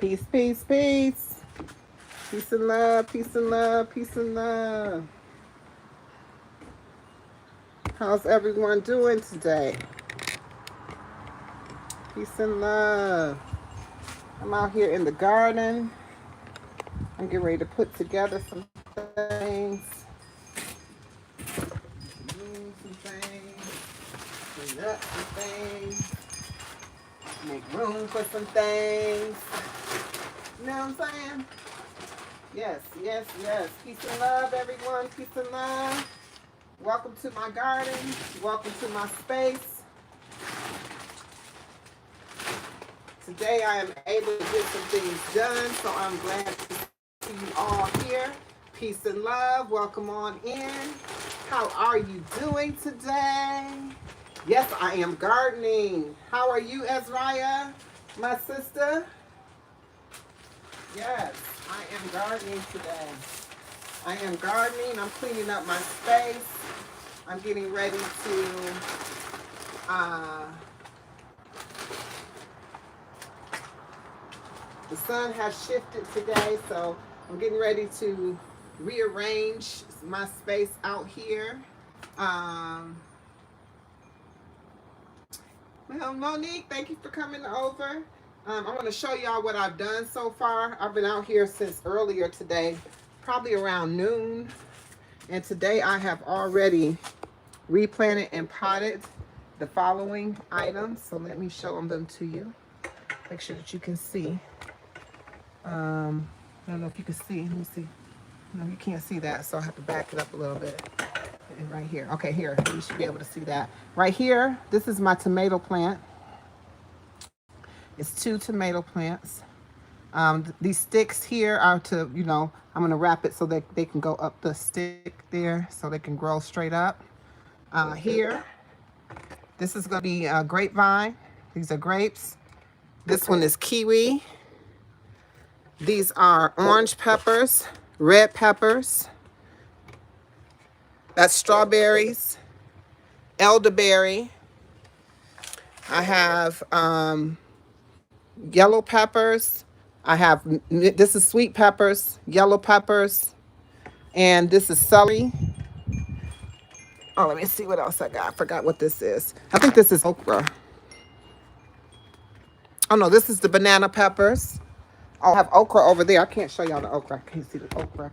Peace, peace, peace. Peace and love, peace and love, peace and love. How's everyone doing today? Peace and love. I'm out here in the garden. I'm getting ready to put together some things. Move some things. Clean up some things. Make room for some things. You know what I'm saying? Yes, yes, yes. Peace and love, everyone. Peace and love. Welcome to my garden. Welcome to my space. Today I am able to get some things done, so I'm glad to see you all here. Peace and love. Welcome on in. How are you doing today? Yes, I am gardening. How are you, Azraya, my sister? Yes, I am gardening today. I am gardening. I'm cleaning up my space. I'm getting ready to the sun has shifted today, so I'm getting ready to rearrange my space out here. Well, Monique, thank you for coming over. I want to show y'all what I've done so far. I've been out here since earlier today, probably around noon. And today I have already replanted and potted the following items. So let me show them to you. Make sure that you can see. I don't know if you can see. Let me see. No, you can't see that, so I have to back it up a little bit. And right here. Okay, here. You should be able to see that. Right here, this is my tomato plant. It's 2 tomato plants. These sticks here are to, I'm going to wrap it so that they can go up the stick there so they can grow straight up. Here, this is going to be a grapevine. These are grapes. This one is kiwi. These are orange peppers, red peppers. That's strawberries, elderberry. I have yellow peppers. I have, this is sweet peppers, yellow peppers, and this is celery. Oh, let me see what else I got. I forgot what this is. I think this is okra. Oh no, this is the banana peppers. Oh, I have okra over there. I can't show y'all the okra. I can't see the okra.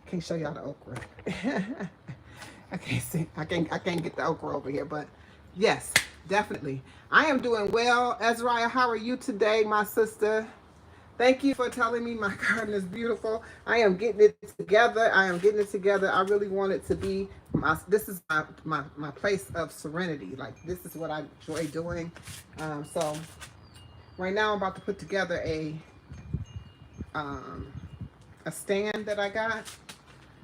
Can't show y'all the okra. I can't see. I can't get the okra over here, but yes, definitely. I am doing well. Ezra, how are you today, my sister? Thank you for telling me my garden is beautiful. I am getting it together. I really want it to be this is my place of serenity. Like, this is what I enjoy doing. So right now I'm about to put together a stand that I got.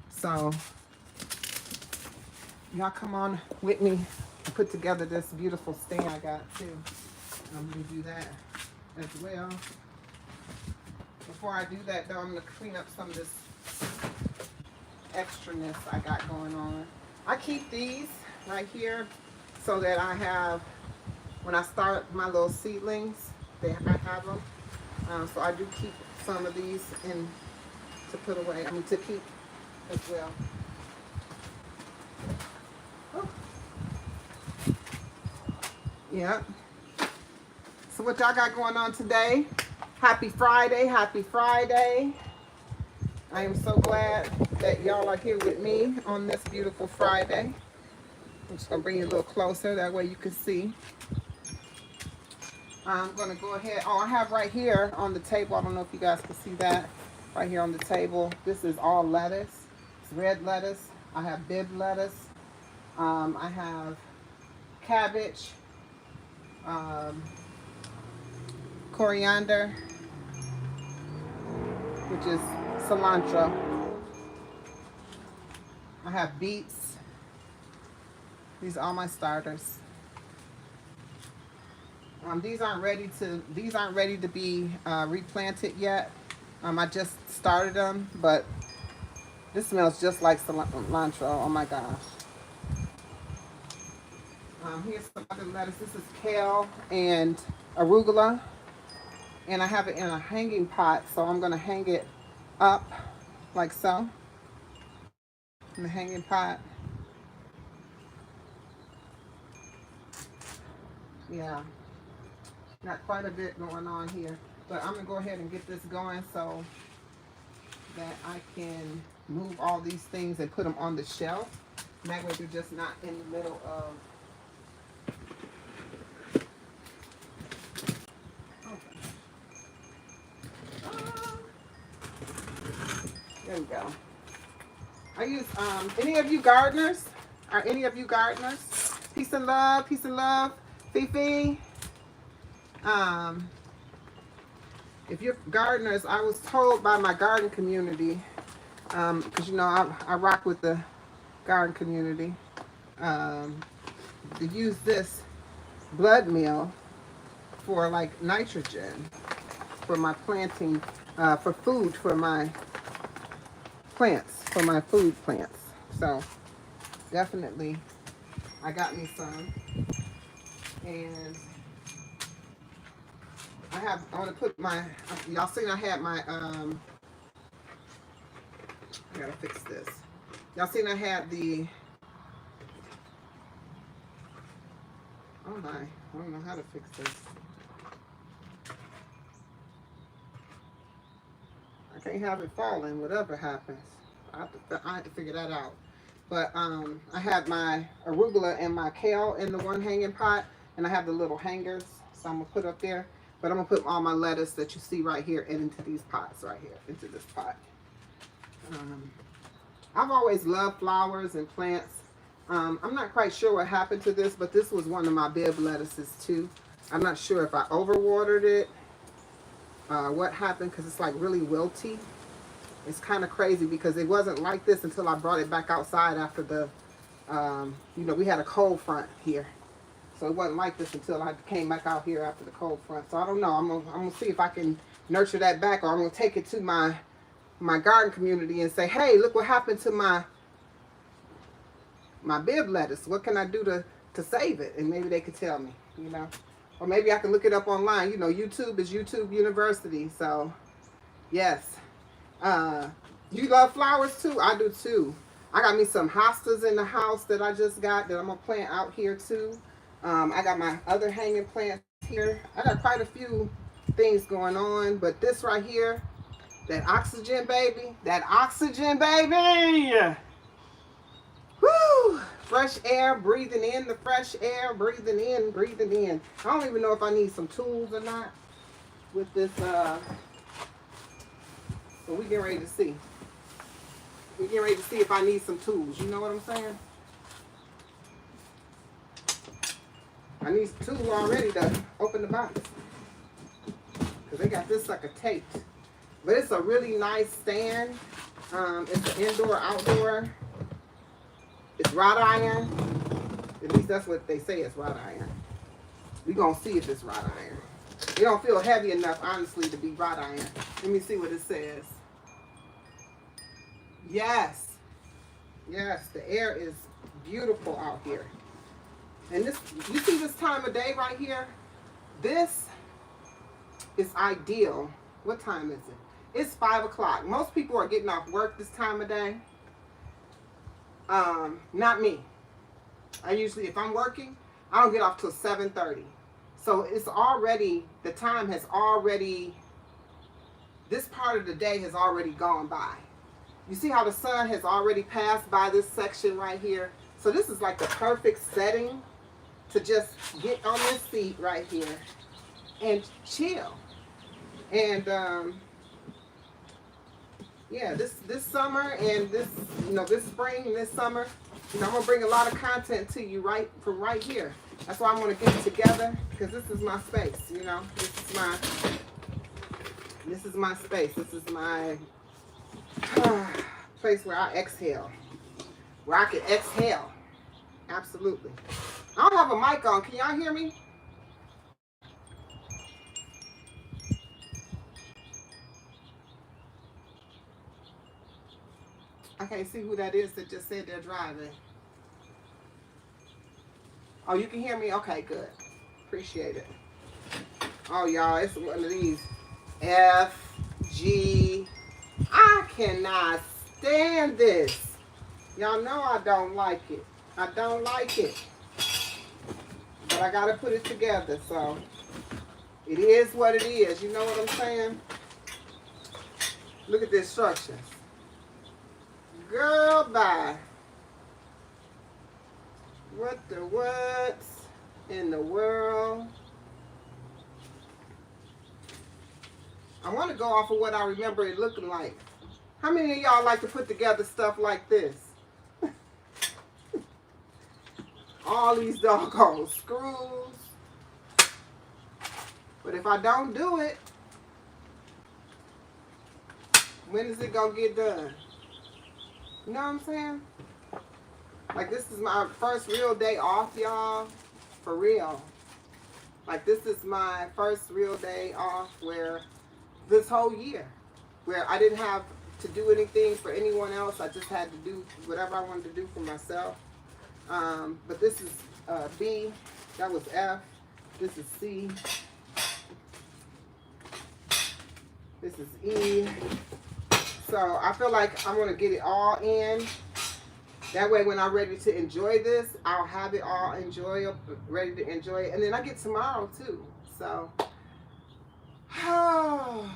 So y'all come on with me and put together this beautiful stand I got too. I'm gonna do that as well. Before I do that though, I'm gonna clean up some of this extraness I got going on. I keep these right here so that I have, when I start my little seedlings, I have them. So I do keep some of these in to put away. To keep as well. Oh. Yeah. So what y'all got going on today? Happy Friday, happy Friday. I am so glad that y'all are here with me on this beautiful Friday. I'm just gonna bring you a little closer, that way you can see. I'm gonna go ahead, I have right here on the table, I don't know if you guys can see that, right here on the table. This is all lettuce. It's red lettuce. I have bib lettuce. I have cabbage, coriander, which is cilantro. I have beets. These are all my starters. These aren't ready to be replanted yet. I just started them, but this smells just like cilantro. Oh my gosh. Here's some other lettuce. This is kale and arugula. And I have it in a hanging pot, so I'm going to hang it up like so in the hanging pot. Yeah, got quite a bit going on here. But I'm going to go ahead and get this going so that I can move all these things and put them on the shelf. And that way they're just not in the middle of... There we go. I use, any of you gardeners? Are any of you gardeners? Peace and love, peace and love. Fifi. If you're gardeners, I was told by my garden community, because you know I rock with the garden community, to use this blood meal for like nitrogen for my planting, for food for my plants, for my food plants. So definitely I got me some, and I want to put my, y'all seen I had my, I gotta fix this. Y'all seen I had the, oh my, I don't know how to fix this. I can't have it falling, whatever happens. I have to figure that out. But I had my arugula and my kale in the one hanging pot, and I have the little hangers, so I'm gonna put up there. But I'm gonna put all my lettuce that you see right here into these pots right here, into this pot. I've always loved flowers and plants. I'm not quite sure what happened to this, but this was one of my bib lettuces too. I'm not sure if I overwatered it, what happened, because it's like really wilty. It's kind of crazy because it wasn't like this until I brought it back outside after the, you know, we had a cold front here. So it wasn't like this until I came back out here after the cold front. So I don't know. I'm gonna see if I can nurture that back, or I'm gonna take it to my garden community and say, hey, look what happened to my bib lettuce. What can I do to save it? And maybe they could tell me, you know. Or maybe I can look it up online. You know, YouTube is YouTube University. So yes. You love flowers too? I do too. I got me some hostas in the house that I just got that I'm gonna plant out here too. I got my other hanging plants here. I got quite a few things going on, but this right here, that oxygen baby, woo! Fresh air, breathing in the fresh air, breathing in, breathing in. I don't even know if I need some tools or not with this, but we getting ready to see. We getting ready to see if I need some tools. You know what I'm saying? I need some tools already to open the box. Because they got this sucker taped. But it's a really nice stand. It's an indoor, outdoor. It's wrought iron. At least that's what they say is wrought iron. We're going to see if it's wrought iron. It don't feel heavy enough, honestly, to be wrought iron. Let me see what it says. Yes. Yes, the air is beautiful out here. And this, you see this time of day right here? This is ideal. What time is it? It's 5 o'clock. Most people are getting off work this time of day. Not me. I usually, if I'm working, I don't get off till 7:30. So it's already, the time has already, this part of the day has already gone by. You see how the sun has already passed by this section right here? So this is like the perfect setting to just get on this seat right here and chill. And yeah, this summer and this, you know, this spring and this summer, you know, I'm gonna bring a lot of content to you from right here. That's why I want to get it together, because this is my space, you know. This is my space. This is my place where I exhale, where I can exhale. Absolutely. I don't have a mic on. Can y'all hear me? I can't see who that is that just said they're driving. Oh, you can hear me? Okay, good. Appreciate it. Oh, y'all, it's one of these F, G. I cannot stand this. Y'all know I don't like it. I don't like it. But I gotta put it together, so it is what it is. You know what I'm saying? Look at the instructions. Girl, bye. What the what's in the world? I want to go off of what I remember it looking like. How many of y'all like to put together stuff like this? All these doggone screws. But if I don't do it, when is it gonna get done? You know what I'm saying? Like, this is my first real day off, y'all. For real. Like, this is my first real day off where this whole year, where I didn't have to do anything for anyone else. I just had to do whatever I wanted to do for myself. But this is B. That was F. This is C. This is E. So I feel like I'm going to get it all in. That way when I'm ready to enjoy this, I'll have it all ready to enjoy it. And then I get tomorrow too. So, y'all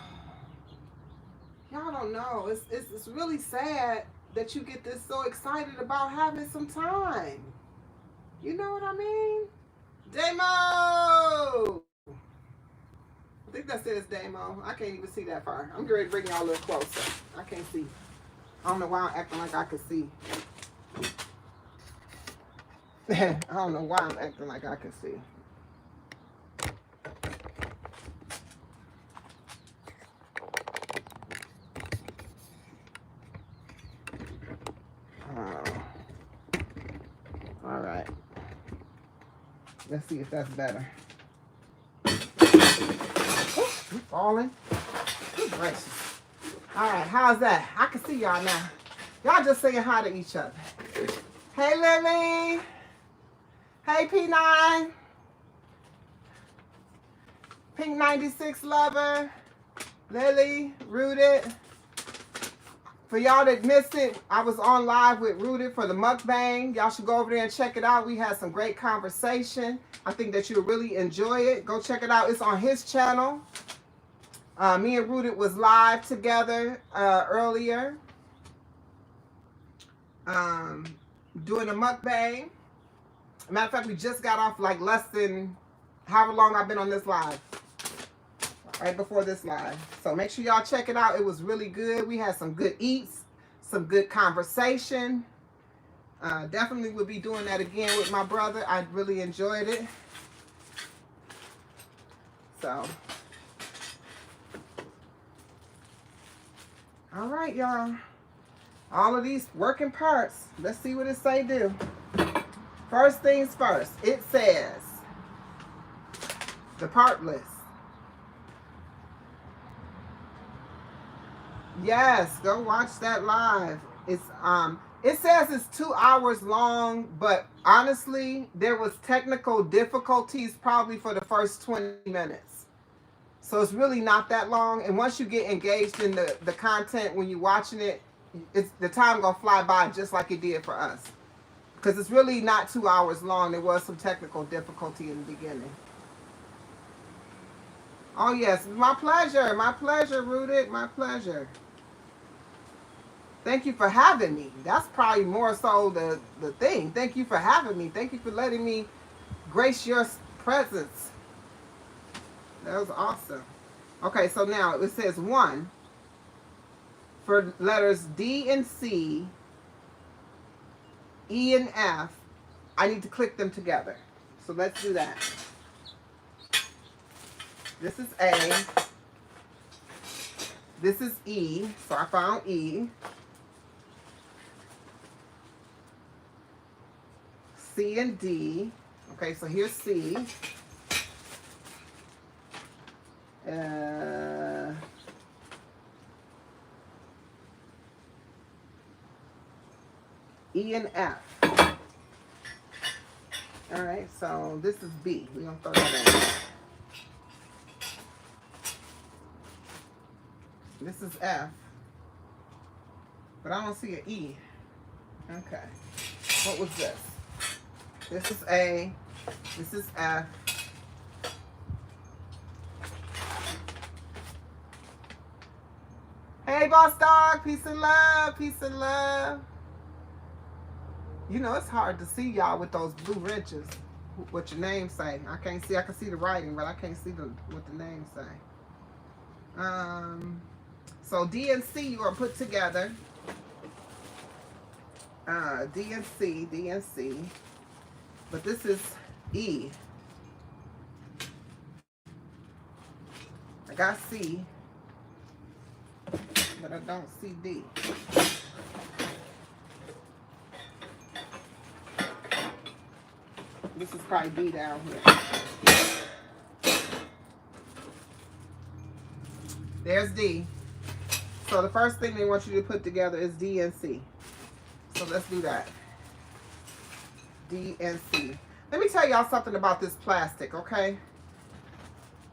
don't know. It's really sad that you get this so excited about having some time. You know what I mean? Demo! I think that says Demo. I can't even see that far. I'm ready to bring y'all a little closer. I can't see. I don't know why I'm acting like I can see. I don't know why I'm acting like I can see. All right. Let's see if that's better. Ooh, I'm falling. Good gracious. All right, how's that? I can see y'all now. Y'all just saying hi to each other. Hey, Lily. Hey, P9. Pink 96 lover. Lily, Rooted. For y'all that missed it, I was on live with Rooted for the mukbang. Y'all should go over there and check it out. We had some great conversation. I think that you'll really enjoy it. Go check it out. It's on his channel. Me and Rooted was live together earlier. Doing a mukbang. Matter of fact, we just got off like less than however long I've been on this live. Right before this live. So make sure y'all check it out. It was really good. We had some good eats, some good conversation. Definitely will be doing that again with my brother. I really enjoyed it. So. All right, y'all. All of these working parts. Let's see what it say do. First things first. It says the part list. Yes, go watch that live. It's it says it's 2 hours long, but honestly, there was technical difficulties probably for the first 20 minutes. So it's really not that long. And once you get engaged in the content when you're watching it, it's the time gonna fly by just like it did for us. Because it's really not 2 hours long. There was some technical difficulty in the beginning. Oh yes, my pleasure, Rooted, my pleasure. Thank you for having me. That's probably more so the thing. Thank you for having me. Thank you for letting me grace your presence. That was awesome. Okay, so now it says 1 for letters D and C, E and F. I need to click them together. So let's do that. This is A. This is E. So I found E. C and D. Okay, so here's C. E and F. All right, so this is B. We're going to throw that in. This is F. But I don't see an E. Okay. What was this? This is A. This is F. Hey, boss dog. Peace and love. Peace and love. You know, it's hard to see y'all with those blue wrenches. What your name say. I can't see. I can see the writing, but I can't see what the name say. So D and C you are put together. D and C. But this is E. I got C, but I don't see D. This is probably D down here. There's D. So the first thing they want you to put together is D and C. So let's do that. D and C. Let me tell y'all something about this plastic, okay?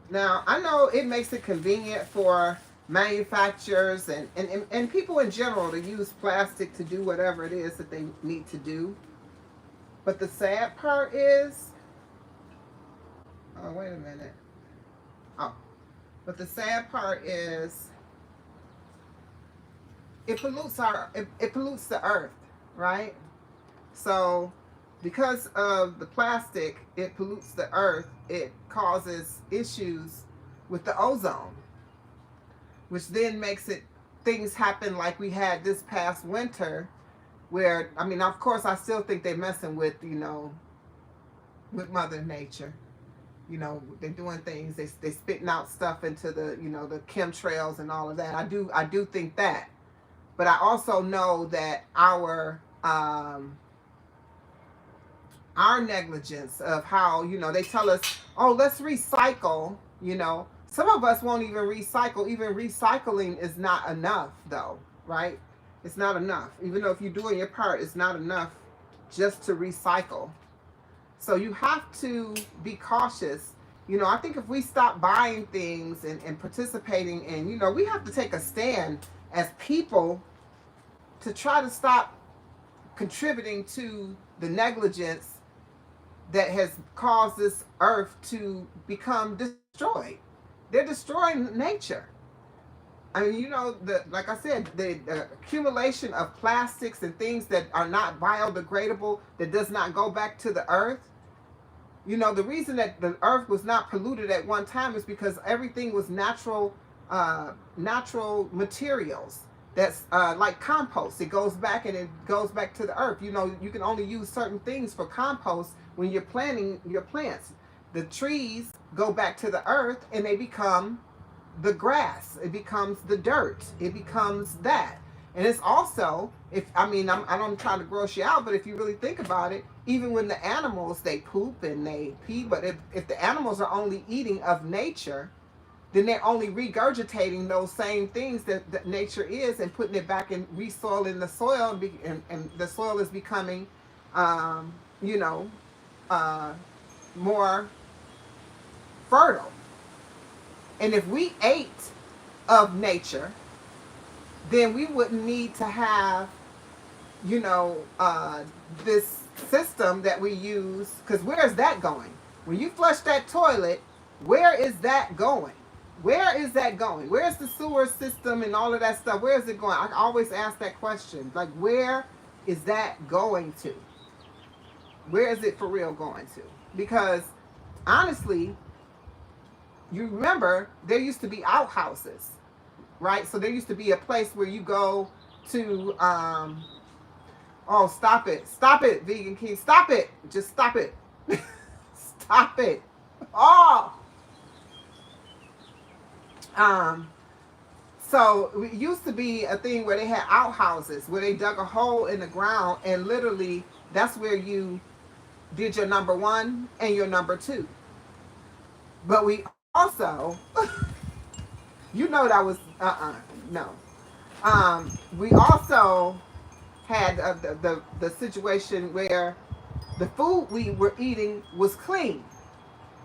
Now, I know it makes it convenient for manufacturers and people in general to use plastic to do whatever it is that they need to do. But the sad part is, oh, wait a minute. Oh, but the sad part is it pollutes it pollutes the earth, right? So because of the plastic, it pollutes the earth. It causes issues with the ozone, which then makes things happen like we had this past winter, where, I mean, of course, I still think they're messing with, you know, with Mother Nature. You know, they're doing things. They spitting out stuff into the, you know, the chemtrails and all of that. I do think that, but I also know that our negligence of how, you know, they tell us, oh, let's recycle. You know, some of us won't even recycle. Even recycling is not enough, though, right? It's not enough. Even though if you're doing your part, it's not enough just to recycle. So you have to be cautious. You know, I think if we stop buying things and participating in, you know, we have to take a stand as people to try to stop contributing to the negligence that has caused this earth to become destroyed. They're destroying nature. I mean, you know, like I said, the accumulation of plastics and things that are not biodegradable, that does not go back to the earth. You know, the reason that the earth was not polluted at one time is because everything was natural materials. That's like compost. It goes back and it goes back to the earth. You know, you can only use certain things for compost when you're planting your plants. The trees go back to the earth and they become the grass. It becomes the dirt. It becomes that. And it's also, if I mean, I'm trying to gross you out, but if you really think about it, even when the animals, they poop and they pee, but if the animals are only eating of nature, then they're only regurgitating those same things that nature is and putting it back and resoiling the soil, and the soil is becoming, you know, more fertile. And if we ate of nature, then we wouldn't need to have, you know, this system that we use. Because where is that going? When you flush that toilet, where is that going? Where is that going? Where's the sewer system and all of that stuff? Where is it going? I always ask that question. Like, where is that going to? Where is it for real going to? Because honestly, you remember there used to be outhouses, right? So there used to be a place where you go to, oh, stop it, Vegan King, stop it, just stop it, stop it, oh. So it used to be a thing where they had outhouses, where they dug a hole in the ground, and literally that's where you did your number one and your number two. But we also, you know, that was, no. We also had the situation where the food we were eating was clean,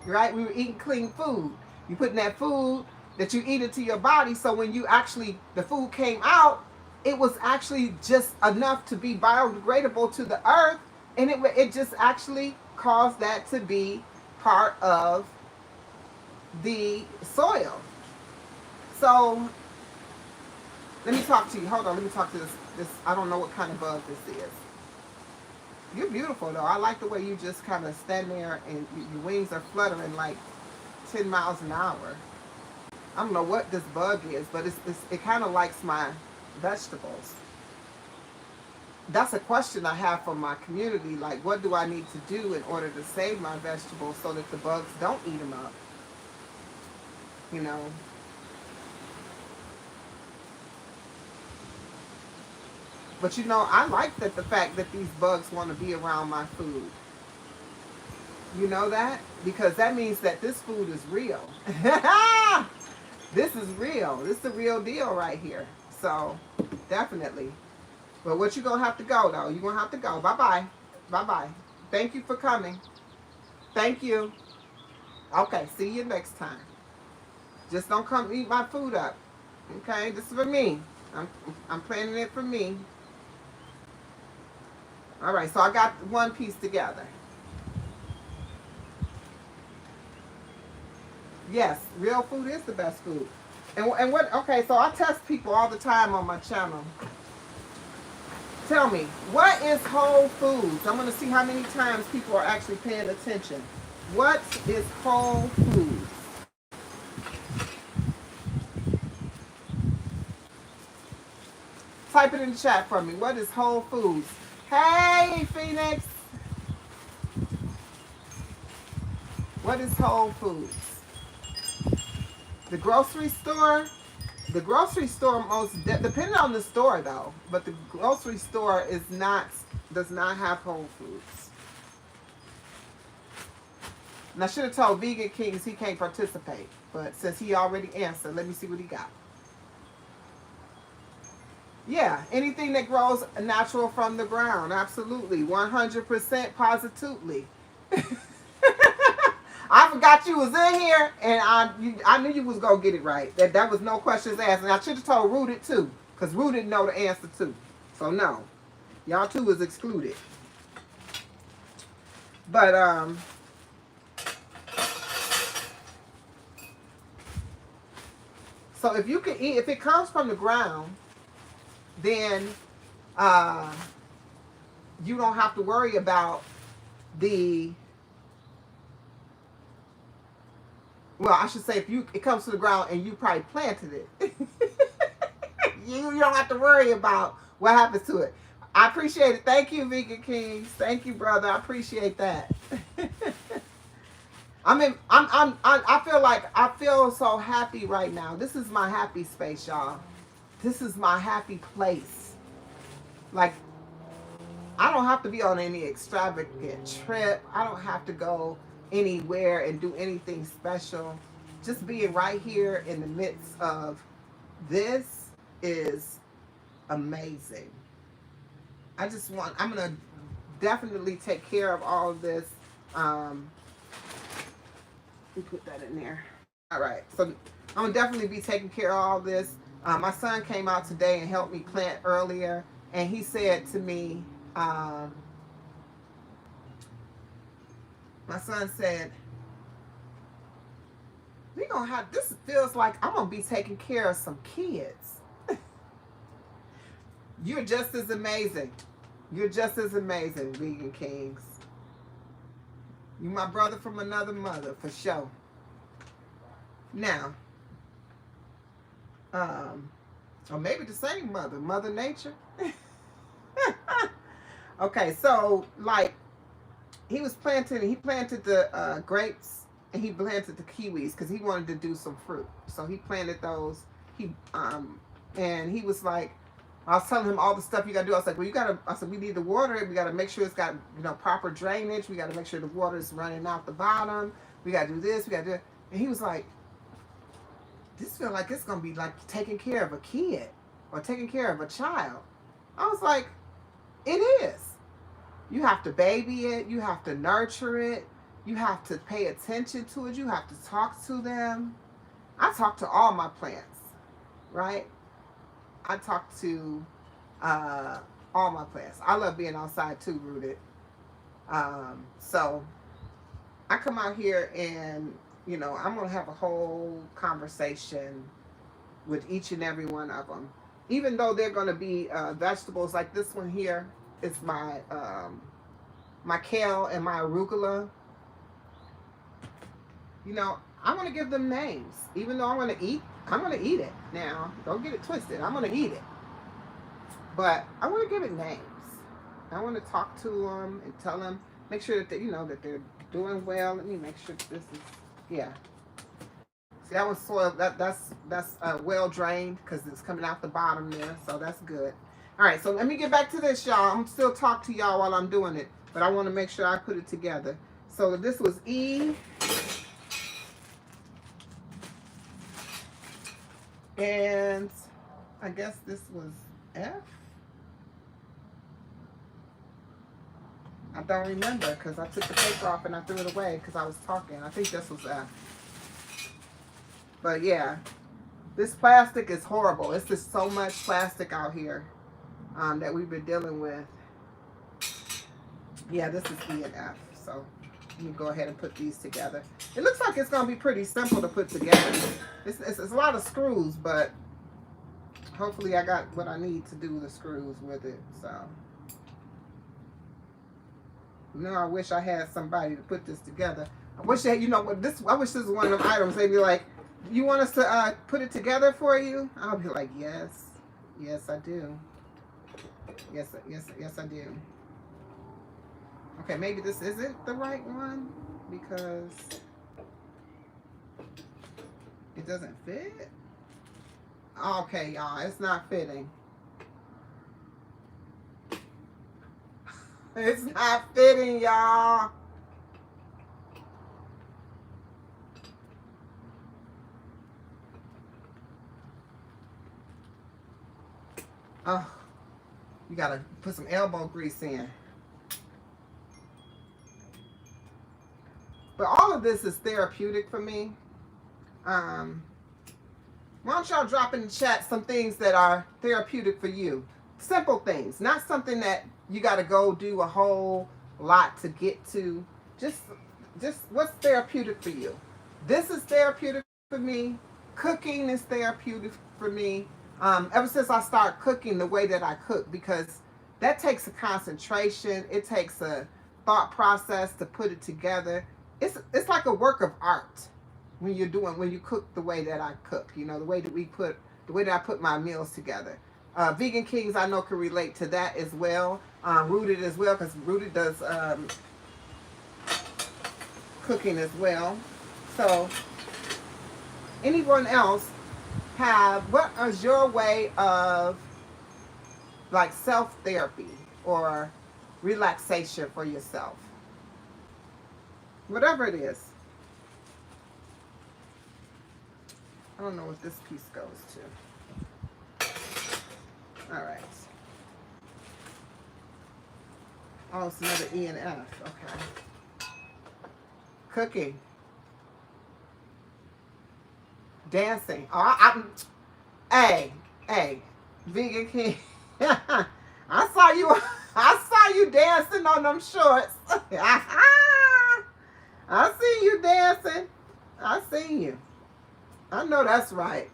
right? We were eating clean food. You put in that food, that you eat into your body. So when you actually, the food came out, it was actually just enough to be biodegradable to the earth. And it just actually caused that to be part of the soil. So let me talk to you. Hold on, let me talk to this. I don't know what kind of bug this is. You're beautiful though. I like the way you just kind of stand there and your wings are fluttering like 10 miles an hour. I don't know what this bug is, but it kind of likes my vegetables. That's a question I have for my community. Like, what do I need to do in order to save my vegetables so that the bugs don't eat them up? You know. But you know, I like that the fact that these bugs want to be around my food. You know that? Because that means that this food is real. This is real. This is the real deal right here. So, definitely. But what you going to have to go, though? You're going to have to go. Bye-bye. Bye-bye. Thank you for coming. Thank you. Okay, see you next time. Just don't come eat my food up. Okay? This is for me. I'm planning it for me. All right, so I got one piece together. Yes, real food is the best food. And what, okay, so I test people all the time on my channel. Tell me, what is whole foods? I'm going to see how many times people are actually paying attention. What is whole foods? Type it in the chat for me. What is whole foods? Hey, Phoenix. What is whole foods? The grocery store? The grocery store depending on the store though, but the grocery store does not have whole foods. And I should have told Vegan Kings he can't participate, but since he already answered, let me see what he got. Yeah, anything that grows natural from the ground, absolutely, 100% positively. I forgot you was in here, and I knew you was gonna get it right. That was no questions asked, and I should have told Rooted too, because Rooted know the answer too. So no, y'all two was excluded. But so if you can eat, if it comes from the ground, then you don't have to worry about the. Well, I should say if it comes to the ground and you probably planted it, you don't have to worry about what happens to it. I appreciate it. Thank you, Vegan Kings. Thank you, brother. I appreciate that. I feel so happy right now. This is my happy space, y'all. This is my happy place. Like, I don't have to be on any extravagant trip. I don't have to go anywhere and do anything special. Just being right here in the midst of this is amazing. I'm gonna definitely take care of all of this. We put that in there. All right, so I'm gonna definitely be taking care of all this. My son came out today and helped me plant earlier, and he said to me, my son said, this feels like I'm going to be taking care of some kids. You're just as amazing. You're just as amazing, Vegan Kings. You my brother from another mother, for sure. Now, or maybe the same mother, Mother Nature. Okay, so, like, he planted the grapes and he planted the kiwis because he wanted to do some fruit. So he planted those. And he was like, I was telling him all the stuff you gotta do. I was like, we need to water it. We gotta make sure it's got, proper drainage. We gotta make sure the water is running out the bottom. We gotta do this, we gotta do that. And he was like, this feels like it's gonna be like taking care of a kid or taking care of a child. I was like, it is. You have to baby it. You have to nurture it. You have to pay attention to it. You have to talk to them. I talk to all my plants, right? I talk to all my plants. I love being outside too, Rooted. So I come out here and, I'm going to have a whole conversation with each and every one of them. Even though they're going to be vegetables, like this one here is my kale and my arugula. I'm going to give them names. Even though I'm going to eat it. Now, don't get it twisted. I'm going to eat it. But I want to give it names. I want to talk to them and tell them, make sure that that they're doing well. Let me make sure this is, yeah. See, that one's soil. That's well drained because it's coming out the bottom there, so that's good. All right, so let me get back to this, y'all. I'm still talk to y'all while I'm doing it, but I want to make sure I put it together. So this was E. And I guess this was F. I don't remember because I took the paper off and I threw it away because I was talking. I think this was F. But yeah, this plastic is horrible. It's just so much plastic out here that we've been dealing with. Yeah, this is E and F. So let me go ahead and put these together. It looks like it's going to be pretty simple to put together. It's a lot of screws, but hopefully I got what I need to do the screws with it. So, I wish I had somebody to put this together. I wish I wish this was one of them items. They'd be like, you want us to put it together for you? I'll be like, yes. Yes, I do. Yes, I do. Okay, maybe this isn't the right one because it doesn't fit. Okay, y'all, it's not fitting. It's not fitting, y'all. Oh, you gotta put some elbow grease in. But all of this is therapeutic for me. Why don't y'all drop in the chat some things that are therapeutic for you? Simple things, not something that you got to go do a whole lot to get to. Just what's therapeutic for you? This is therapeutic for me. Cooking is therapeutic for me. Ever since I started cooking the way that I cook, because that takes a concentration. It takes a thought process to put it together. It's like a work of art when you cook the way that I cook. The way that I put my meals together. Vegan Kings I know can relate to that as well. Rooted as well, because Rooted does cooking as well. So anyone else what is your way of like self-therapy or relaxation for yourself? Whatever it is. I don't know what this piece goes to. All right. Oh, it's another E and F. Okay. Cooking. Dancing. Oh, hey, Vegan King. I saw you dancing on them shorts. I see you dancing. I see you. I know that's right.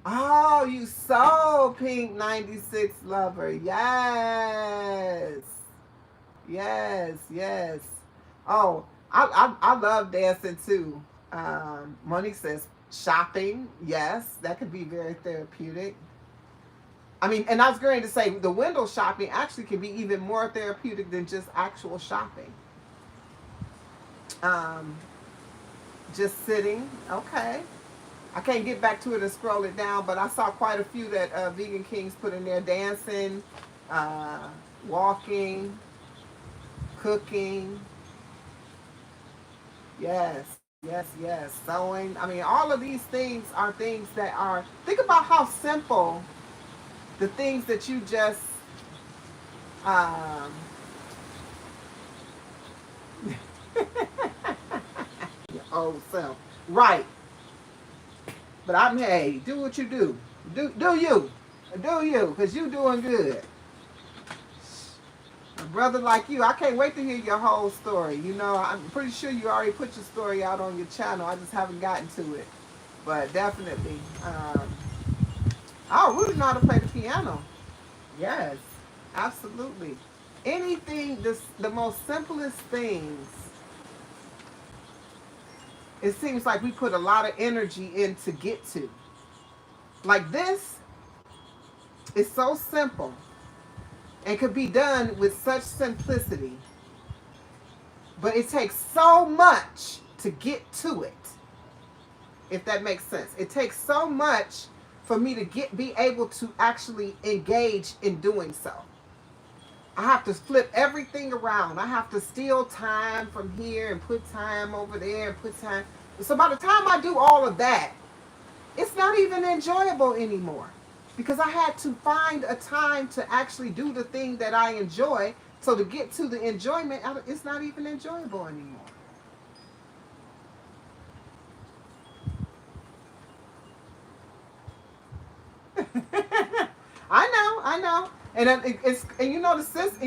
Oh, you so pink 96 lover. Yes. Yes. Oh, I love dancing too. Monique says shopping. Yes, that could be very therapeutic. I mean, and I was going to say the window shopping actually can be even more therapeutic than just actual shopping. Just sitting. Okay. I can't get back to it and scroll it down, but I saw quite a few that Vegan Kings put in there. Dancing, walking, cooking. Yes. Sewing. I mean, all of these things are things that are, think about how simple the things that you just old self. Right. But hey, do what you do. Do you. Do you, because you doing good. A brother like you, I can't wait to hear your whole story. You know, I'm pretty sure you already put your story out on your channel. I just haven't gotten to it. But definitely. Oh, Rudy know how to play the piano. Yes, absolutely. Anything, the most simplest things, it seems like we put a lot of energy in to get to. Like this is so simple and could be done with such simplicity, but it takes so much to get to it, if that makes sense. It takes so much for me to be able to actually engage in doing so. I have to flip everything around. I have to steal time from here and put time over there and put time. So by the time I do all of that, it's not even enjoyable anymore, because I had to find a time to actually do the thing that I enjoy. So to get to the enjoyment, it's not even enjoyable anymore. I know. And and you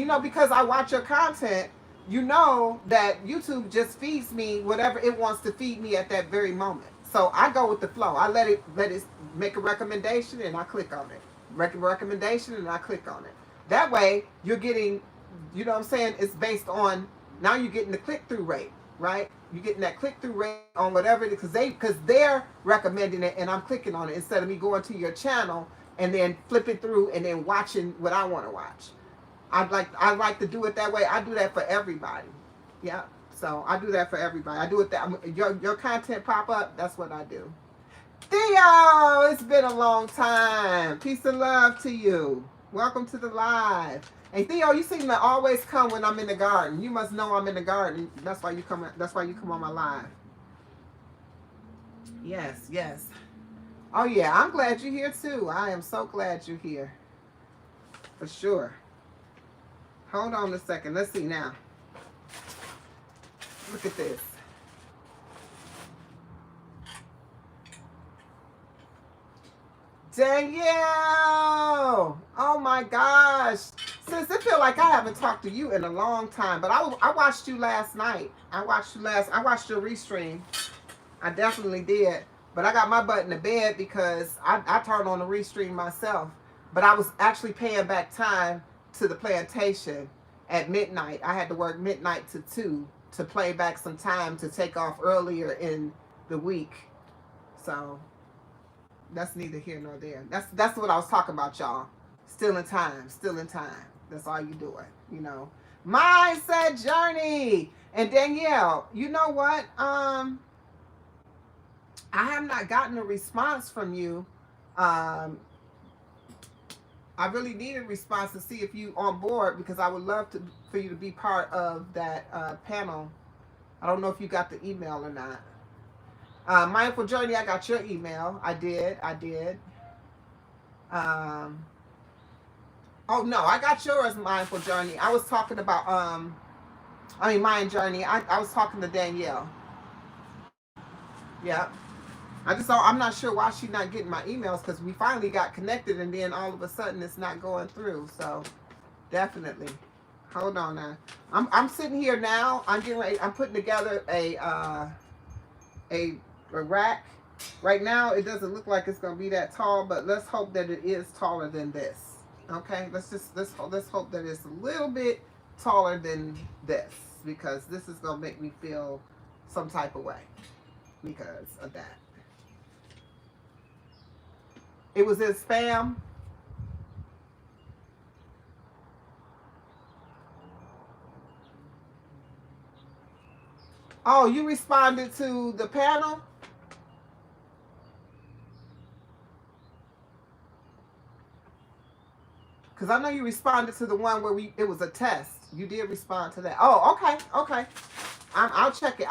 know because I watch your content, you know that YouTube just feeds me whatever it wants to feed me at that very moment. So I go with the flow. I let it make a recommendation and I click on it. Recommendation and I click on it. That way you're getting, you know what I'm saying, it's based on, now you're getting the click through rate, right? You're getting that click through rate on whatever it is, because they're recommending it and I'm clicking on it instead of me going to your channel and then flipping through and then watching what I want to watch. I like to do it that way. I do that for everybody. Yeah. So I do that for everybody. I do it that your content pop up. That's what I do. Theo, it's been a long time. Peace and love to you. Welcome to the live. And Theo, you seem to always come when I'm in the garden. You must know I'm in the garden. That's why you come. That's why you come on my live. Yes, yes. Oh yeah, I'm glad you're here too. I am so glad you're here. For sure. Hold on a second. Let's see now. Look at this. Danielle! Oh my gosh. Sis, it feel like I haven't talked to you in a long time, but I watched you last night. I watched your restream. I definitely did. But I got my butt in the bed because I turned on the restream myself. But I was actually paying back time to the plantation at midnight. I had to work midnight to 2 to play back some time to take off earlier in the week. So that's neither here nor there. That's what I was talking about, y'all. Still in time. That's all you doing, you know. Mindset journey. And Danielle, you know what? I have not gotten a response from you. I really need a response to see if you on board, because I would love for you to be part of that panel. I don't know if you got the email or not. Mindful Journey, I got your email. I did. Oh no, I got yours, Mindful Journey. I was talking about Mind Journey. I was talking to Danielle. Yeah. I'm not sure why she's not getting my emails, because we finally got connected and then all of a sudden it's not going through. So definitely. Hold on now. I'm sitting here now. I'm getting ready. I'm putting together a rack. Right now it doesn't look like it's gonna be that tall, but let's hope that it is taller than this. Okay, let's hope that it's a little bit taller than this, because this is gonna make me feel some type of way because of that. It was in spam. Oh, you responded to the panel? Because I know you responded to the one where it was a test. You did respond to that. Oh, okay. I'll check it.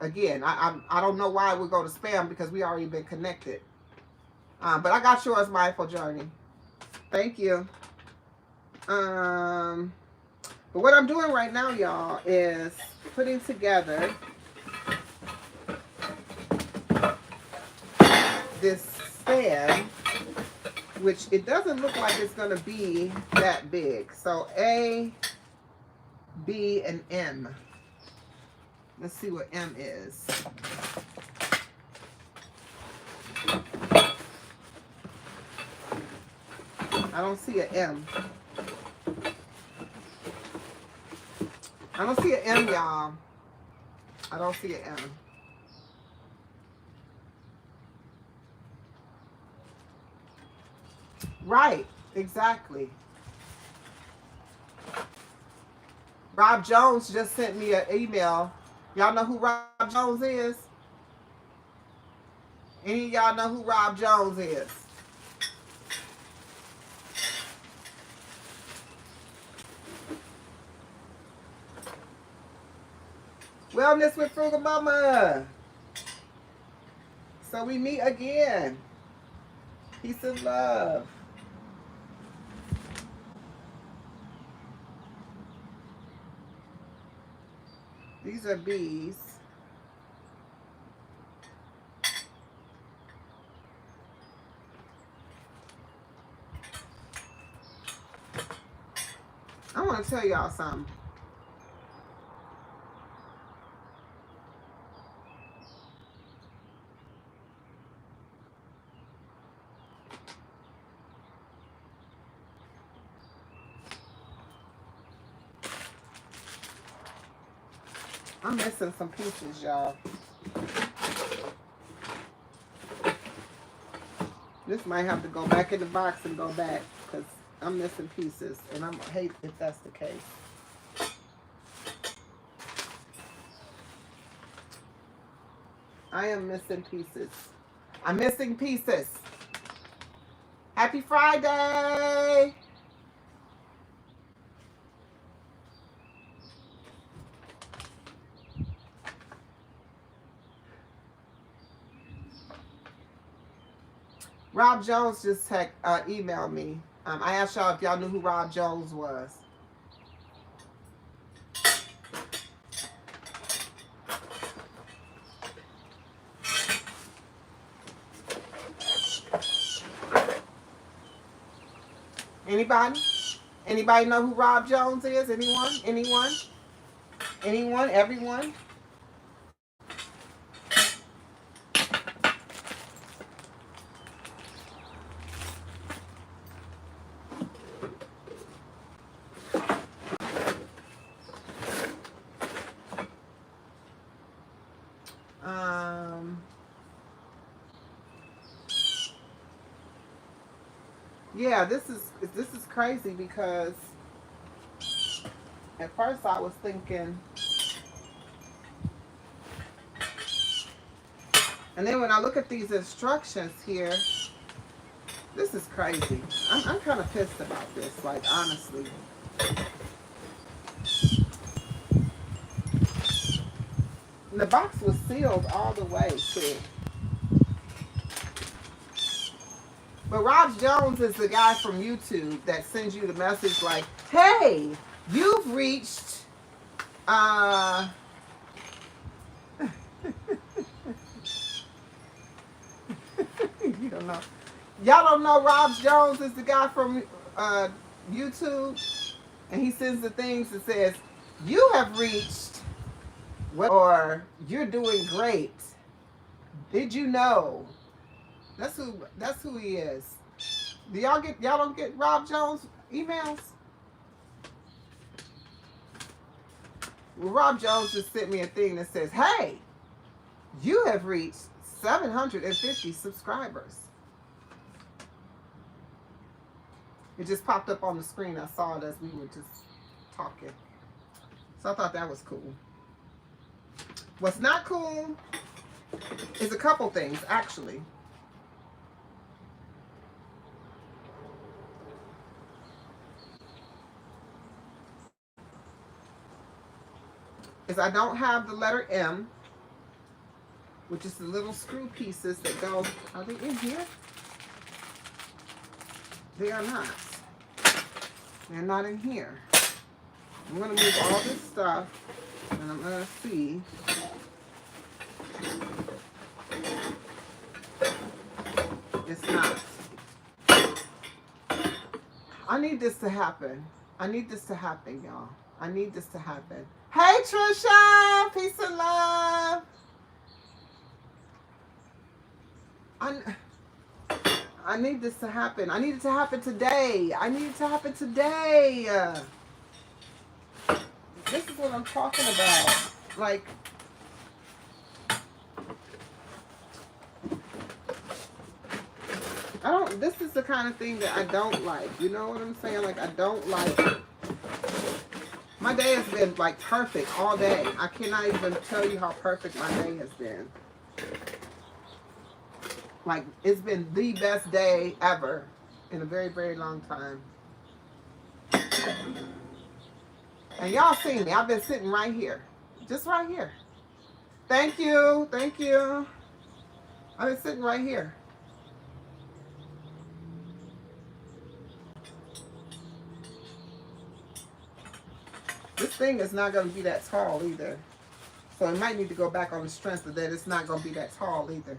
Again, I don't know why it would go to spam, because we already been connected. But I got yours, Mindful Journey. Thank you. But what I'm doing right now, y'all, is putting together this stand, which it doesn't look like it's going to be that big. So A, B, and M. Let's see what M is. I don't see an M. I don't see an M, y'all. I don't see an M. Right, exactly. Rob Jones just sent me an email. Y'all know who Rob Jones is? Any of y'all know who Rob Jones is? Wellness with Frugal Mama. So we meet again. Peace and love. These are bees. I want to tell y'all something. I'm missing some pieces, y'all. This might have to go back in the box and go back because I'm missing pieces, and I hate if that's the case. I am missing pieces. I'm missing pieces. Happy Friday! Rob Jones just emailed me. I asked y'all if y'all knew who Rob Jones was. Anybody? Anybody know who Rob Jones is? Anyone? Anyone? Anyone? Everyone? Yeah, this is crazy because at first I was thinking, and then when I look at these instructions here, this is crazy. I'm kind of pissed about this, like, honestly. And the box was sealed all the way too. But Rob Jones is the guy from YouTube that sends you the message like, hey, you've reached, you don't know. Y'all don't know Rob Jones is the guy from YouTube? And he sends the things that says, you have reached, or you're doing great. Did you know? That's who he is. Y'all don't get Rob Jones emails? Well, Rob Jones just sent me a thing that says, hey, you have reached 750 subscribers. It just popped up on the screen. I saw it as we were just talking. So I thought that was cool. What's not cool is a couple things, actually. Is I don't have the letter M, which is the little screw pieces that go. Are they in here? They are not. They're not in here. I'm going to move all this stuff, and I'm going to see. I need this to happen. I need this to happen, y'all. I need this to happen. Hey, Trisha! Peace and love! I need this to happen. I need it to happen today. I need it to happen today. This is what I'm talking about. Like, this is the kind of thing that I don't like. You know what I'm saying? Like, I don't like it. My day has been, like, perfect all day. I cannot even tell you how perfect my day has been. Like, it's been the best day ever in a very, very long time. And y'all seen me. I've been sitting right here. Just right here. Thank you. Thank you. I've been sitting right here. This thing is not going to be that tall either. So it might need to go back on the strength of that. It's not going to be that tall either.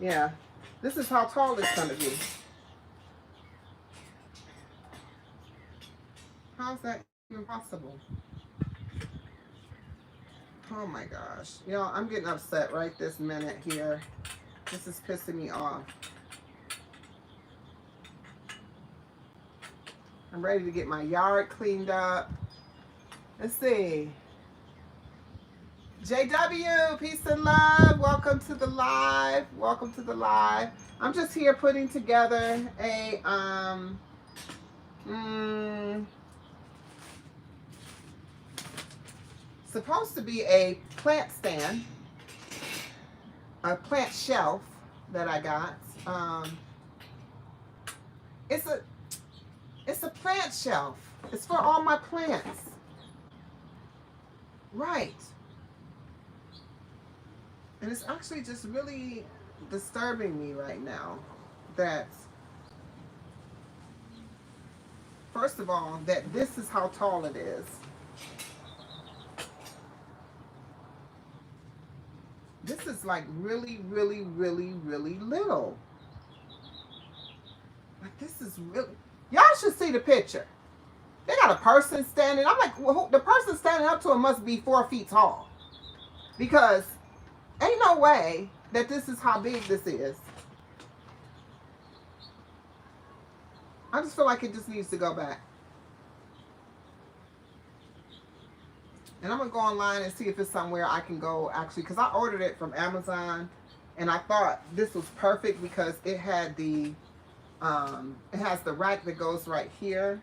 Yeah. This is how tall it's going to be. How's that even possible? Oh my gosh. Y'all, I'm getting upset right this minute here. This is pissing me off. I'm ready to get my yard cleaned up. Let's see. JW, peace and love. Welcome to the live. Welcome to the live. I'm just here putting together a supposed to be a plant stand, a plant shelf that I got. It's a plant shelf. It's for all my plants. Right. And it's actually just really disturbing me right now that, first of all, that this is how tall it is. This is like really, really, really, really little. Like, this is really, y'all should see the picture. They got a person standing. I'm like, well, the person standing up to it must be 4 feet tall. Because ain't no way that this is how big this is. I just feel like it just needs to go back. And I'm going to go online and see if it's somewhere I can go actually. Because I ordered it from Amazon. And I thought this was perfect because it had the, it has the rack that goes right here.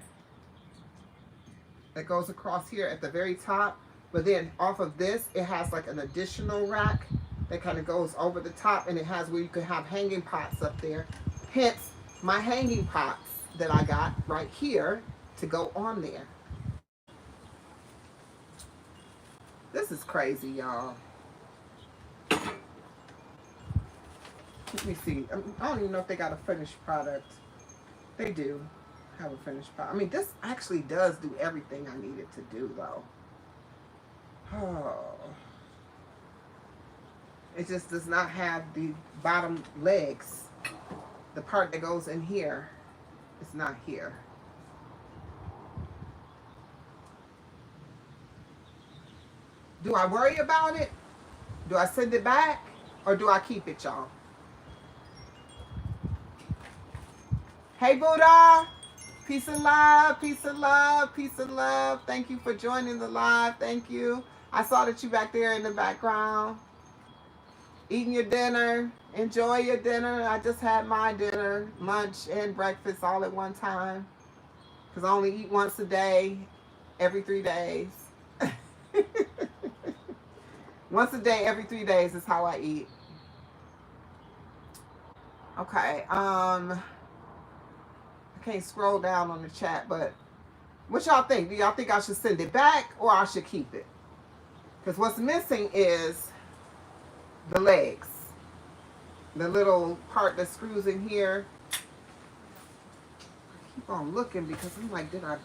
That goes across here at the very top. But then off of this, it has like an additional rack that kind of goes over the top. And it has where you could have hanging pots up there. Hence, my hanging pots that I got right here to go on there. This is crazy, y'all. Let me see. I don't even know if they got a finished product. They do have a finished product. I mean, this actually does do everything I need it to do, though. Oh. It just does not have the bottom legs. The part that goes in here is not here. Do I worry about it? Do I send it back? Or do I keep it, y'all? Hey, Buddha. Peace and love, peace and love, peace and love. Thank you for joining the live. Thank you. I saw that you back there in the background. Eating your dinner. Enjoy your dinner. I just had my dinner, lunch, and breakfast all at one time. Because I only eat once a day, every 3 days. Once a day, every 3 days is how I eat. Okay. I can't scroll down on the chat, but what y'all think? Do y'all think I should send it back or I should keep it? Because what's missing is the legs. The little part that screws in here. keep on looking because I'm like, did I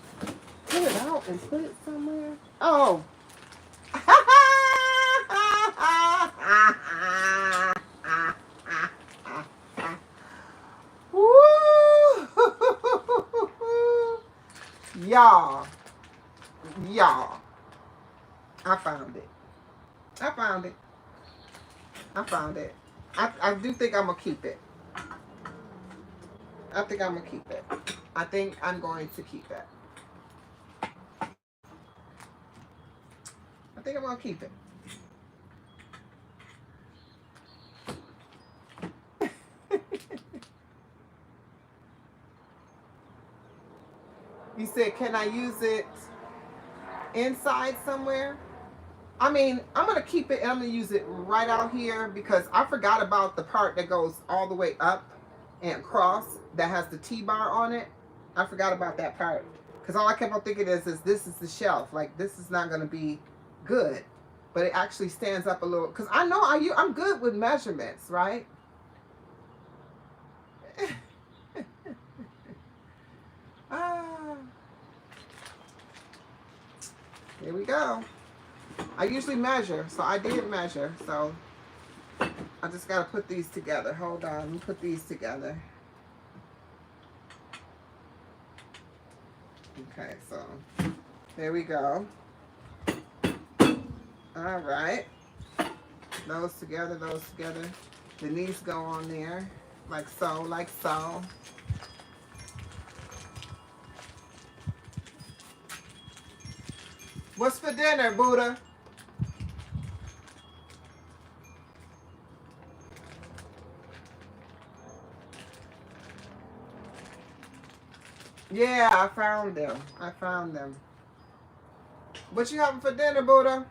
pull it out and put it somewhere? Oh. Woo! Y'all. Y'all. I found it. I found it. I found it. I do think I'm going to keep it. I think I'm going to keep it. I think I'm going to keep it. I think I'm going to keep it. You said, can I use it inside somewhere? I mean, I'm going to keep it and I'm going to use it right out here because I forgot about the part that goes all the way up and across that has the T-bar on it. I forgot about that part because all I kept on thinking is this is the shelf. Like, this is not going to be good. But it actually stands up a little because I know I'm good with measurements, right? Here we go. I usually measure, so I did measure. So I just got to put these together. Hold on, let me put these together. Okay, so there we go. All right. Those together, those together. The knees go on there, like so, like so. What's for dinner, Buddha? Yeah, I found them. I found them. What you having for dinner, Buddha?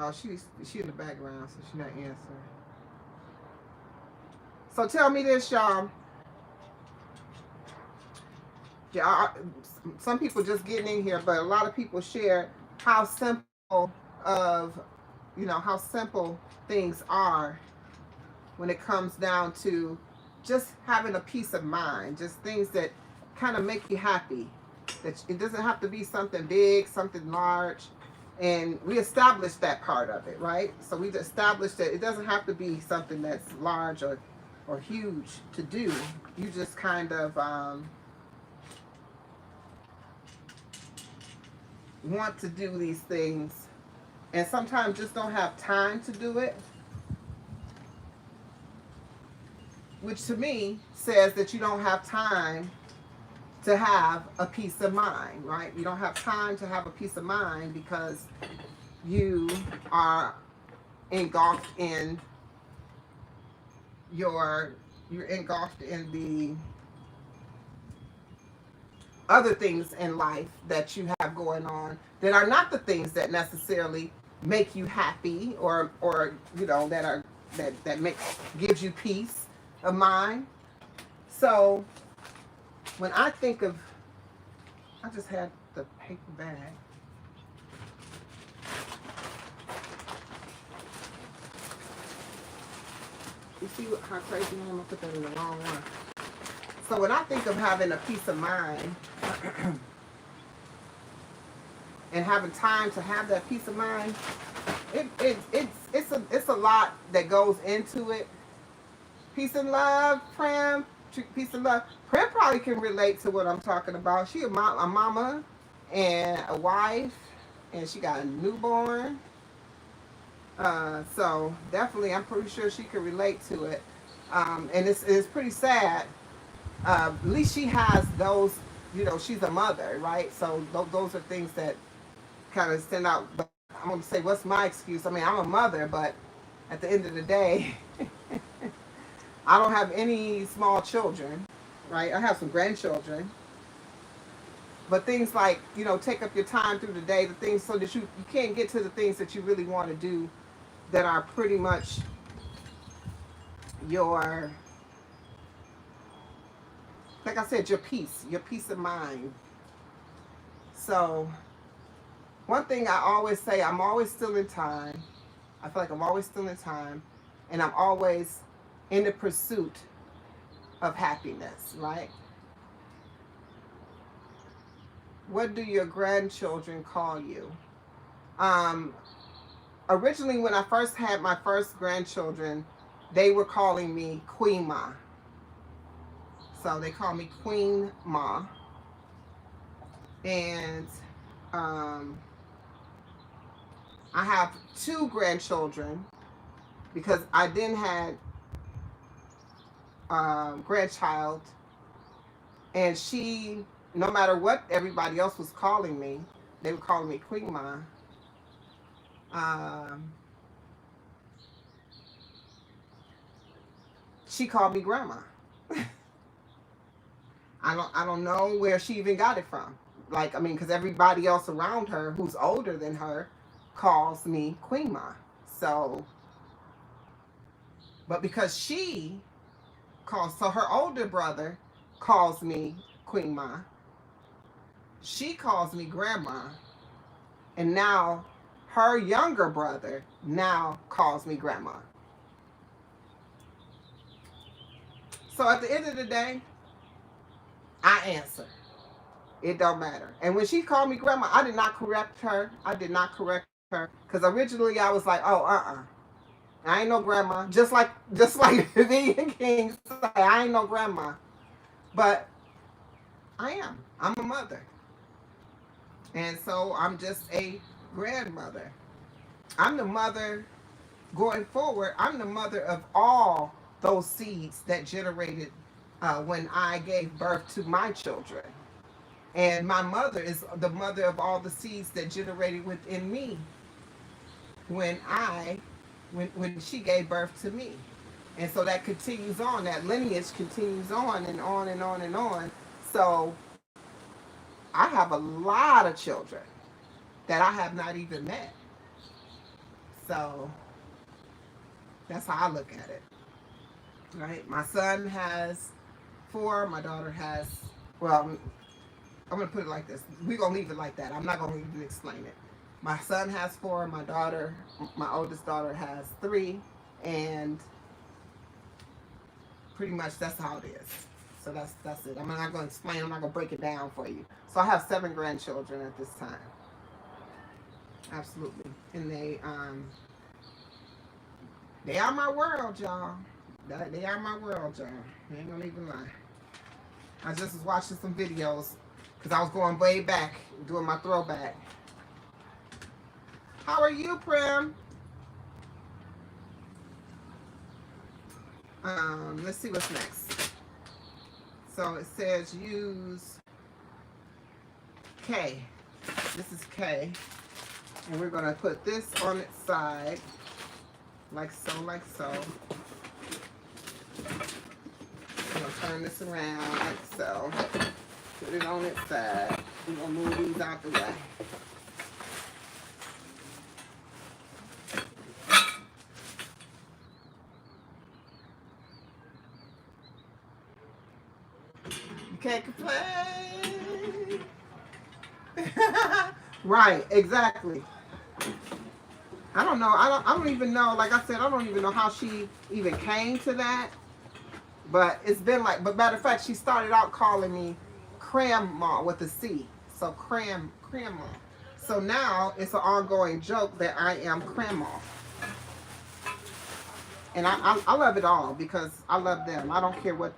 Oh, she in the background, so she's not answering. So tell me this, y'all. Yeah, some people just getting in here, but a lot of people share how simple of, how simple things are when it comes down to just having a peace of mind, just things that kind of make you happy. That it doesn't have to be something big, something large. And we established that part of it, right? So we established that it doesn't have to be something that's large or huge to do. You just kind of want to do these things and sometimes just don't have time to do it, which to me says that you don't have time to have a peace of mind, right? You don't have time to have a peace of mind because you are engulfed in you're engulfed in the other things in life that you have going on that are not the things that necessarily make you happy or that are that gives you peace of mind. So when I think of, I just had the paper bag. You see how crazy I am? I'm gonna put that in the wrong one. So when I think of having a peace of mind and having time to have that peace of mind, it's a lot that goes into it. Peace and love, Pram. Peace and love. Pram probably can relate to what I'm talking about. She a mama and a wife, and she got a newborn. So definitely, I'm pretty sure she can relate to it. And it's pretty sad. At least she has those, she's a mother, right? So those are things that kind of stand out. But I'm going to say, what's my excuse? I mean, I'm a mother, but at the end of the day, I don't have any small children, right? I have some grandchildren. But things like, take up your time through the day, the things so that you can't get to the things that you really want to do that are pretty much your, like I said, your peace of mind. So one thing I always say, I'm always still in time. I feel like I'm always still in time, and I'm always in the pursuit of happiness, right? What do your grandchildren call you? Um, Originally, when I first had my first grandchildren, they were calling me Queen Ma. So they call me Queen Ma. And um, I have two grandchildren because I then had grandchild, and she, no matter what everybody else was calling me, they were calling me Queen Ma. Um, she called me Grandma. I don't know where she even got it from. Like, I mean, because everybody else around her who's older than her calls me Queen Ma. So, but because she calls, so her older brother calls me Queen Ma. She calls me Grandma. And now her younger brother now calls me Grandma. So at the end of the day, I answer. It don't matter. And when she called me Grandma, I did not correct her. I did not correct her. Because originally I was like, oh, I ain't no grandma. Just like the vegan king say, I ain't no grandma. But I am. I'm a mother. And so I'm just a grandmother. I'm the mother going forward. I'm the mother of all those seeds that generated when I gave birth to my children. And my mother is the mother of all the seeds that generated within me when she gave birth to me. And so that continues on, that lineage continues on and on and on and on. So I have a lot of children that I have not even met. So that's how I look at it. Right? My son has 4, my daughter has, well, I'm going to put it like this. We're going to leave it like that. I'm not going to even explain it. My son has 4, my daughter, my oldest daughter has 3, and pretty much that's how it is. So that's it. I'm not going to explain. I'm not going to break it down for you. So I have 7 grandchildren at this time. Absolutely. And they are my world, y'all. They are my world, y'all. I ain't gonna even lie. I just was watching some videos because I was going way back, doing my throwback. How are you, Prim? Let's see what's next. So it says use K. This is K. And we're gonna put this on its side. Like so, like so. I'm gonna turn this around like so. Put it on its side. We're gonna move these out the way. You can't complain. Right, exactly. I don't know. I don't even know. Like I said, I don't even know how she even came to that. But it's been like. But matter of fact, she started out calling me Grandma with a C. So Grandma. So now it's an ongoing joke that I am Grandma. And I love it all because I love them. I don't care what,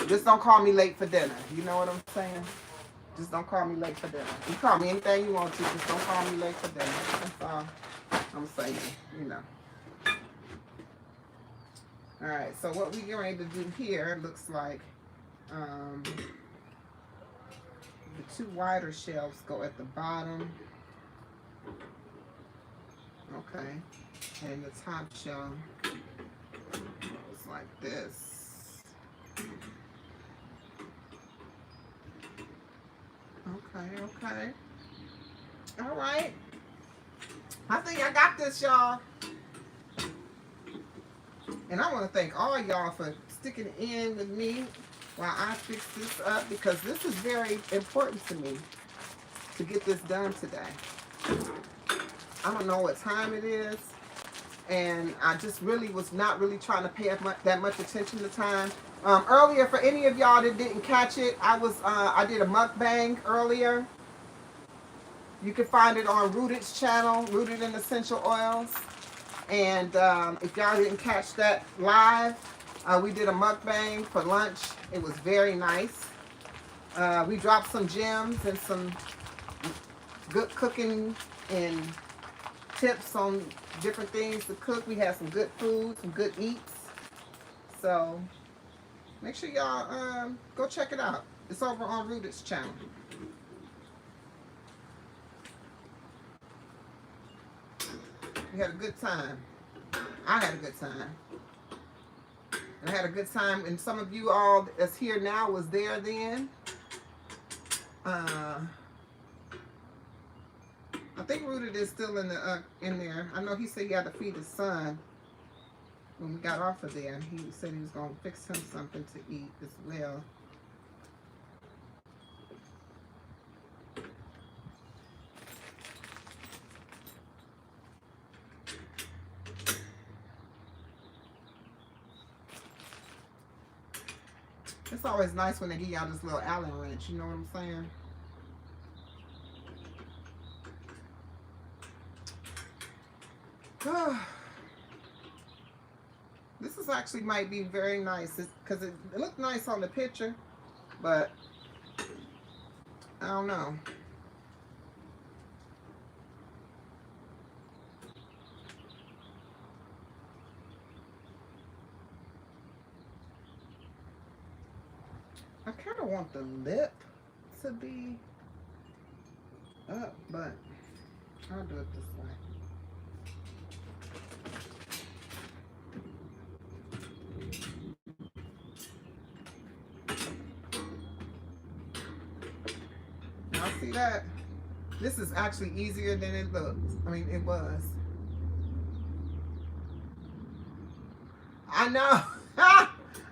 Just don't call me late for dinner. You know what I'm saying? Just don't call me late for dinner. You call me anything you want to. Just don't call me late for dinner. That's all I'm saying, All right, so what we're going to do here looks like the 2 wider shelves go at the bottom. Okay. And the top shelf goes like this. Okay. All right. I think I got this, y'all. And I want to thank all y'all for sticking in with me while I fix this up because this is very important to me. to get this done today. I don't know what time it is, and I just really was not really trying to pay that much attention to time. Earlier, for any of y'all that didn't catch it, I did a mukbang earlier. You can find it on Rooted's channel, Rooted in Essential Oils. And if y'all didn't catch that live, we did a mukbang for lunch. It was very nice. We dropped some gems and some good cooking and tips on different things to cook. We had some good food, some good eats. So make sure y'all go check it out. It's over on Rooted's channel. We had a good time. I had a good time. And I had a good time, and some of you all that's here now was there then. I think Rooted is still in there. I know he said he had to feed his son when we got off of there. He said he was going to fix him something to eat as well. It's always nice when they give y'all this little Allen wrench, you know what I'm saying? This is actually might be very nice because it looked nice on the picture, but I don't know. I kind of want the lip to be up, but I'll do it this way. Now see that? This is actually easier than it looks. I mean, it was. I know.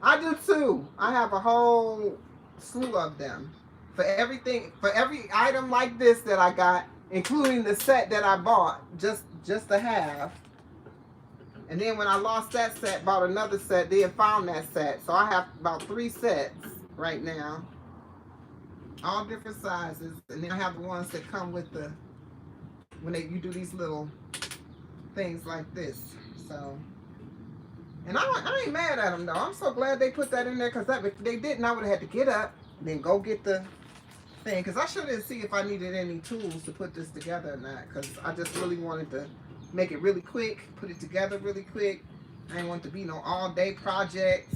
I do too. I have a whole slew of them. For everything, for every item like this that I got, including the set that I bought, just to have. And then when I lost that set, bought another set, then found that set. So I have about 3 sets right now. All different sizes. And then I have the ones that come with the, when you do these little things like this. So, and I ain't mad at them though. I'm so glad they put that in there, because if they didn't, I would have had to get up and then go get the thing. Because I should have see if I needed any tools to put this together or not. Because I just really wanted to make it really quick, put it together really quick. I didn't want it to be no all-day project.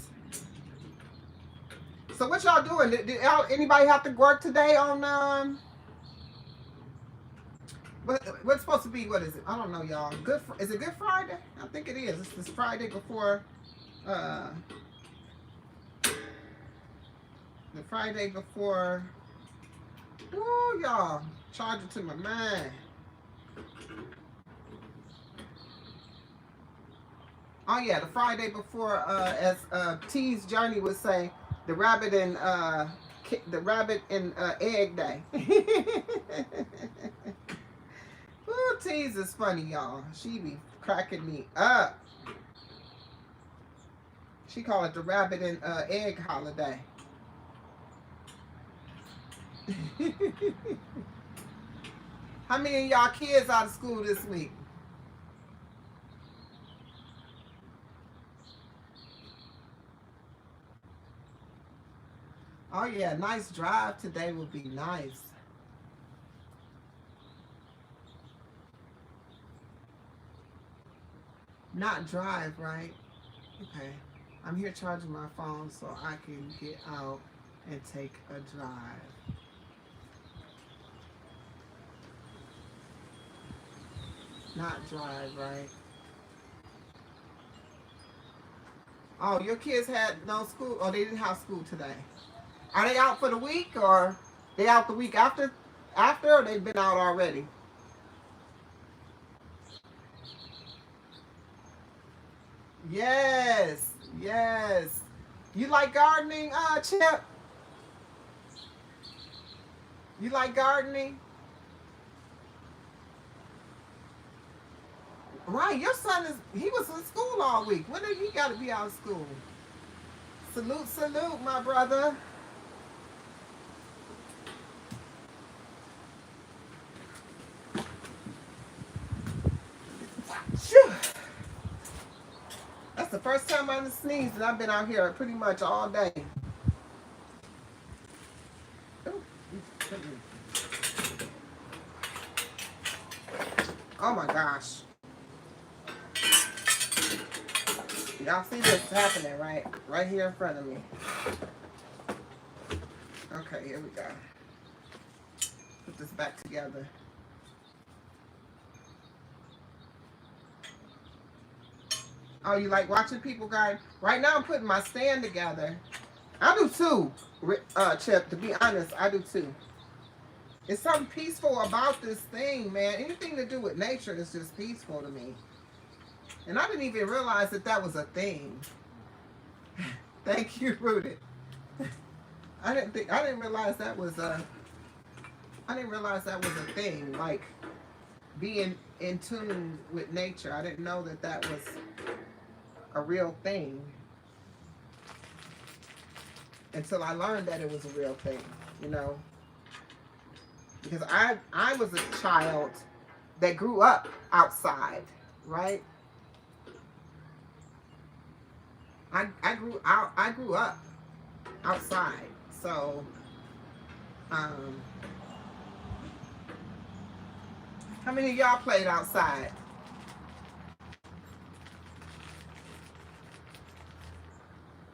So what y'all doing? Did anybody have to work today on what's supposed to be, what is it? I don't know, y'all. Is it Good Friday? I think it is. It's this Friday before the Friday before. Woo, y'all. Charge it to my mind. Oh yeah, the Friday before, as T's Journey would say, the rabbit and egg day. Ooh, T's is funny, y'all. She be cracking me up. She call it the rabbit and egg holiday. How many of y'all kids out of school this week? Oh yeah, nice drive today would be nice. Not drive, right? Okay. I'm here charging my phone so I can get out and take a drive. Not drive, right? Oh, your kids had no school, or they didn't have school today. Are they out for the week, or they out the week after, or they've been out already? Yes, yes. You like gardening, Chip? You like gardening? right. Your son he was in school all week. When do you got to be out of school? Salute, salute, my brother. Phew. That's the first time I sneezed, and I've been out here pretty much all day. Oh my gosh. Y'all see this happening right here in front of me. Okay, here we go. Put this back together. Oh, you like watching people, guys? Right now I'm putting my stand together. I do too, Chip, to be honest, I do too. It's something peaceful about this thing, man. Anything to do with nature is just peaceful to me. And I didn't even realize that that was a thing. Thank you, Rooted. I didn't realize that was a thing, like being in tune with nature. I didn't know that that was a real thing until I learned that it was a real thing, you know. Because I was a child that grew up outside, right? I grew up outside. So how many of y'all played outside?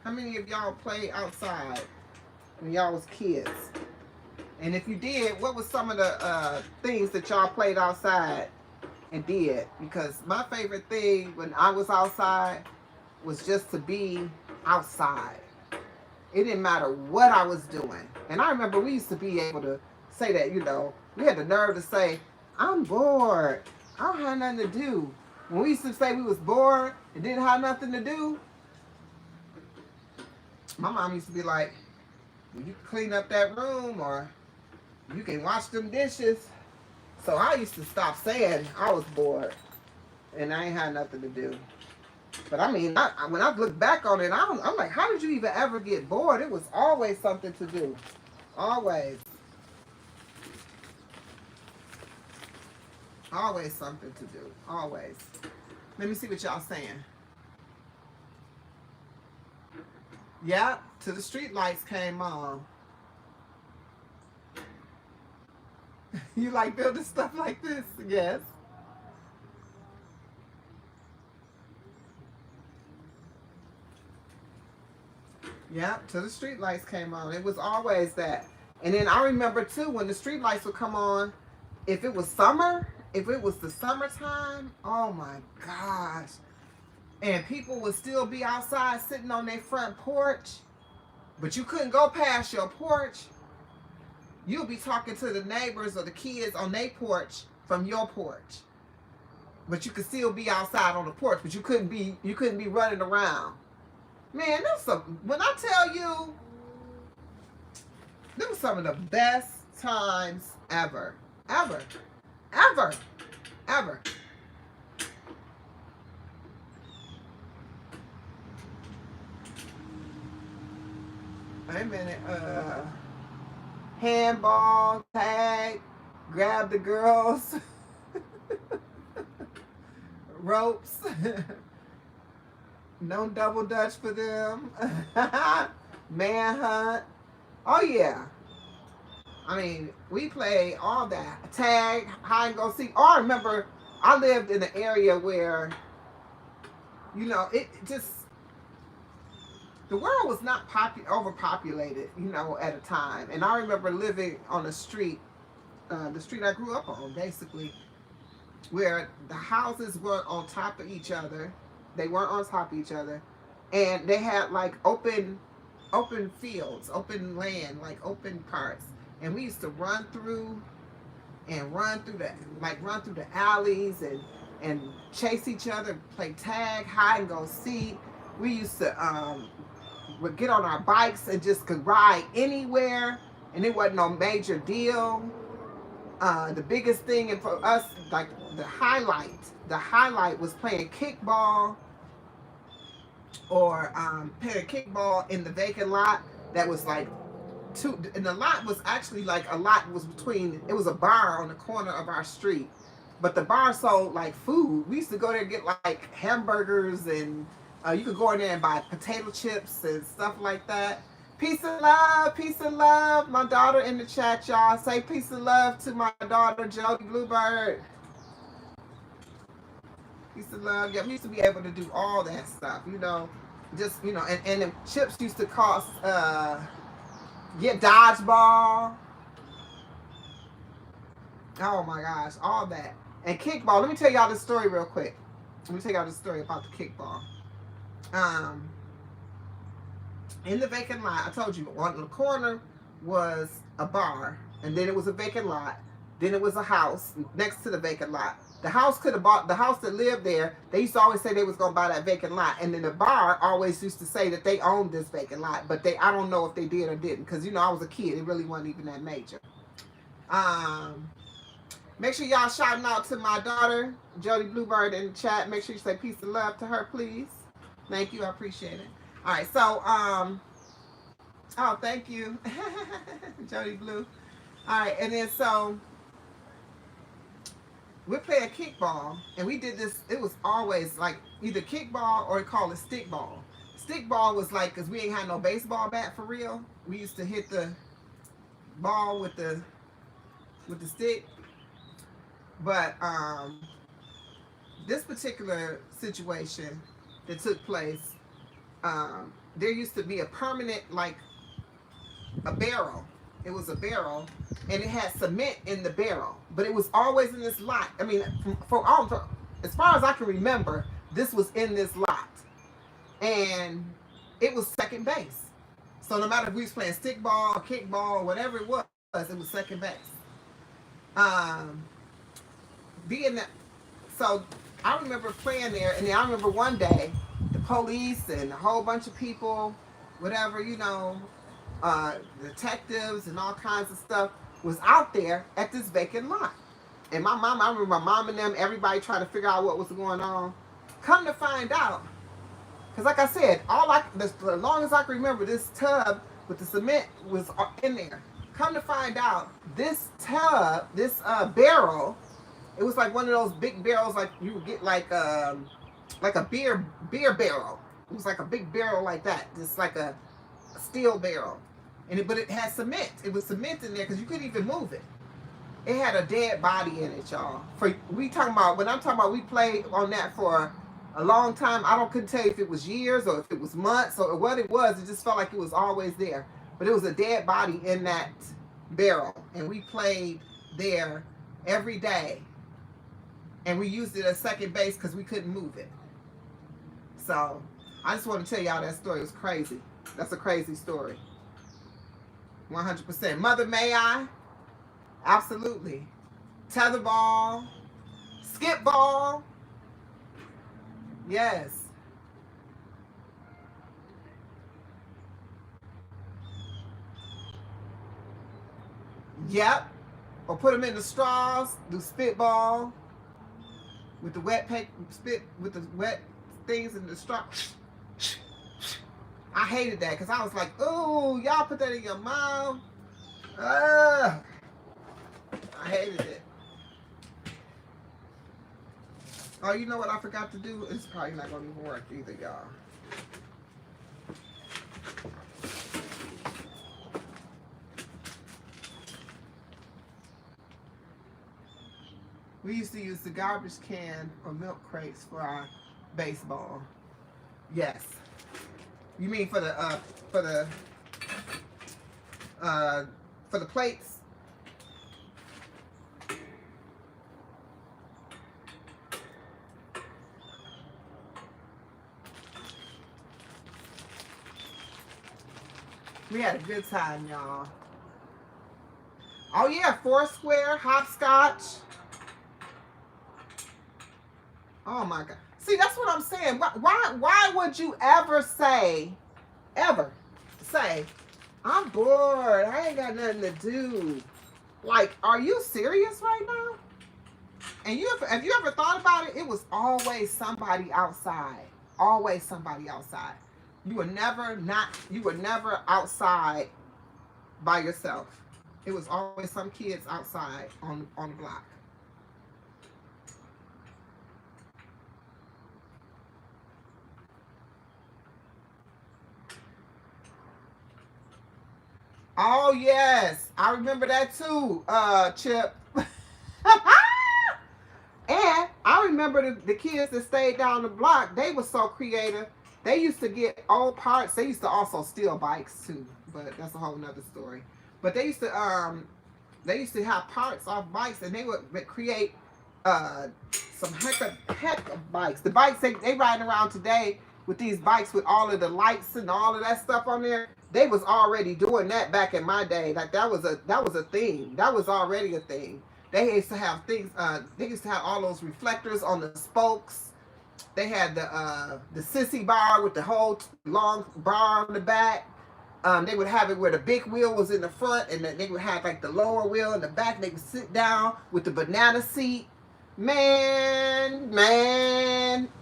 How many of y'all played outside when y'all was kids? And if you did, what was some of the things that y'all played outside and did? Because my favorite thing when I was outside was just to be outside. It didn't matter what I was doing. And I remember we used to be able to say that, you know, we had the nerve to say, I'm bored. I don't have nothing to do. When we used to say we was bored and didn't have nothing to do, my mom used to be like, well, you can clean up that room or you can wash them dishes. So I used to stop saying I was bored and I ain't had nothing to do. But I mean, when I look back on it, I'm like, how did you even ever get bored? It was always something to do. Always. Always something to do. Always. Let me see what y'all saying. Yeah, till the street lights came on. You like building stuff like this? Yes. Yeah, till the street lights came on. It was always that. And then I remember too, when the street lights would come on, if it was summer, if it was the summertime, oh my gosh. And people would still be outside sitting on their front porch, but you couldn't go past your porch. You'll be talking to the neighbors or the kids on their porch from your porch. But you could still be outside on the porch, but you couldn't be running around. Man, when I tell you, them were some of the best times ever. Ever. Ever. Ever. Wait a minute. Handball, tag, grab the girls, ropes. No double dutch for them. Manhunt. Oh yeah. I mean, we played all that. Tag, hide and go seek. Oh, I remember I lived in an area where, you know, it just, the world was not overpopulated, you know, at a time. And I remember living on the street I grew up on, basically, where the houses were on top of each other. They weren't on top of each other. And they had like open fields, open land, like open parts. And we used to run through the alleys and chase each other, play tag, hide and go seek. We used to would get on our bikes and just could ride anywhere, and it wasn't no major deal. The biggest thing, and for us, like the highlight was playing kickball, or playing kickball in the vacant lot that was like two, and the lot was actually like a lot was between, it was a bar on the corner of our street, but the bar sold like food. We used to go there and get like hamburgers, and you could go in there and buy potato chips and stuff like that. Peace and love, peace and love. My daughter in the chat, y'all. Say peace and love to my daughter, Jody Bluebird. Peace and love. Yeah, we used to be able to do all that stuff, you know. Just, you know, and the chips used to cost, get dodgeball. Oh my gosh, all that. And kickball. Let me tell y'all this story real quick. Let me tell y'all this story about the kickball. In the vacant lot, I told you, on the corner was a bar, and then it was a vacant lot. Then it was a house next to the vacant lot. The house could have bought, the house that lived there, they used to always say they was going to buy that vacant lot. And then the bar always used to say that they owned this vacant lot, but I don't know if they did or didn't, because, you know, I was a kid. It really wasn't even that major. Make sure y'all shouting out to my daughter, Jody Bluebird, in the chat. Make sure you say peace and love to her, please. Thank you. I appreciate it. All right. So, oh, thank you, Jody Blue. All right. And then, so we're playing kickball, and we did this. It was always like either kickball or we call it stickball. Stickball was like, because we ain't had no baseball bat for real. We used to hit the ball with the stick. But this particular situation that took place, there used to be a permanent, like a barrel. It was a barrel, and it had cement in the barrel, but it was always in this lot. I mean, for as far as I can remember, this was in this lot, and it was second base. So no matter if we was playing stickball or kickball or whatever it was second base. Being that, so I remember playing there, and then I remember one day the police and a whole bunch of people, whatever, you know, detectives and all kinds of stuff was out there at this vacant lot. And my mom, I remember my mom and them, everybody trying to figure out what was going on. Come to find out, because like I said, as long as I can remember, this tub with the cement was in there. Come to find out, this tub, this barrel, it was like one of those big barrels, like you would get like a beer barrel. It was like a big barrel like that, just like a steel barrel, but it had cement. It was cement in there because you couldn't even move it. It had a dead body in it, y'all. When I'm talking about, we played on that for a long time. Couldn't tell you if it was years or if it was months or what it was. It just felt like it was always there. But it was a dead body in that barrel, and we played there every day. And we used it as second base because we couldn't move it. So I just want to tell y'all that story. It was crazy. That's a crazy story. 100%. Mother, may I? Absolutely. Tetherball. Skip ball. Yes. Yep. Or put them in the straws. Do spitball. With the wet paper, spit with the wet things in the straw. I hated that because I was like, "Oh, y'all put that in your mouth." I hated it. Oh, you know what I forgot to do? It's probably not going to even work either, y'all. We used to use the garbage can or milk crates for our baseball. Yes. You mean for the plates? We had a good time, y'all. Oh yeah, Foursquare, hopscotch. Oh my God. See, that's what I'm saying. Why would you ever say, I'm bored, I ain't got nothing to do. Like, are you serious right now? And have you ever thought about it? It was always somebody outside. Always somebody outside. You were never outside by yourself. It was always some kids outside on the block. Oh yes, I remember that too, Chip. And I remember the kids that stayed down the block. They were so creative. They used to get old parts. They used to also steal bikes too, but that's a whole nother story. But they used to have parts off bikes, and they would create uh, some heck of bikes. The bikes they riding around today with these bikes with all of the lights and all of that stuff on there. They was already doing that back in my day. Like that was a thing. That was already a thing. They used to have things. They used to have all those reflectors on the spokes. They had the sissy bar with the whole long bar on the back. They would have it where the big wheel was in the front, and they would have like the lower wheel in the back. They would sit down with the banana seat. Man,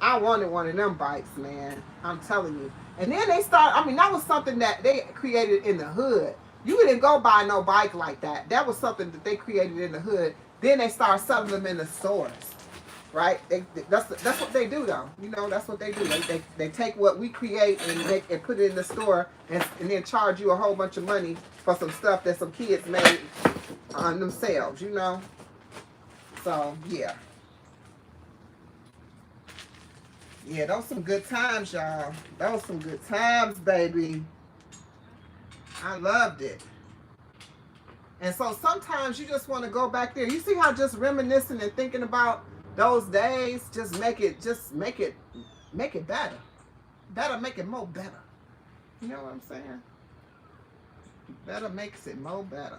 I wanted one of them bikes, man. I'm telling you. And then they start. I mean, that was something that they created in the hood. You didn't go buy no bike like that. That was something that they created in the hood. Then they start selling them in the stores, right? That's what they do, though. You know, that's what they do. They take what we create and put it in the store and then charge you a whole bunch of money for some stuff that some kids made on themselves. You know. So yeah. Yeah, those some good times, y'all. Those some good times, baby. I loved it. And so sometimes you just want to go back there. You see how just reminiscing and thinking about those days make it better. Better make it more better. You know what I'm saying? Better makes it more better.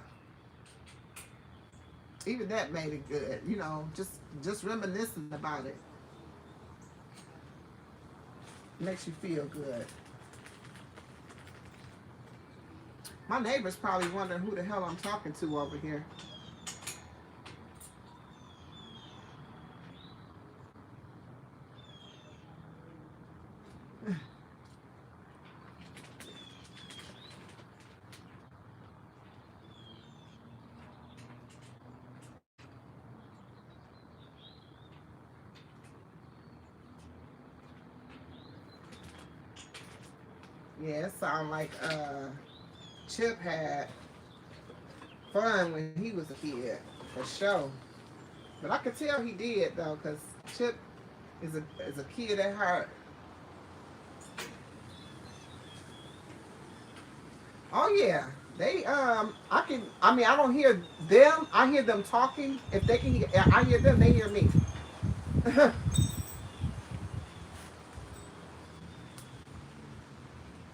Even that made it good. You know, just reminiscing about it makes you feel good. My neighbor's probably wondering who the hell I'm talking to over here. Yeah, it sounds like Chip had fun when he was a kid, for sure. But I could tell he did though, cause Chip is a kid at heart. Oh yeah, they I mean I don't hear them. I hear them talking. If they can, I hear them. They hear me.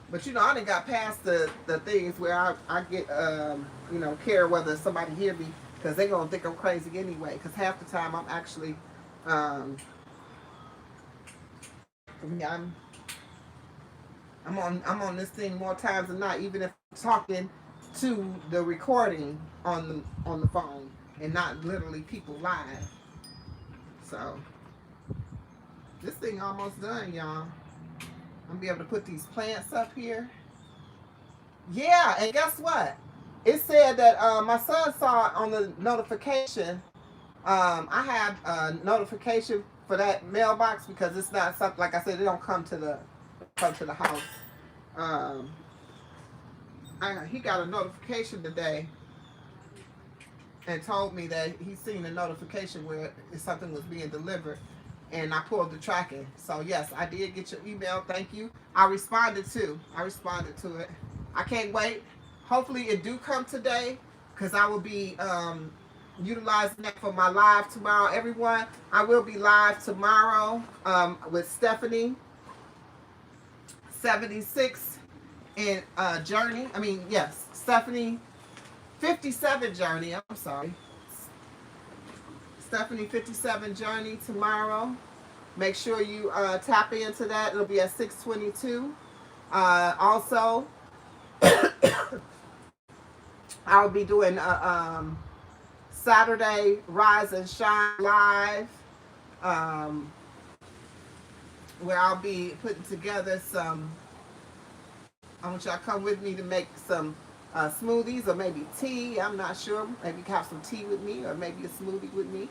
But you know, I done got past the things where I get you know, care whether somebody hear me because they gonna think I'm crazy anyway. Because half the time I'm actually um, I'm I'm on this thing more times than not, even if I'm talking to the recording on the phone and not literally people live. So this thing almost done, y'all. I'm gonna be able to put these plants up here. Yeah, and guess what? It said that my son saw on the notification. I have a notification for that mailbox because it's not something like I said. It don't come to the house. Um, he got a notification today and told me that he seen a notification where something was being delivered, and I pulled the tracking. So yes, I did get your email. Thank you. I responded to it. I can't wait. Hopefully it do come today because I will be utilizing that for my live tomorrow. Everyone, I will be live tomorrow with Stephanie 76 in Journey. I mean, yes, Stephanie 57 Journey. I'm sorry. Stephanie 57 Journey tomorrow. Make sure you tap into that. It'll be at 6:22. Also, I'll be doing Saturday Rise and Shine Live, um, where I'll be putting together some. I want y'all to come with me to make some smoothies or maybe tea. I'm not sure. Maybe have some tea with me or maybe a smoothie with me.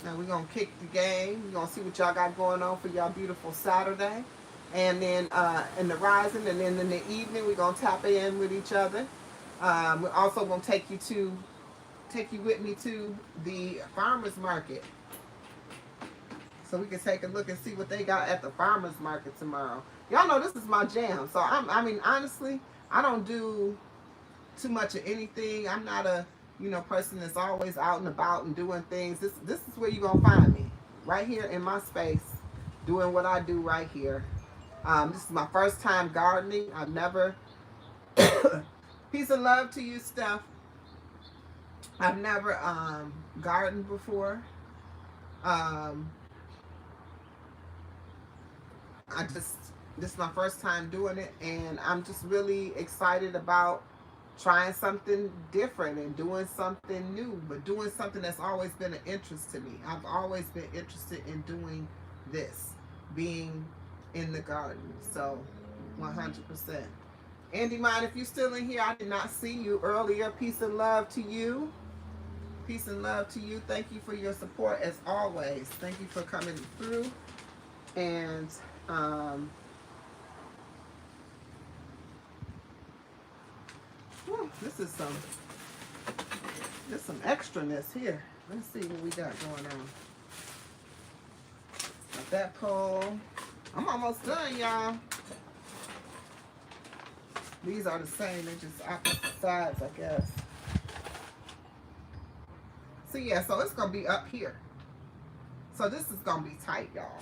And we're going to kick the game. We're going to see what y'all got going on for y'all beautiful Saturday. And then in the rising and then in the evening, we're going to tap in with each other. We're also going to take you with me to the farmer's market. So we can take a look and see what they got at the farmer's market tomorrow. Y'all know this is my jam. So I mean, honestly, I don't do too much of anything. I'm not a, person that's always out and about and doing things. This is where you're going to find me. Right here in my space, doing what I do right here. This is my first time gardening. I've never, peace and love to you, Steph. I've never gardened before. This is my first time doing it, and I'm just really excited about trying something different and doing something new, but doing something that's always been an interest to me. I've always been interested in doing this, being in the garden. So 100%. Andy Mine, if you're still in here, I did not see you earlier. Peace and love to you. Peace and love to you. Thank you for your support as always. Thank you for coming through. And there's some extraness here. Let's see what we got going on. Got that pole. I'm almost done, y'all. These are the same, they're just opposite sides, I guess. So yeah, so it's gonna be up here. So this is gonna be tight, y'all.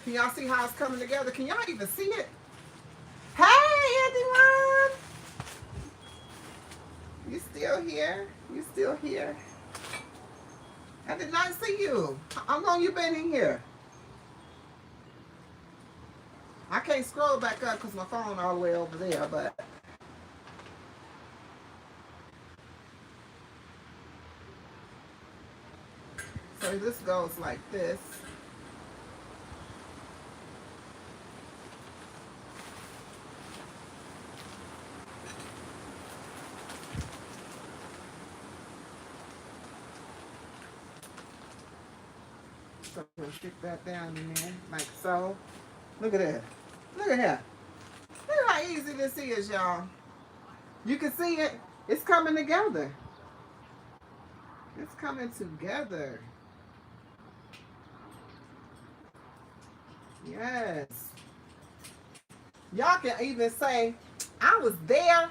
Can y'all see how it's coming together? Can y'all even see it? Hey, everyone! You still here? You still here? I did not see you. How long you been in here? I can't scroll back up because my phone all the way over there, but so this goes like this. So I'm gonna stick that down in there, like so. Look at that. Look at that. Look at how easy this is, y'all. You can see it. It's coming together. It's coming together. Yes. Y'all can even say, I was there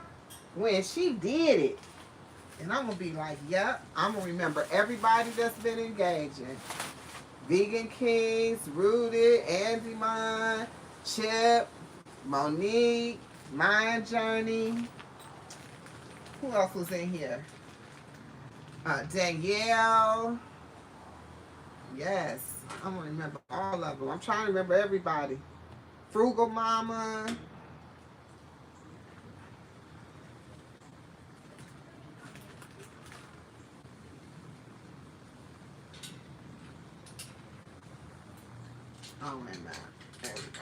when she did it. And I'm going to be like, yep, I'm going to remember everybody that's been engaging. Vegan Kings, Rooted, Andy Mine, Chip, Monique, Mind Journey. Who else was in here? Danielle. Yes, I'm going to remember all of them. I'm trying to remember everybody. Frugal Mama. Oh, wait a minute. There we go.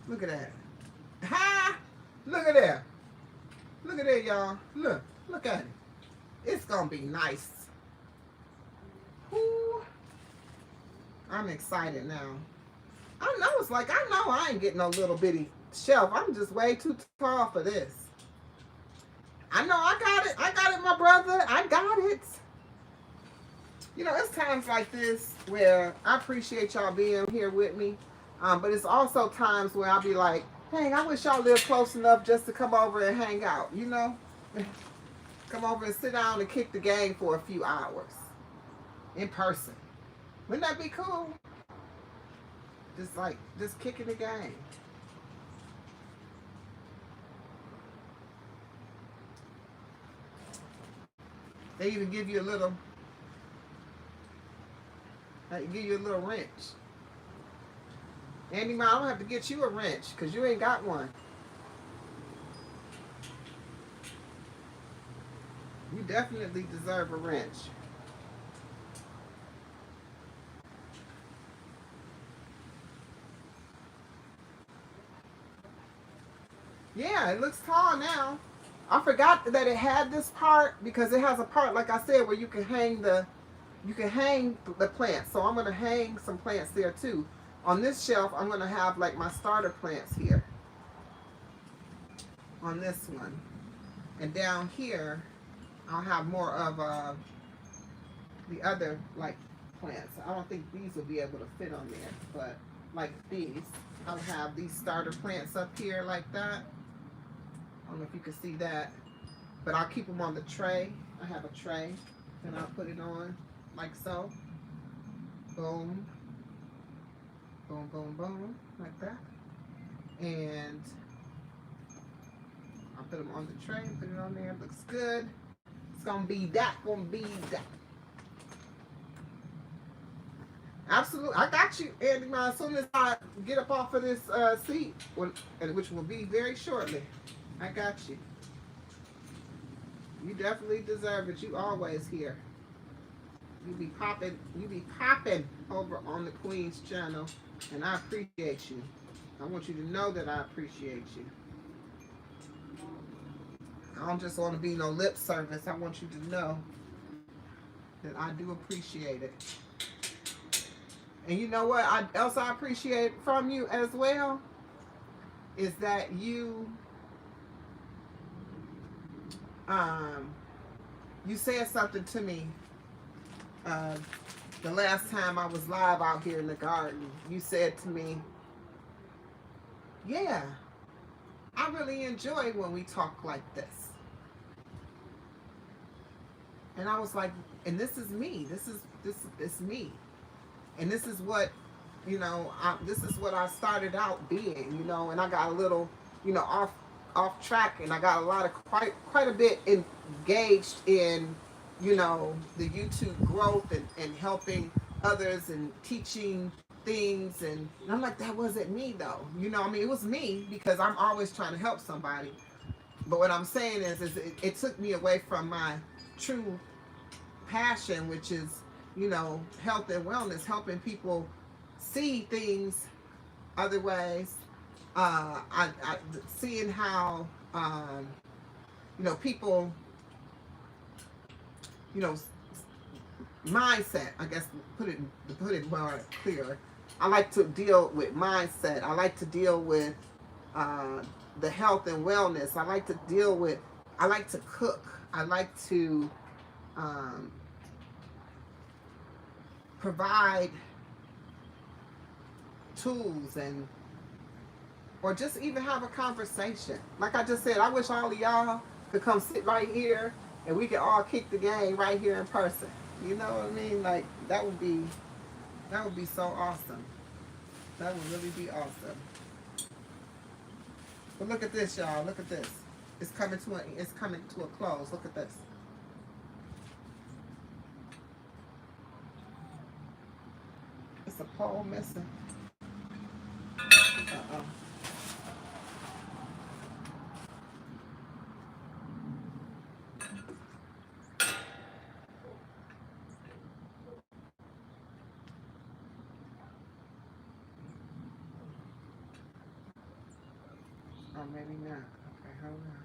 Look at that. Ha! Look at that. Look at that, y'all. Look at it. It's going to be nice. Ooh. I'm excited now. I know it's like, I know I ain't getting no little bitty shelf. I'm just way too tall for this. I know I got it. I got it, my brother. I got it. You know, it's times like this where I appreciate y'all being here with me. But it's also times where I'll be like, dang, I wish y'all lived close enough just to come over and hang out, you know? Come over and sit down and kick the game for a few hours. In person. Wouldn't that be cool? Just kicking the game. They even give you a little, wrench. Andy, Ma, I'm gonna have to get you a wrench because you ain't got one. You definitely deserve a wrench. Yeah, it looks tall now. I forgot that it had this part because it has a part, like I said, where you can hang the plants. So I'm gonna hang some plants there too. On this shelf, I'm gonna have like my starter plants here on this one, and down here, I'll have more of the other like plants. I don't think these will be able to fit on there, but like these, I'll have these starter plants up here like that. I don't know if you can see that, but I'll keep them on the tray. I have a tray, and I'll put it on like so. Boom, boom, boom, boom, like that. And I'll put them on the tray, put it on there. Looks good. It's gonna be that, gonna be that. Absolutely, I got you, Andy. As soon as I get up off of this seat, which will be very shortly, I got you. You definitely deserve it. You always here. You be popping over on the Queen's channel, and I appreciate you. I want you to know that I appreciate you. I don't just want to be no lip service. I want you to know that I do appreciate it. And you know what else I appreciate from you as well is that you said something to me the last time I was live out here in the garden. You said to me, yeah, I really enjoy when we talk like this. And I was like, and this is me. This is me. And this is what, this is what I started out being, and I got a little, off track, and I got a lot of quite a bit engaged in, the YouTube growth and helping others and teaching things. And I'm like, that wasn't me though. It was me because I'm always trying to help somebody. But what I'm saying is it took me away from my true passion, which is, health and wellness, helping people see things other ways. I seeing how, people, mindset, I guess, put it more clear. I like to deal with mindset. I like to deal with the health and wellness. I like to cook. I like to provide tools or just even have a conversation. Like I just said, I wish all of y'all could come sit right here and we could all kick the game right here in person. You know what I mean? Like that would be so awesome. That would really be awesome. But look at this, y'all. Look at this. It's coming to a close. Look at this. It's a pole missing. Uh-oh. Oh, maybe not. Okay, hold on.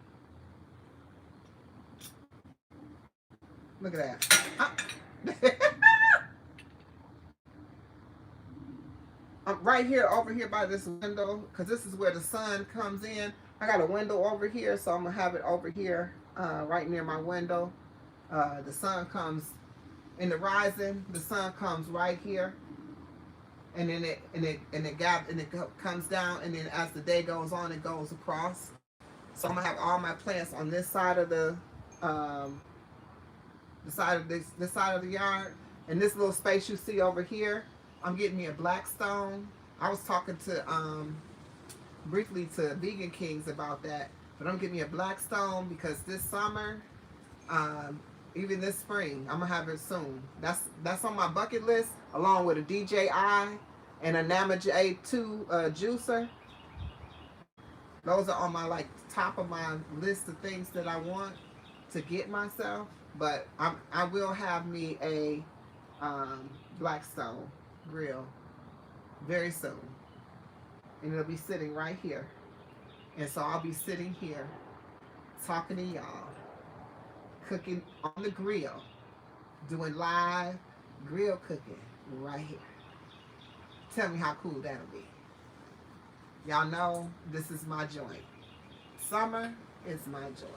Look at that. I'm right here, over here by this window, because this is where the sun comes in. I got a window over here, so I'm going to have it over here right near my window. The sun comes in the rising. The sun comes right here. And then it comes down, and then as the day goes on, it goes across. So I'm gonna have all my plants on this side of the side of this side of the yard, and this little space you see over here. I'm getting me a black stone. I was talking to briefly to Vegan Kings about that, but I'm getting me a black stone because this summer, even this spring, I'm gonna have it soon. That's on my bucket list, along with a DJI and a Nama J2 juicer. Those are on my like top of my list of things that I want to get myself. But I will have me a Blackstone grill very soon, and it'll be sitting right here. And so I'll be sitting here talking to y'all, cooking on the grill, doing live grill cooking right here. Tell me how cool that'll be. Y'all know this is my joint. Summer is my joint.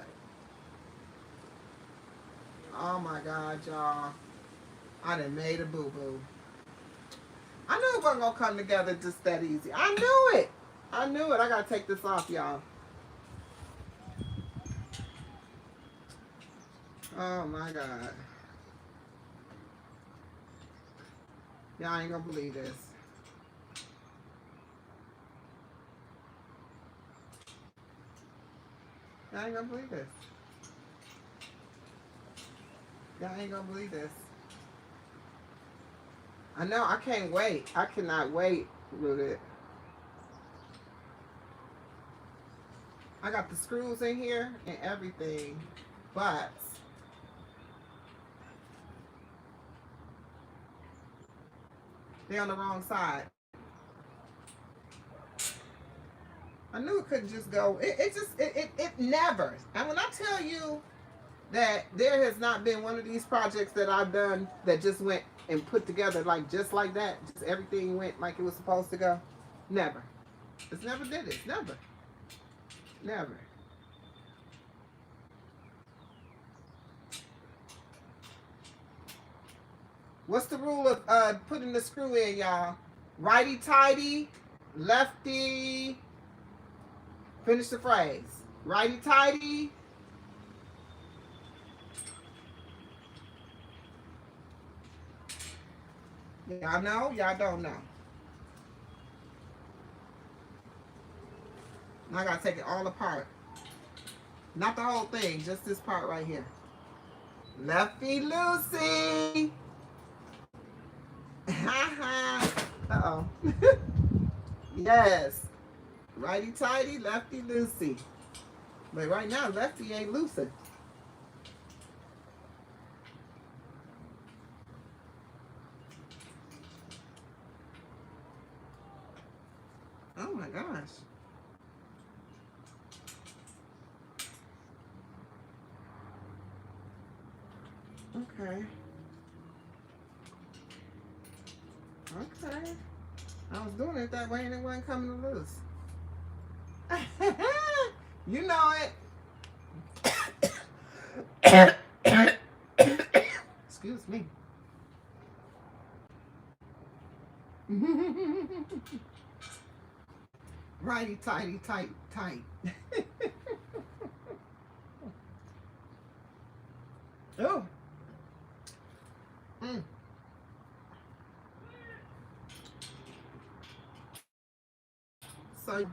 Oh my God, y'all. I done made a boo-boo. I knew it wasn't going to come together just that easy. I knew it. I knew it. I got to take this off, y'all. Oh my God. Y'all ain't going to believe this. Y'all ain't going to believe this. Y'all ain't going to believe this. I know. I can't wait. I cannot wait with it. I got the screws in here and everything, but they're on the wrong side. I knew it couldn't just go. It never. And when I tell you that there has not been one of these projects that I've done that just went and put together like just like that, just everything went like it was supposed to go. Never. It's never did it. Never. Never. What's the rule of putting the screw in, y'all? Righty tighty, lefty. Finish the phrase. Righty tighty. Y'all know? Y'all don't know. Now I gotta take it all apart. Not the whole thing, just this part right here. Lefty loosey. Uh-oh. Yes. Righty tighty, lefty loosey. But right now, lefty ain't loosey. Oh my gosh. Okay. Okay. I was doing it that way and it wasn't coming loose. You know it. Excuse me. Righty tighty tight tight. Oh. Mm. So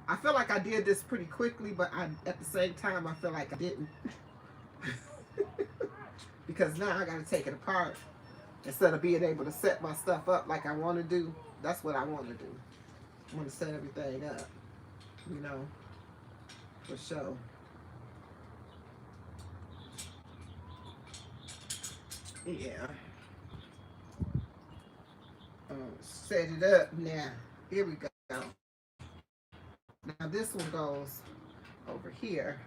I feel like I did this pretty quickly, but at the same time I feel like I didn't. Because now I got to take it apart instead of being able to set my stuff up like I want to do. That's what I want to do. I want to set everything up, you know, for sure. Yeah. Set it up now. Here we go. Now this one goes over here.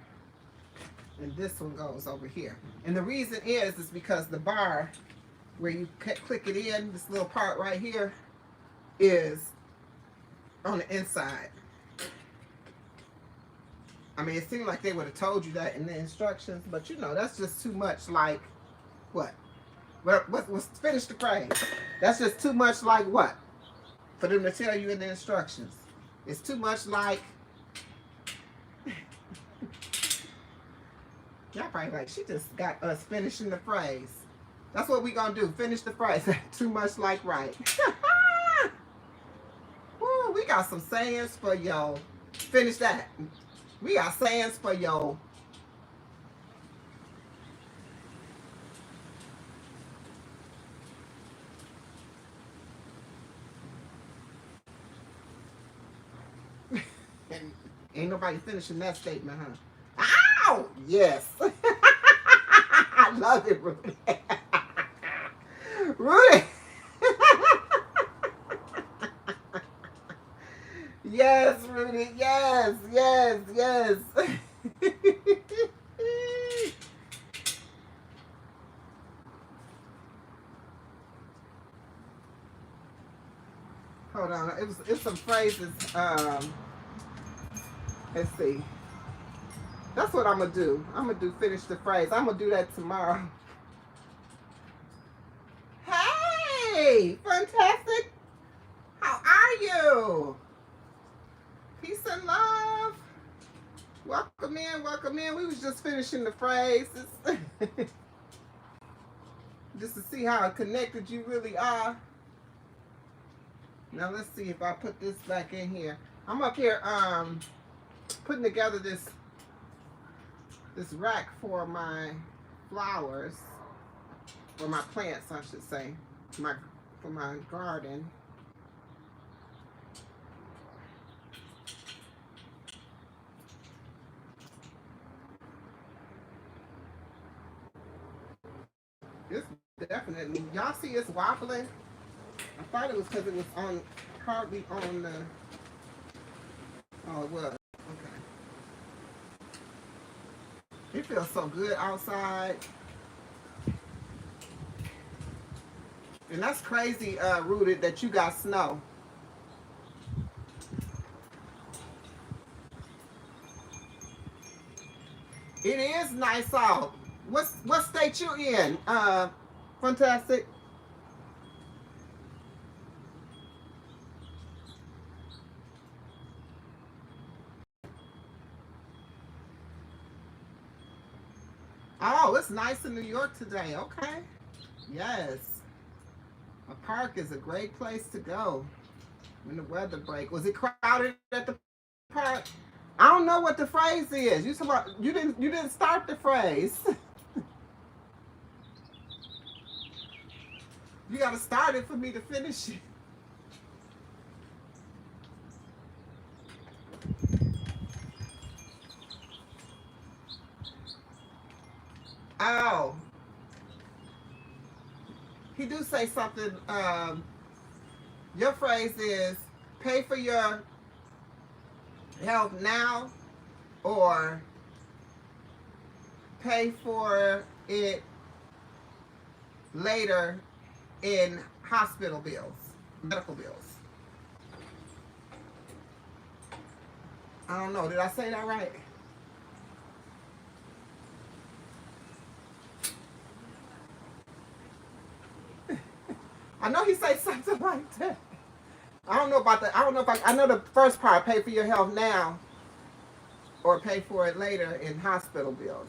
And this one goes over here. And the reason is because the bar where you click it in, this little part right here, is on the inside. I mean, it seemed like they would have told you that in the instructions, but you know, that's just too much like, what? What's finish the phrase? That's just too much like what? For them to tell you in the instructions. It's too much like, y'all probably like, she just got us finishing the phrase. That's what we gonna do, finish the phrase. Too much like right. Woo, we got some sayings for yo. Finish that. We got sayings for yo. And ain't nobody finishing that statement, huh? Ow! Yes. I love it, Rudy. Rudy. Yes, Rudy. Yes, yes, yes. Hold on. It's some phrases. Let's see. That's what I'm gonna do. I'm gonna do finish the phrase. I'm gonna do that tomorrow. Hey, fantastic. How are you? Peace and love. Welcome in, welcome in. We was just finishing the phrases. Just to see how connected you really are. Now let's see if I put this back in here. I'm up here putting together this rack for my flowers, or my plants I should say, for my garden. It's definitely, y'all see it's wobbling? I thought it was because it was on, hardly on the, oh it was, okay. It feels so good outside. And that's crazy, Rooted, that you got snow. It is nice out. What state you in? Fantastic. Oh, it's nice in New York today. Okay. Yes. A park is a great place to go when the weather breaks. Was it crowded at the park? I don't know what the phrase is. You didn't start the phrase. You got to start it for me to finish it. Oh. He do say something. Your phrase is pay for your health now, or pay for it later in hospital bills, medical bills. I don't know. Did I say that right? I know he say something like that. I don't know about the. I don't know if I know the first part. Pay for your health now, or pay for it later in hospital bills.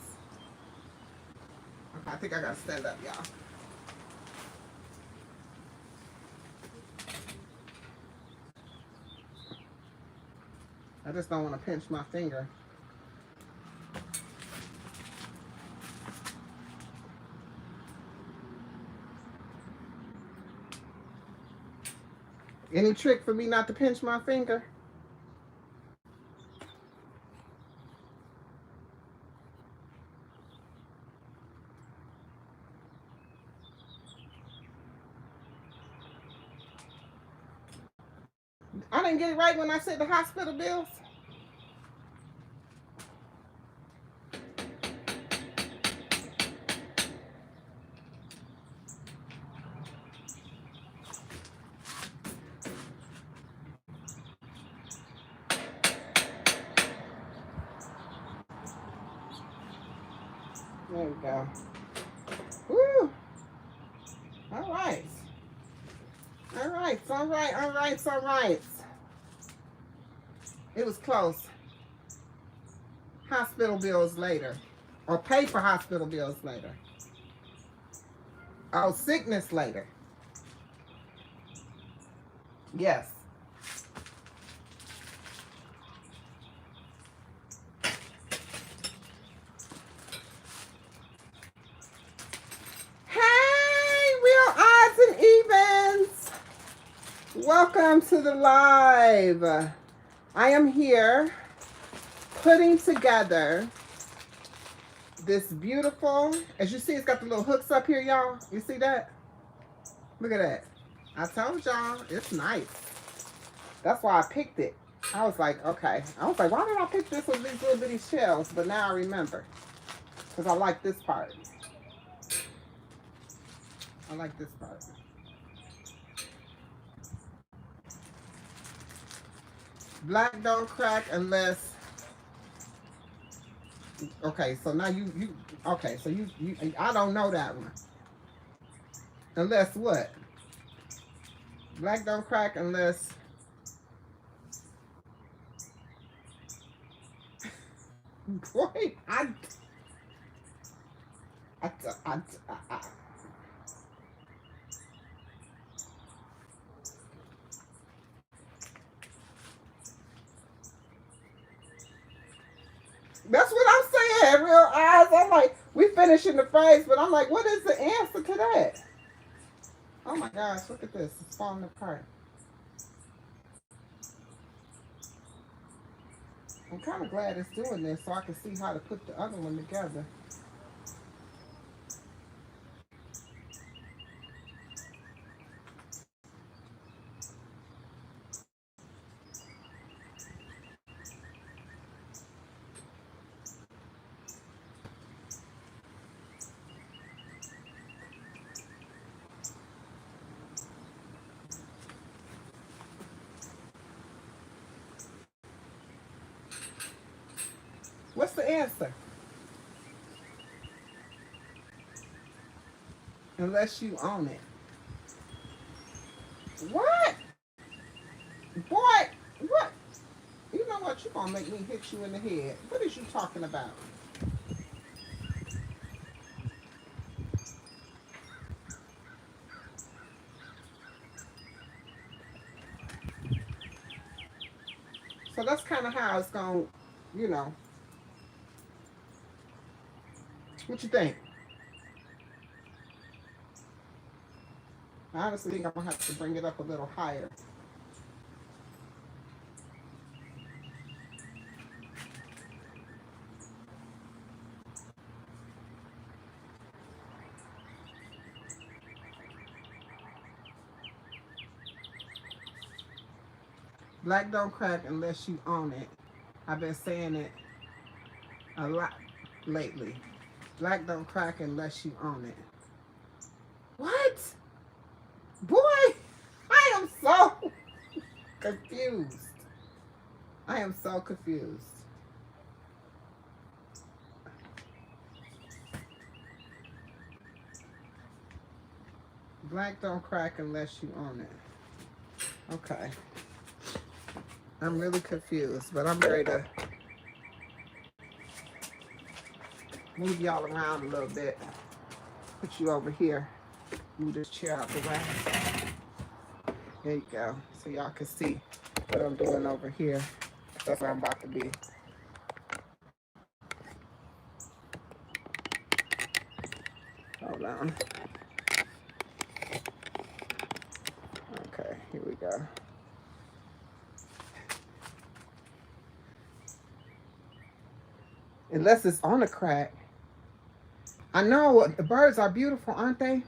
Okay, I think I gotta stand up, y'all. I just don't want to pinch my finger. Any trick for me not to pinch my finger? I didn't get it right when I said the hospital bills. There we go. Woo! All right. All right. All right. All right. All right. It was close. Hospital bills later. Or pay for hospital bills later. Oh, sickness later. Yes. Hey, real odds and evens. Welcome to the live. I am here putting together this beautiful, as you see, it's got the little hooks up here, y'all. You see that? Look at that. I told y'all, it's nice. That's why I picked it. I was like, okay. I was like, why did I pick this with these little bitty shells? But now I remember. Because I like this part. I like this part. Black don't crack unless... Okay, so now you okay, so you I don't know that one. Unless what? Black don't crack unless... Boy, I that's what I'm saying, real eyes. I'm like, we finishing the phrase, but I'm like, what is the answer to that? Oh my gosh, look at this. It's falling apart. I'm kind of glad it's doing this so I can see how to put the other one together. What's the answer? Unless you own it. What? Boy, what? You know what? You're going to make me hit you in the head. What is you talking about? So that's kind of how it's going, you know. What you think? I honestly think I'm going to have to bring it up a little higher. Black don't crack unless you own it. I've been saying it a lot lately. Black don't crack unless you own it. What? Boy, I am so confused. I am so confused. Black don't crack unless you own it. Okay. I'm really confused, but I'm ready to move y'all around a little bit. Put you over here. Move this chair out the way. There you go. So y'all can see what I'm doing over here. That's where I'm about to be. Hold on. Okay, here we go. Unless it's on a crack. I know the birds are beautiful, aren't they?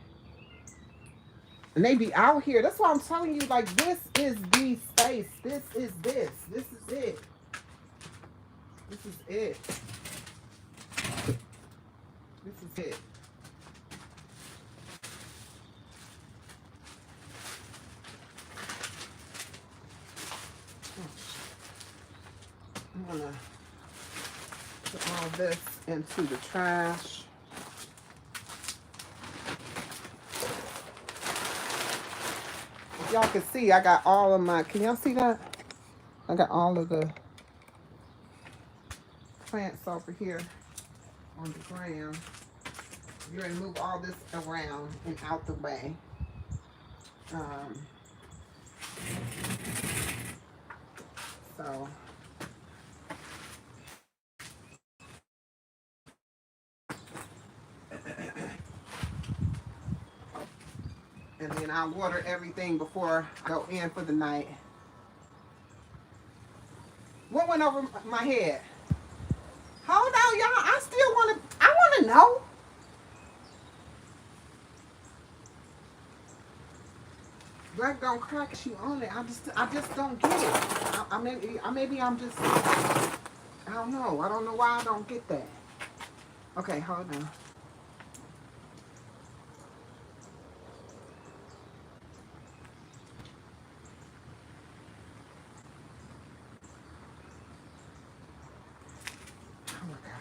And they be out here. That's why I'm telling you, like, this is the space. This is this. This is it. This is it. This is it. I'm gonna put all this into the trash. If y'all can see, I got all of my, can y'all see that? I got all of the plants over here on the ground. You're gonna move all this around and out the way. So and then I'll water everything before I go in for the night. went over my head? Hold on, y'all. I still want to. I want to know. Black don't crack. She on it. I just don't get it. Maybe I'm just. I don't know. I don't know why I don't get that. Okay, hold on. Oh my God.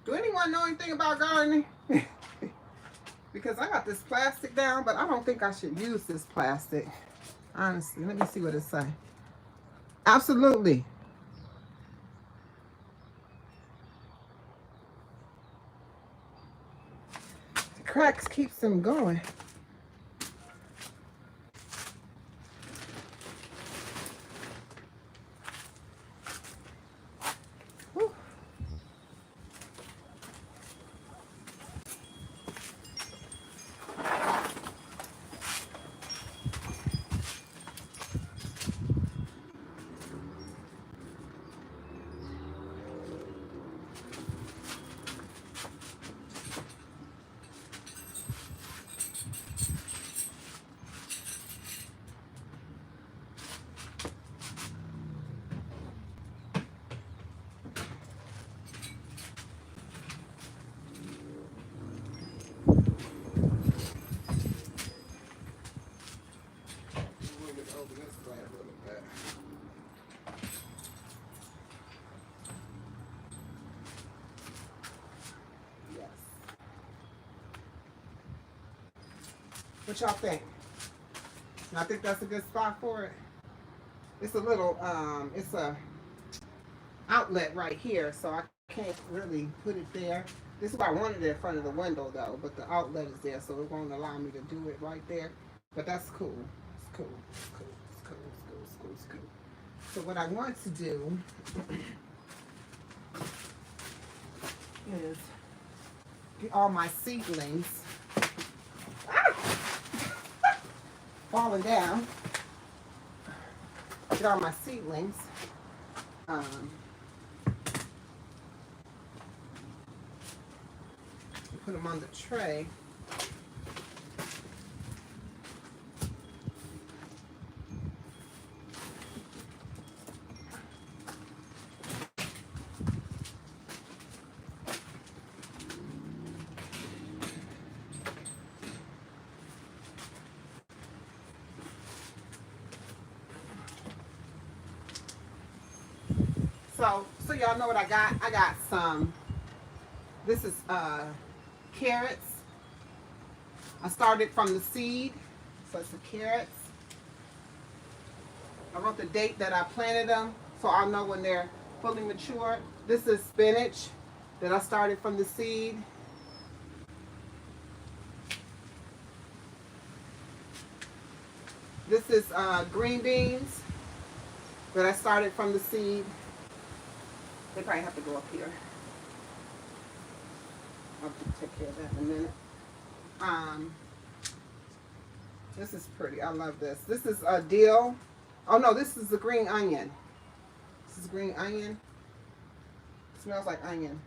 Do anyone know anything about gardening? Because I got this plastic down, but I don't think I should use this plastic. Honestly, let me see what it say. Absolutely. The cracks keeps them going. Whew. What y'all think? I think that's a good spot for it. It's a little, it's a outlet right here, so I can't really put it there. This is why I wanted it in front of the window though, but the outlet is there, so it won't allow me to do it right there. But that's cool. It's cool. It's cool. It's cool. It's cool. It's cool. It's cool. So what I want to do is get all my seedlings falling down. Get all my seedlings. Put them on the tray. So y'all know what I got? I got some, this is carrots. I started from the seed, so it's the carrots. I wrote the date that I planted them, so I'll know when they're fully mature. This is spinach that I started from the seed. This is green beans that I started from the seed. They probably have to go up here. I'll take care of that in a minute. This is pretty. I love this. This is a dill. Oh no, this is the green onion. This is green onion. It smells like onion.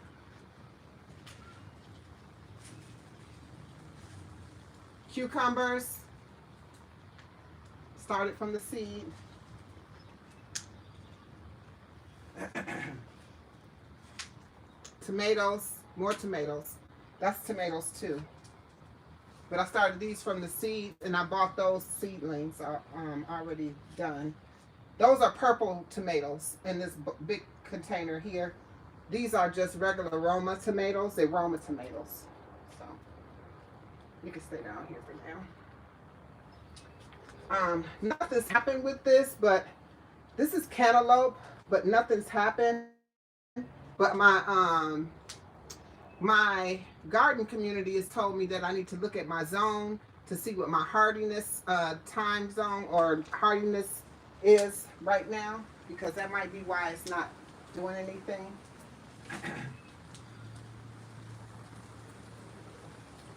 Cucumbers. Started from the seed. Tomatoes, more tomatoes. That's tomatoes too. But I started these from the seed, and I bought those seedlings already done. Those are purple tomatoes in this big container here. These are just regular Roma tomatoes. They're Roma tomatoes. So you can stay down here for now. Nothing's happened with this, but this is cantaloupe, but nothing's happened. But my garden community has told me that I need to look at my zone to see what my hardiness time zone or hardiness is right now, because that might be why it's not doing anything.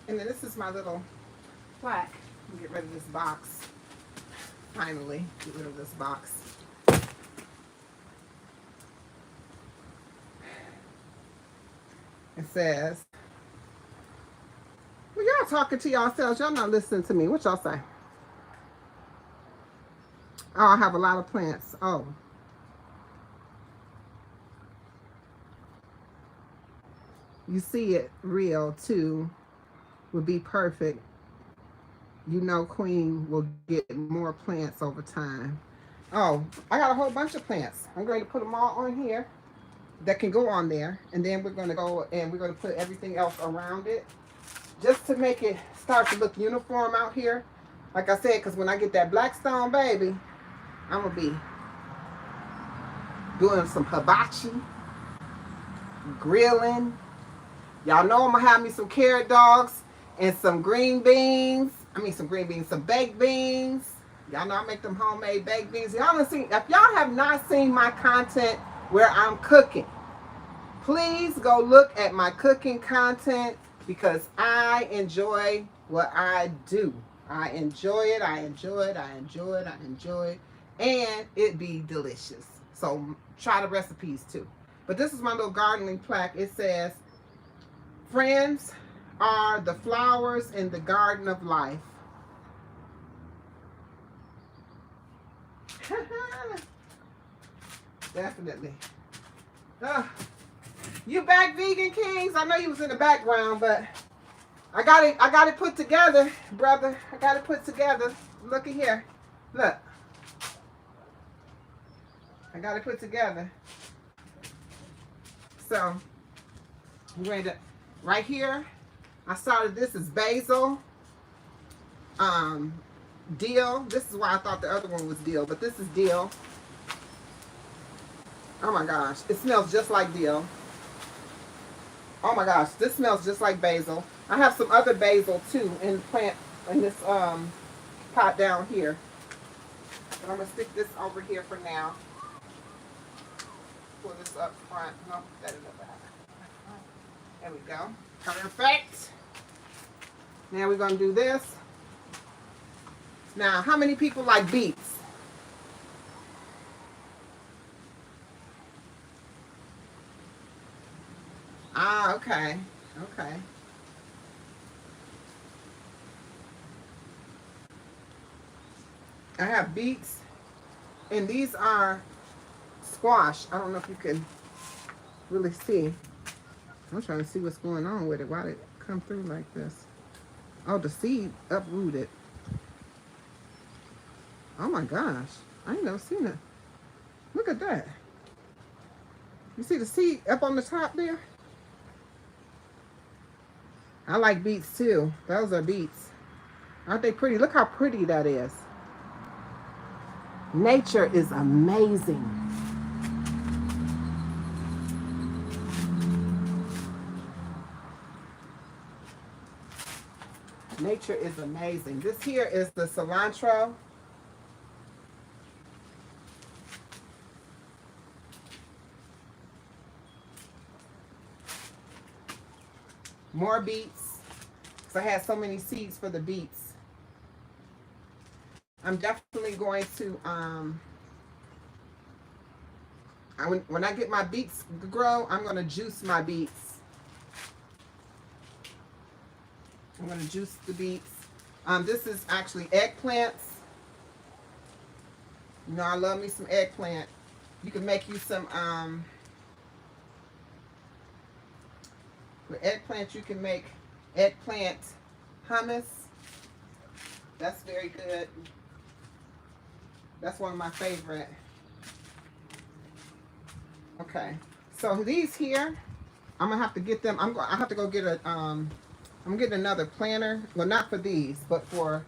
And then this is my little plaque. Get rid of this box. Finally, get rid of this box. It says, well, y'all talking to yourselves. Y'all not listening to me. What y'all say? Oh, I have a lot of plants. Oh. You see it real too. Would be perfect. You know, Queen will get more plants over time. Oh, I got a whole bunch of plants. I'm going to put them all on here that can go on there. And then we're going to go and we're going to put everything else around it just to make it start to look uniform out here. Like I said, because when I get that Blackstone, baby, I'm going to be doing some hibachi, grilling. Y'all know I'm going to have me some carrot dogs and some green beans. Some baked beans. Y'all know I make them homemade baked beans. Y'all have seen, if y'all have not seen my content where I'm cooking, please go look at my cooking content, because I enjoy what I do. I enjoy it, I enjoy it, I enjoy it, I enjoy it, and it be delicious. So try the recipes too. But this is my little gardening plaque. It says, friends are the flowers in the garden of life. Definitely. You back, Vegan Kings? I know you was in the background, but I got it put together, brother. I got it put together. Look at here. Look. I got it put together. So, I'm going to, right here, I started this as basil. Dill. This is why I thought the other one was dill, but this is dill. Oh my gosh, it smells just like dill. Oh my gosh, this smells just like basil. I have some other basil too in plant in this pot down here. But I'm gonna stick this over here for now. Pull this up front. No, that is up back. There we go. Perfect. Now we're gonna do this. Now, how many people like beets? Ah, okay. Okay. I have beets, and these are squash. I don't know if you can really see. I'm trying to see what's going on with it. Why did it come through like this? Oh, the seed uprooted. Oh my gosh. I ain't never seen it. Look at that. You see the seed up on the top there? I like beets too. Those are beets. Aren't they pretty? Look how pretty that is. Nature is amazing. Nature is amazing. This here is the cilantro. More beets, because I had so many seeds for the beets. I'm definitely going to, when I get my beets to grow, I'm going to juice my beets. I'm going to juice the beets. This is actually eggplants. You know, I love me some eggplant. You can make you some, with eggplant, you can make eggplant hummus. That's very good. That's one of my favorite. Okay. So these here, I'm gonna have to get them. I have to go get a I'm getting another planter. Well, not for these, but for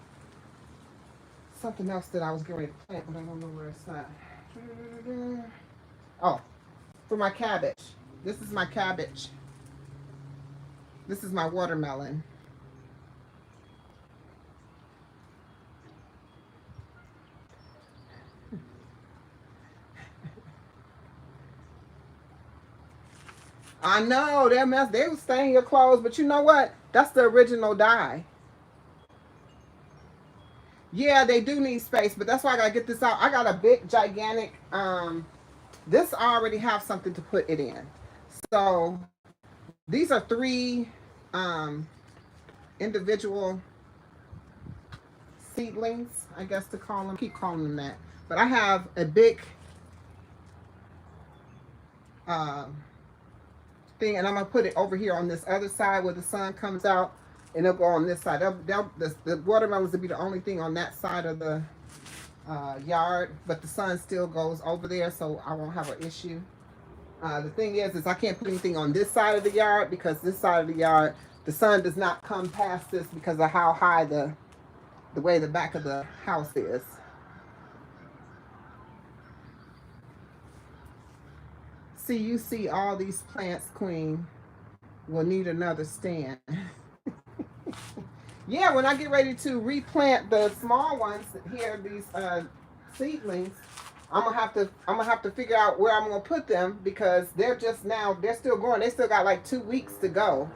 something else that I was getting ready to plant, but I don't know where it's at. Oh, for my cabbage. This is my cabbage. This is my watermelon. I know they're mess. They will stain your clothes, but you know what? That's the original dye. Yeah, they do need space, but that's why I gotta get this out. I got a big, gigantic. This I already have something to put it in. So these are three individual seedlings, I guess to call them. Keep calling them that. But I have a big um, thing, and I'm gonna put it over here on this other side where the sun comes out, and it'll go on this side. The watermelons will be the only thing on that side of the yard, but the sun still goes over there, so I won't have an issue. The thing is I can't put anything on this side of the yard because this side of the yard, the sun does not come past this because of how high the way the back of the house is. See, you see all these plants, Queen, will need another stand. Yeah, when I get ready to replant the small ones here, these seedlings, I'm gonna have to figure out where I'm gonna put them because they're still growing. They still got like 2 weeks to go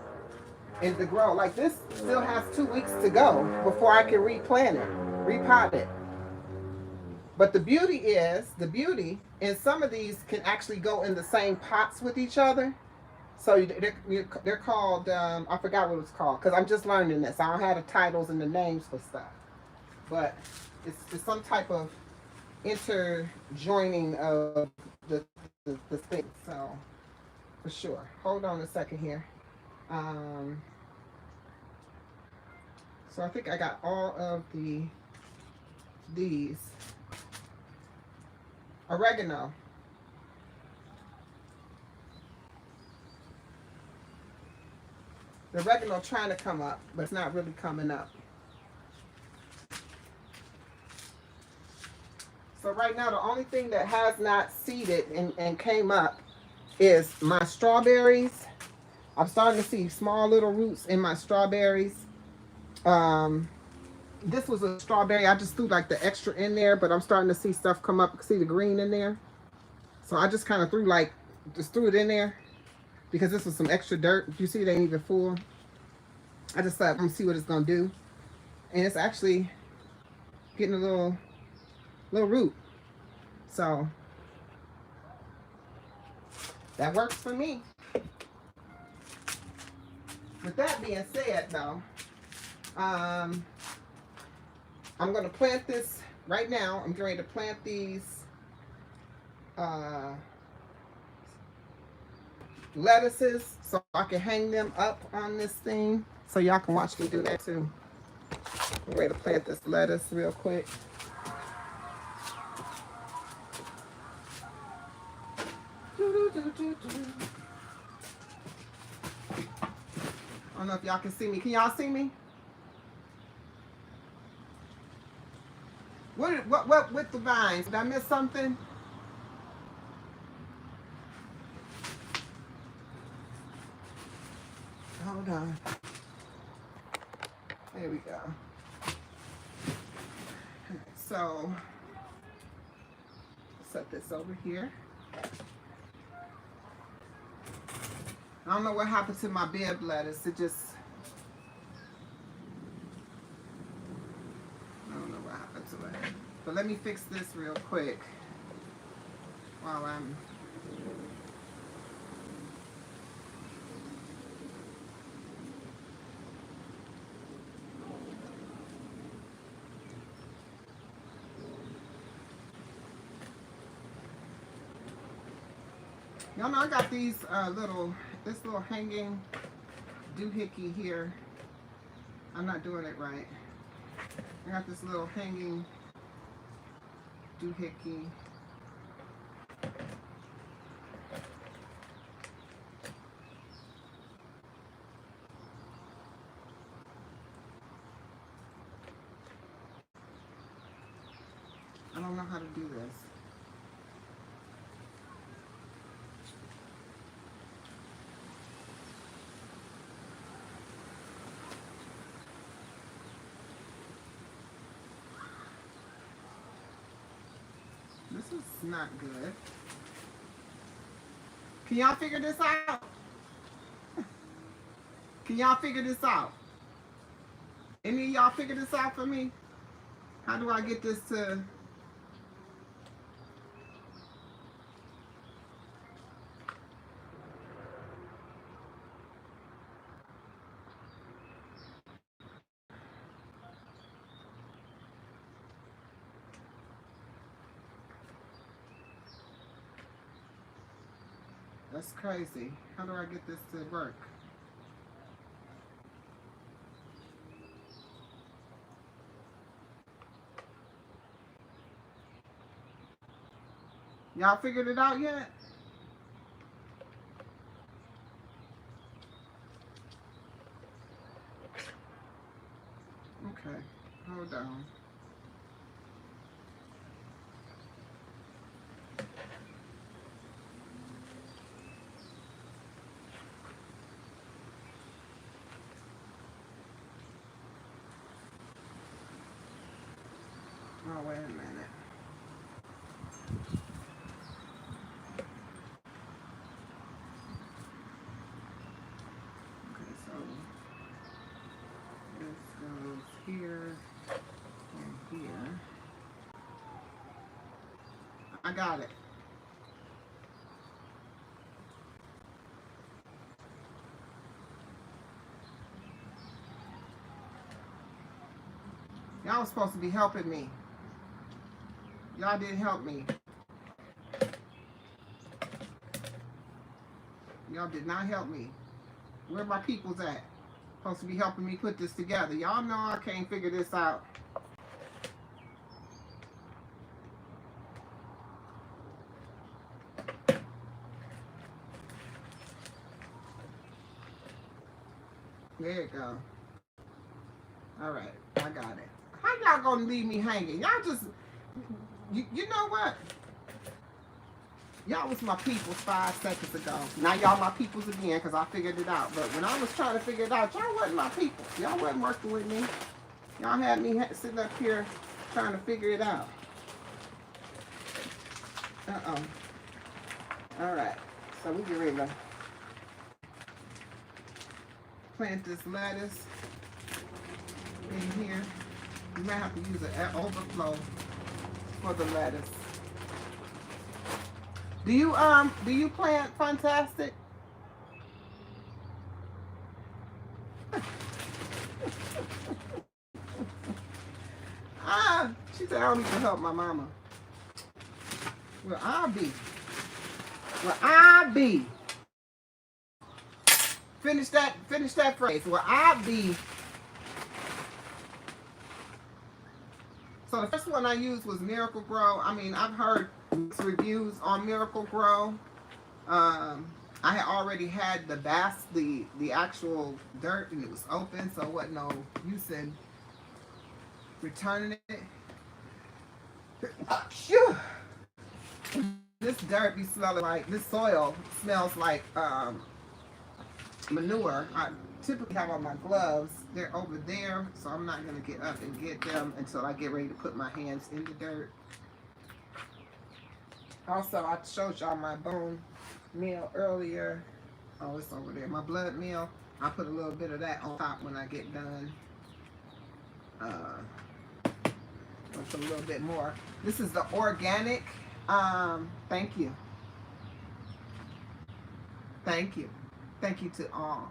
in the grow. Like this still has 2 weeks to go before I can replant it, repot it. But the beauty and some of these can actually go in the same pots with each other. So they're called, I forgot what it's called because I'm just learning this. I don't have the titles and the names for stuff. But it's some type of interjoining of the thing. So, for sure. Hold on a second here. Um, so I think I got all of these. Oregano. The oregano trying to come up, but it's not really coming up. So right now, the only thing that has not seeded and came up is my strawberries. I'm starting to see small little roots in my strawberries. Um, this was a strawberry. I just threw like the extra in there, but I'm starting to see stuff come up. See the green in there? So I just kind of just threw it in there because this was some extra dirt. You see, they ain't even full. I just thought, I'm gonna see what it's gonna do. And it's actually getting a little root. So that works for me. With that being said, though, I'm going to plant this right now. I'm getting ready to plant these lettuces so I can hang them up on this thing so y'all can watch me do that too. I'm ready to plant this lettuce real quick. I don't know if y'all can see me. Can y'all see me? What with the vines? Did I miss something? Hold on. There we go. So, set this over here. I don't know what happened to my bed lettuce. It just, I don't know what happened to it. But let me fix this real quick while I'm y'all know I got these this little hanging doohickey here. I'm not doing it right. I got this little hanging doohickey. know how to do this. This is not good. Can y'all figure this out? Can y'all figure this out? Any of y'all figure this out for me? How do I get this to... That's crazy. How do I get this to work? Y'all figured it out yet? Okay, hold on. Oh, wait a minute. Okay, so this goes here and here. I got it. Y'all was supposed to be helping me. Y'all didn't help me. Y'all did not help me. Where my peoples at? Supposed to be helping me put this together. Y'all know I can't figure this out. There you go. All right, I got it. How y'all gonna leave me hanging? Y'all just, you know what? Y'all was my peoples 5 seconds ago. Now y'all my peoples again because I figured it out. But when I was trying to figure it out, y'all wasn't my peoples. Y'all wasn't working with me. Y'all had me sitting up here trying to figure it out. Uh-oh. All right. So we get ready to plant this lettuce in here. You might have to use an overflow for the lettuce. Do you plant fantastic? She said I don't need to help my mama. Well, I'll be. Well, I be. Finish that phrase. Well, I be. So the first one I used was Miracle Grow. I mean, I've heard reviews on Miracle Grow. I had already had the actual dirt, and it was open, so it wasn't no use in returning it. Phew. This dirt be smelling like, this soil smells like manure. I typically have on my gloves. They're over there, so I'm not going to get up and get them until I get ready to put my hands in the dirt. Also, I showed y'all my bone meal earlier. Oh, it's over there. My blood meal. I'll put a little bit of that on top when I get done. I'll put a little bit more. This is the organic. Thank you. Thank you. Thank you to all.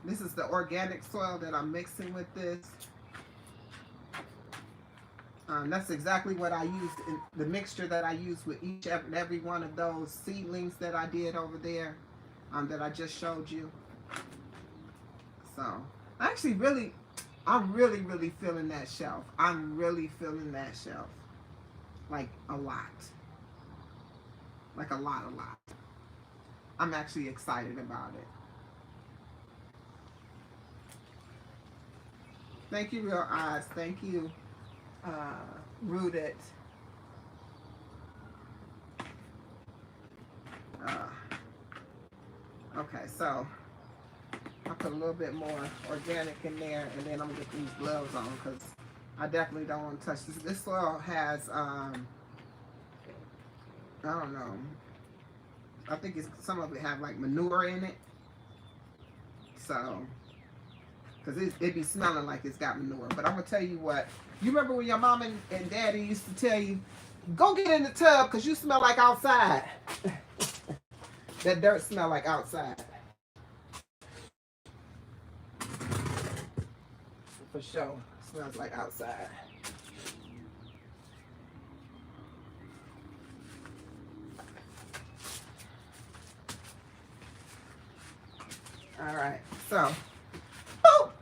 This is the organic soil that I'm mixing with this. That's exactly what I used in the mixture that I used with each and every one of those seedlings that I did over there, that I just showed you. So actually I'm really feeling that shelf. I'm really feeling that shelf. Like a lot. Like a lot. I'm actually excited about it. Thank you, Real Eyes. Thank you, Rooted. Uh, okay, so I'll put a little bit more organic in there, and then I'm gonna get these gloves on because I definitely don't want to touch this. This soil has, I don't know. I think it's some of it have like manure in it, so because it be smelling like it's got manure. But I'm gonna tell you what. You remember when your mom and daddy used to tell you, "Go get in the tub because you smell like outside." That dirt smell like outside. For sure. Smells like outside. All right. So, oh,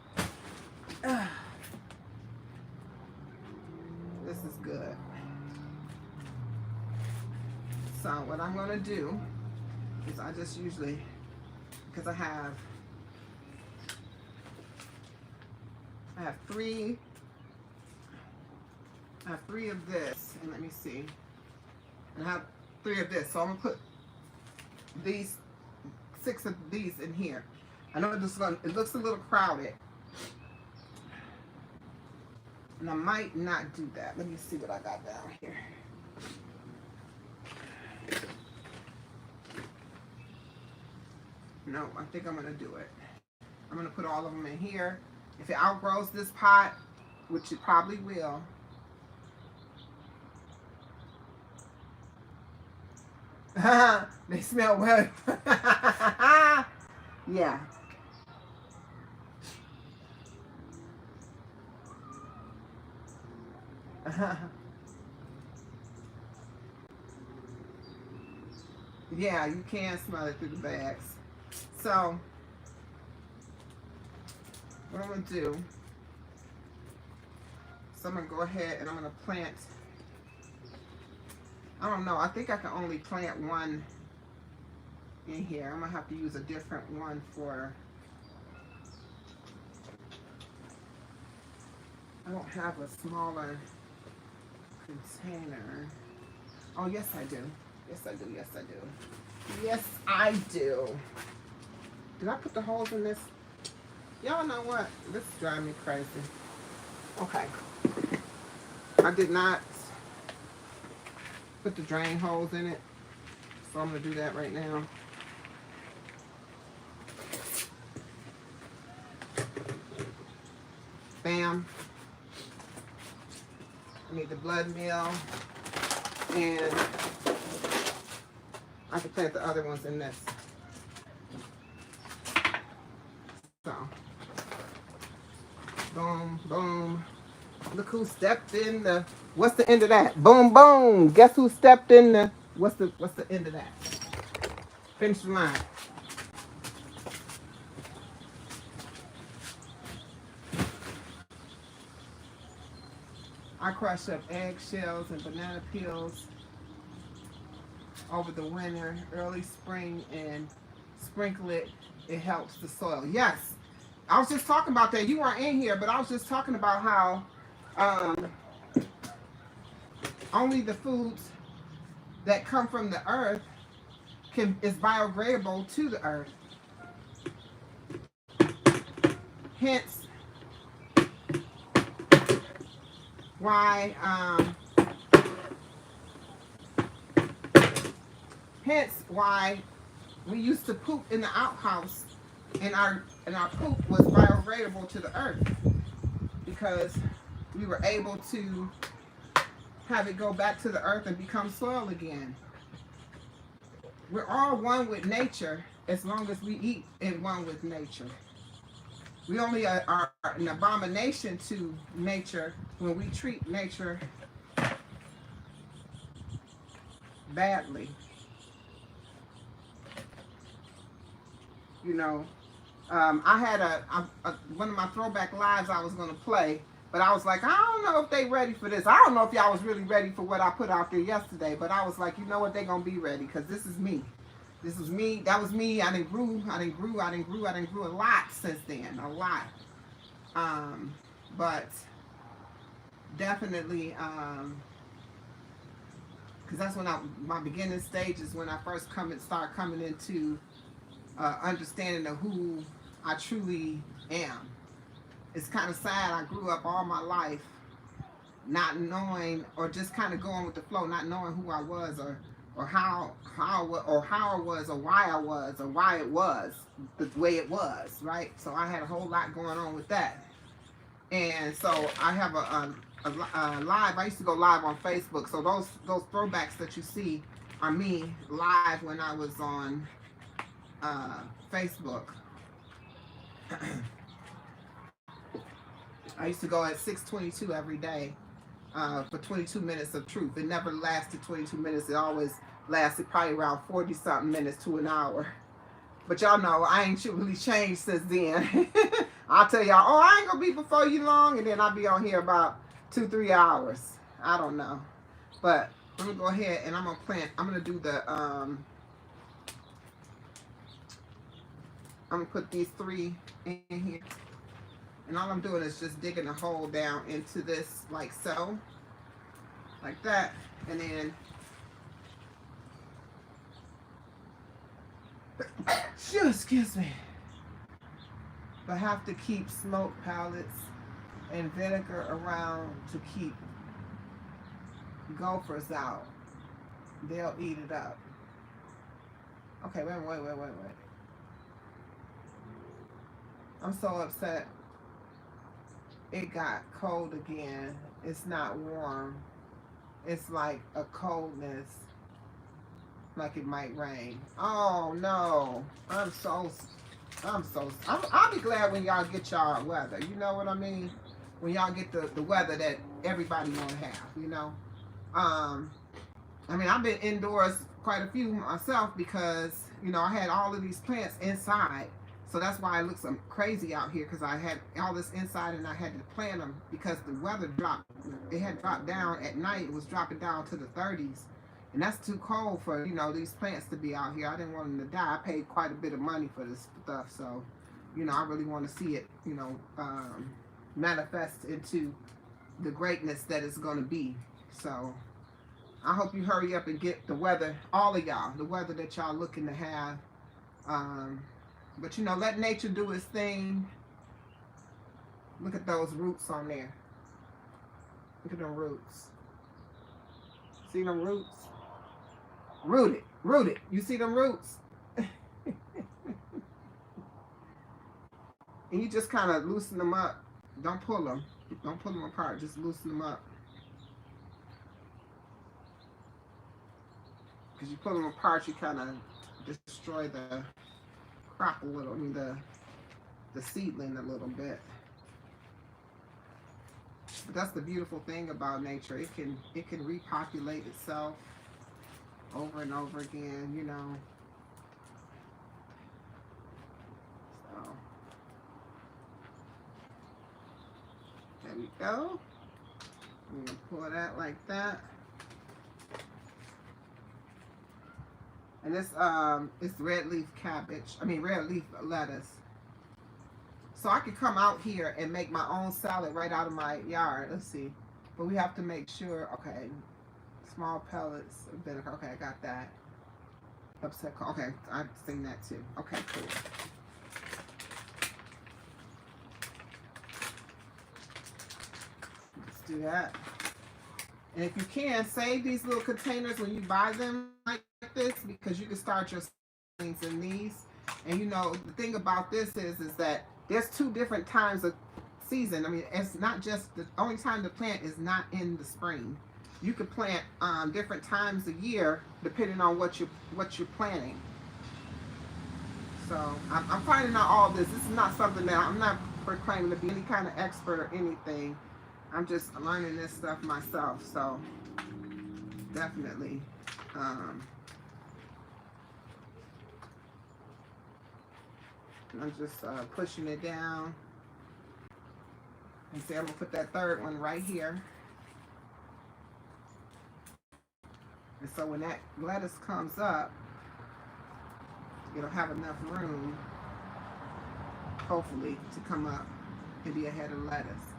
this is good. So what I'm going to do is I just usually, because I have three of this, and let me see. And I have 3 of this, so I'm gonna put these 6 of these in here. I know it looks a little crowded, and I might not do that. Let me see what I got down here. No, I think I'm gonna do it. I'm gonna put all of them in here. If it outgrows this pot, which it probably will, they smell well. Yeah. Yeah, you can smell it through the bags. So, what I'm going to do, so I'm going to go ahead and I'm going to plant, I don't know, I think I can only plant one in here. I'm going to have to use a different one for, I don't have a smaller container. Oh, yes I do. Yes I do, yes I do. Yes I do. Did I put the holes in this? Y'all know what? This is driving me crazy. Okay. I did not put the drain holes in it, so I'm going to do that right now. Bam. I need the blood meal, and I can plant the other ones in this. So, boom, boom. Look who stepped in the, what's the end of that? Boom, boom. Guess who stepped in the, what's the end of that? Finish the line. I crush up eggshells and banana peels over the winter, early spring, and sprinkle it. It helps the soil. Yes, I was just talking about that. You weren't in here, but I was just talking about how only the foods that come from the earth is biodegradable to the earth. Hence why we used to poop in the outhouse, and our poop was biodegradable to the earth because we were able to have it go back to the earth and become soil again. We're all one with nature as long as we eat in one with nature. We only are an abomination to nature when we treat nature badly. You know, I had one of my throwback lives I was going to play, but I was like, I don't know if they ready for this. I don't know if y'all was really ready for what I put out there yesterday, but I was like, you know what, they going to be ready because this is me. This was me. That was me. I didn't grew a lot since then. A lot. But definitely, because that's when my beginning stage is when I first start coming into understanding of who I truly am. It's kind of sad. I grew up all my life not knowing, or just kind of going with the flow, not knowing who I was, or how I was, or why I was, or why it was the way it was, right? So I had a whole lot going on with that. And so I have a live. I used to go live on Facebook. So those throwbacks that you see are me live when I was on Facebook. I used to go at 6:22 every day for 22 minutes of truth. It never lasted 22 minutes. It always lasted probably around 40 something minutes to an hour. But y'all know I ain't really changed since then. I'll tell y'all, oh, I ain't gonna be before you long, and then I'll be on here about 2-3 hours. I don't know. But I'm gonna go ahead and I'm gonna plant. I'm gonna do the I'm gonna put these 3 in here. And all I'm doing is just digging a hole down into this like so. Like that. And then excuse me. But have to keep smoke pellets and vinegar around to keep gophers out. They'll eat it up. Okay, wait. I'm so upset. It got cold again. It's not warm. It's like a coldness, like it might rain. Oh no! I'll be glad when y'all get y'all weather. You know what I mean? When y'all get the weather that everybody wanna have. You know. I mean, I've been indoors quite a few myself because I had all of these plants inside. So that's why it looks crazy out here, because I had all this inside and I had to plant them because the weather dropped. It had dropped down at night. It was dropping down to the 30s. And that's too cold for, these plants to be out here. I didn't want them to die. I paid quite a bit of money for this stuff. So, I really want to see it, manifest into the greatness that it's going to be. So I hope you hurry up and get the weather, all of y'all, the weather that y'all looking to have. But let nature do its thing. Look at those roots on there. Look at them roots. See them roots? Rooted. You see them roots? And you just kind of loosen them up. Don't pull them. Don't pull them apart. Just loosen them up. Because you pull them apart, you kind of destroy the crop a little. I mean, the seedling a little bit. But that's the beautiful thing about nature. It can repopulate itself over and over again, So there we go. I'm gonna pour that like that. And this it's red leaf lettuce. So I could come out here and make my own salad right out of my yard. Let's see. But we have to make sure, okay, small pellets of vinegar. Okay, I got that. Okay, I've seen that too. Okay, cool. Let's do that. And if you can, save these little containers when you buy them like this, because you can start your things in these. And the thing about this is that there's 2 different times of season. I mean, it's not just the only time to plant is not in the spring. You could plant different times a year depending on what you're planting. So I'm finding out all this. This is not something that I'm not proclaiming to be any kind of expert or anything. I'm just learning this stuff myself. So definitely. I'm just pushing it down. And see, I'm going to put that 3rd one right here. And so when that lettuce comes up, it'll have enough room, hopefully, to come up and be a head of lettuce.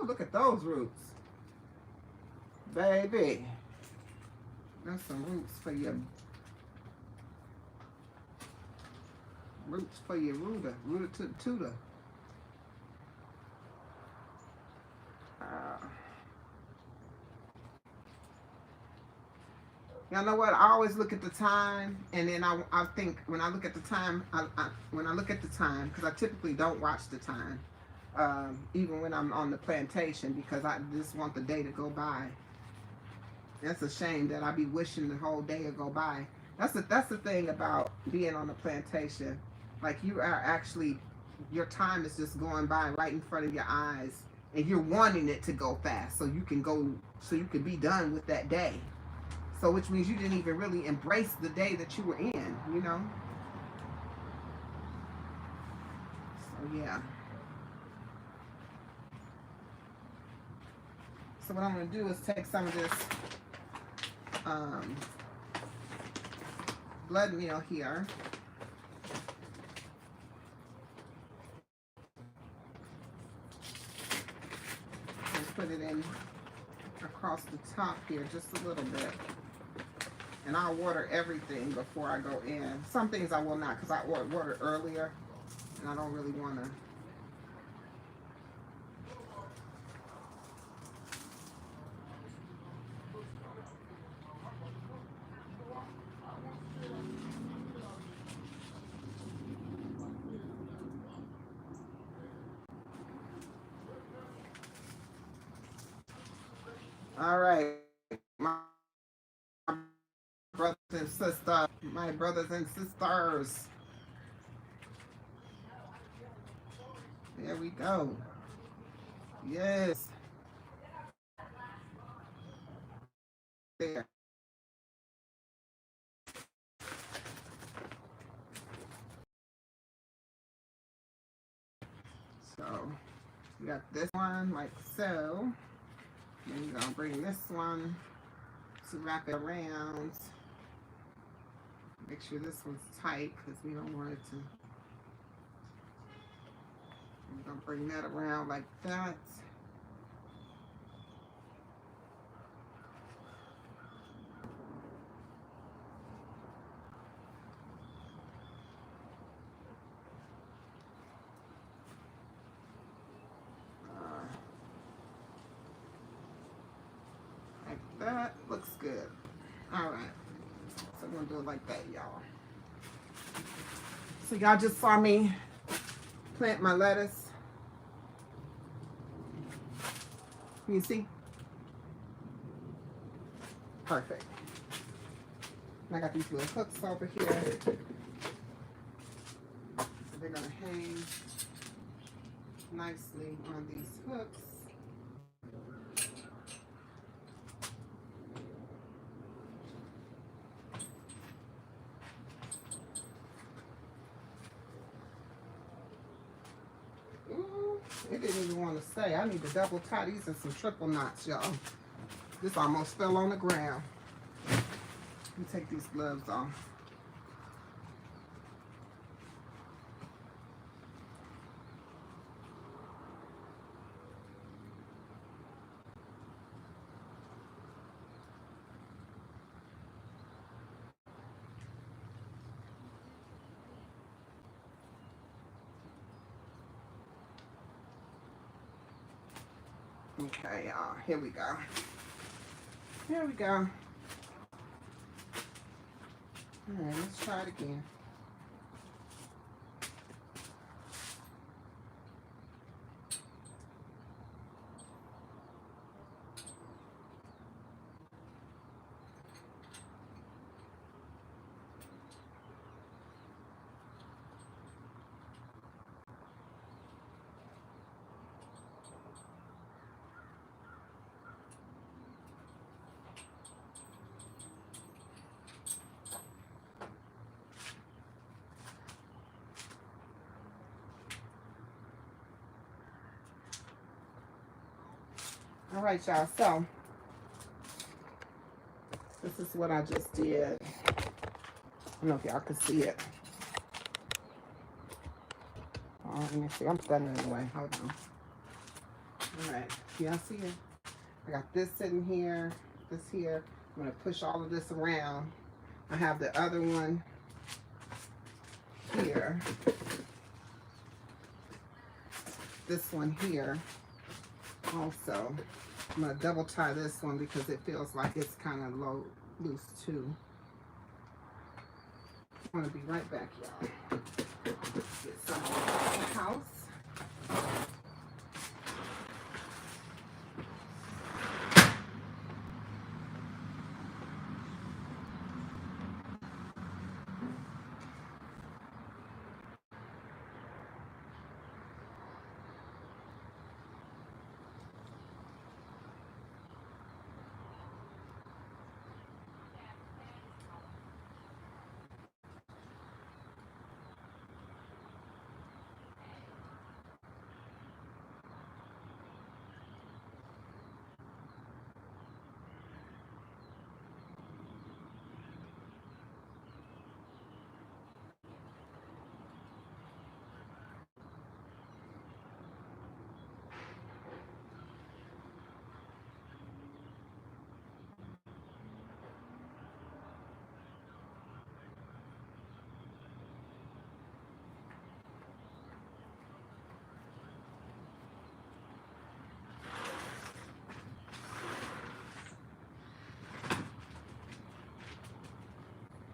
Ooh, look at those roots. Baby. That's some roots for your rooter. Rooter to the tutor. You know what? I always look at the time, and then I think when I look at the time, when I look at the time, because I typically don't watch the time, even when I'm on the plantation, because I just want the day to go by. That's a shame that I be wishing the whole day would go by. That's the thing about being on the plantation. Like, you are actually, your time is just going by right in front of your eyes, and you're wanting it to go fast so you can be done with that day. So, which means you didn't even really embrace the day that you were in, you know? So, yeah. So what I'm going to do is take some of this blood meal here. And put it in across the top here just a little bit. And I'll water everything before I go in. Some things I will not, because I watered earlier, and I don't really want to. All right, my brothers and sisters, my brothers and sisters. There we go. Yes. There. So we got this one like so. And we're gonna bring this one to wrap it around. Make sure this one's tight because we don't want it to. We're gonna bring that around like that. Like that. Looks good. All right. So I'm gonna do it like that, y'all. So y'all just saw me plant my lettuce. You see? Perfect. And I got these little hooks over here. So they're gonna hang nicely on these hooks. Ooh, it didn't even want to stay. I need to double tie these in some triple knots, y'all. This almost fell on the ground. Let me take these gloves off. Okay, y'all. Here we go. Here we go. All right, let's try it again. All right, y'all. So this is what I just did. I don't know if y'all can see it. Oh, let me see. I'm standing in the way. Hold on. All right. Y'all see it? I got this sitting here, this here. I'm gonna push all of this around. I have the other one here. This one here also. I'm gonna double tie this one because it feels like it's kind of loose too. I'm gonna be right back, y'all. Get some out of the house.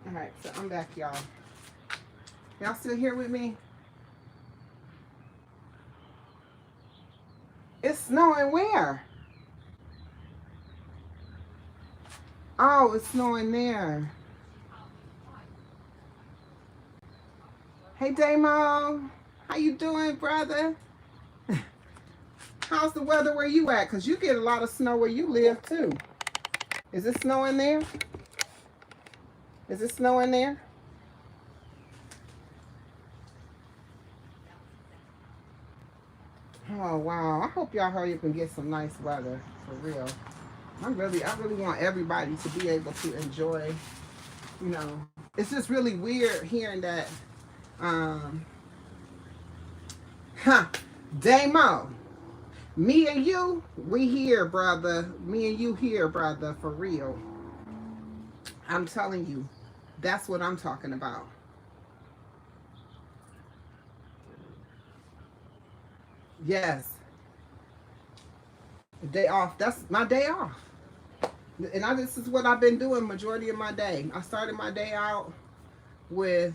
All right, so I'm back, y'all. Y'all still here with me? It's snowing where? Oh, it's snowing there. Hey, Damo. How you doing, brother? How's the weather where you at? Because you get a lot of snow where you live, too. Is it snowing there? Is it snowing there? Oh, wow. I hope y'all hurry up and get some nice weather, for real. I really want everybody to be able to enjoy, you know. It's just really weird hearing that, Damo, me and you, we here, brother. Me and you here, brother, for real. I'm telling you, that's what I'm talking about. Yes. The day off. That's my day off. And this is what I've been doing majority of my day. I started my day out with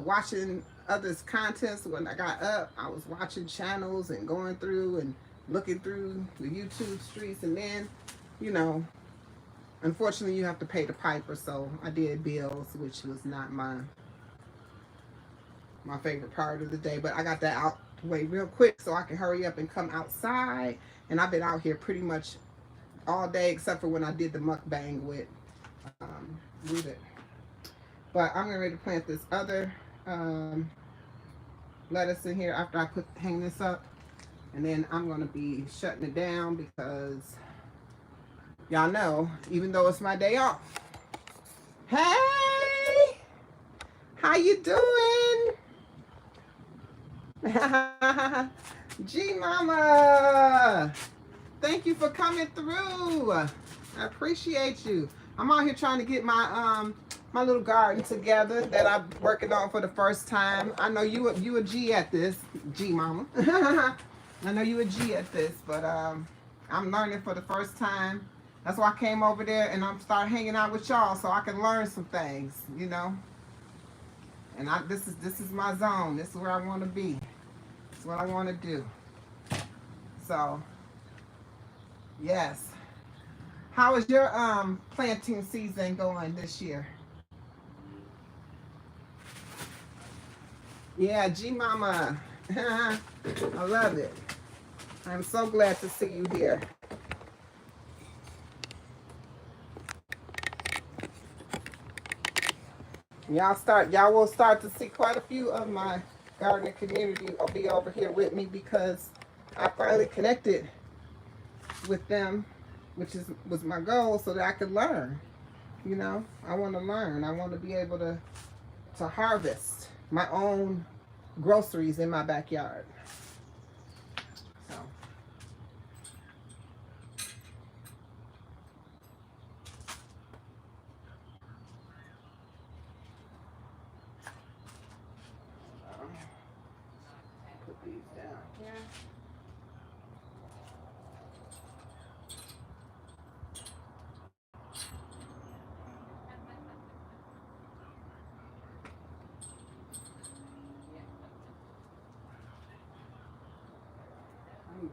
watching others' contents. When I got up, I was watching channels and going through and looking through the YouTube streets. And then, you know, unfortunately, you have to pay the piper. So I did bills, which was not my favorite part of the day. But I got that out the way real quick so I can hurry up and come outside. And I've been out here pretty much all day except for when I did the mukbang with it. But I'm ready to plant this other lettuce in here after I hang this up, and then I'm gonna be shutting it down because y'all know, even though it's my day off. Hey, how you doing? G Mama, thank you for coming through. I appreciate you. I'm out here trying to get my my little garden together that I'm working on for the first time. I know you a G at this, G Mama. I know you a G at this, but I'm learning for the first time. That's why I came over there and I'm start hanging out with y'all so I can learn some things, you know. And this is my zone. This is where I want to be. This is what I want to do. So, yes. How is your planting season going this year? Yeah, G Mama. I love it. I'm so glad to see you here. Y'all will start to see quite a few of my gardening community will be over here with me because I finally connected with them, which was my goal, so that I could learn. You know, I want to learn. I want to be able to harvest my own groceries in my backyard. So,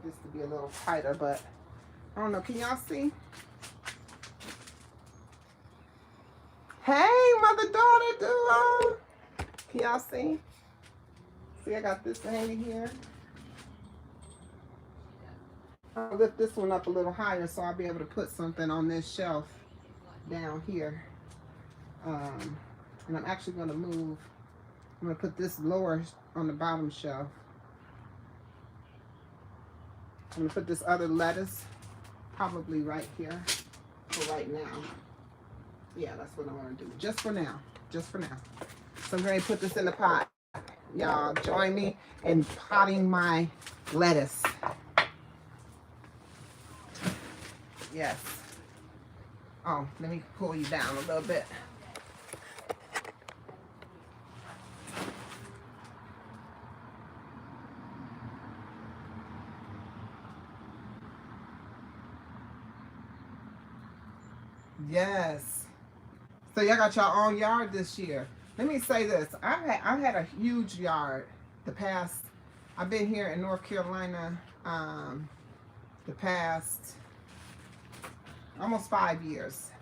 this to be a little tighter, but I don't know. Can y'all see? Hey, mother-daughter duo. Can y'all see? See, I got this hanging here. I'll lift this one up a little higher so I'll be able to put something on this shelf down here. And I'm actually going to move. I'm going to put this lower on the bottom shelf. I'm going to put this other lettuce probably right here for right now. Yeah, that's what I want to do. Just for now. Just for now. So I'm going to put this in the pot. Y'all join me in potting my lettuce. Yes. Oh, let me pull you down a little bit. Yes. So y'all got your own yard this year. Let me say this. I've had a huge yard the past. I've been here in North Carolina the past almost 5 years.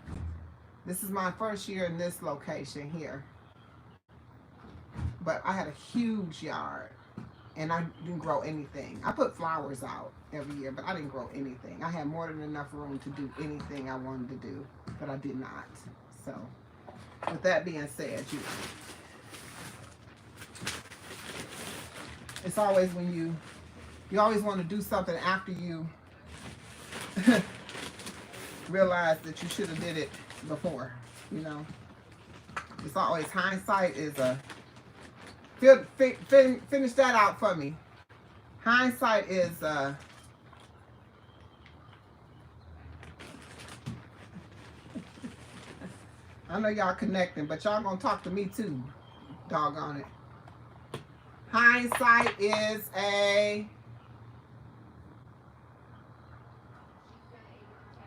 This is my first year in this location here. But I had a huge yard and I didn't grow anything. I put flowers out every year, but I didn't grow anything. I had more than enough room to do anything I wanted to do, but I did not. So with that being said, it's always when you always want to do something after you realize that you should have did it before, you know. It's always hindsight is a finish that out for me. Hindsight is I know y'all connecting, but y'all gonna talk to me too. Doggone it. Hindsight is a...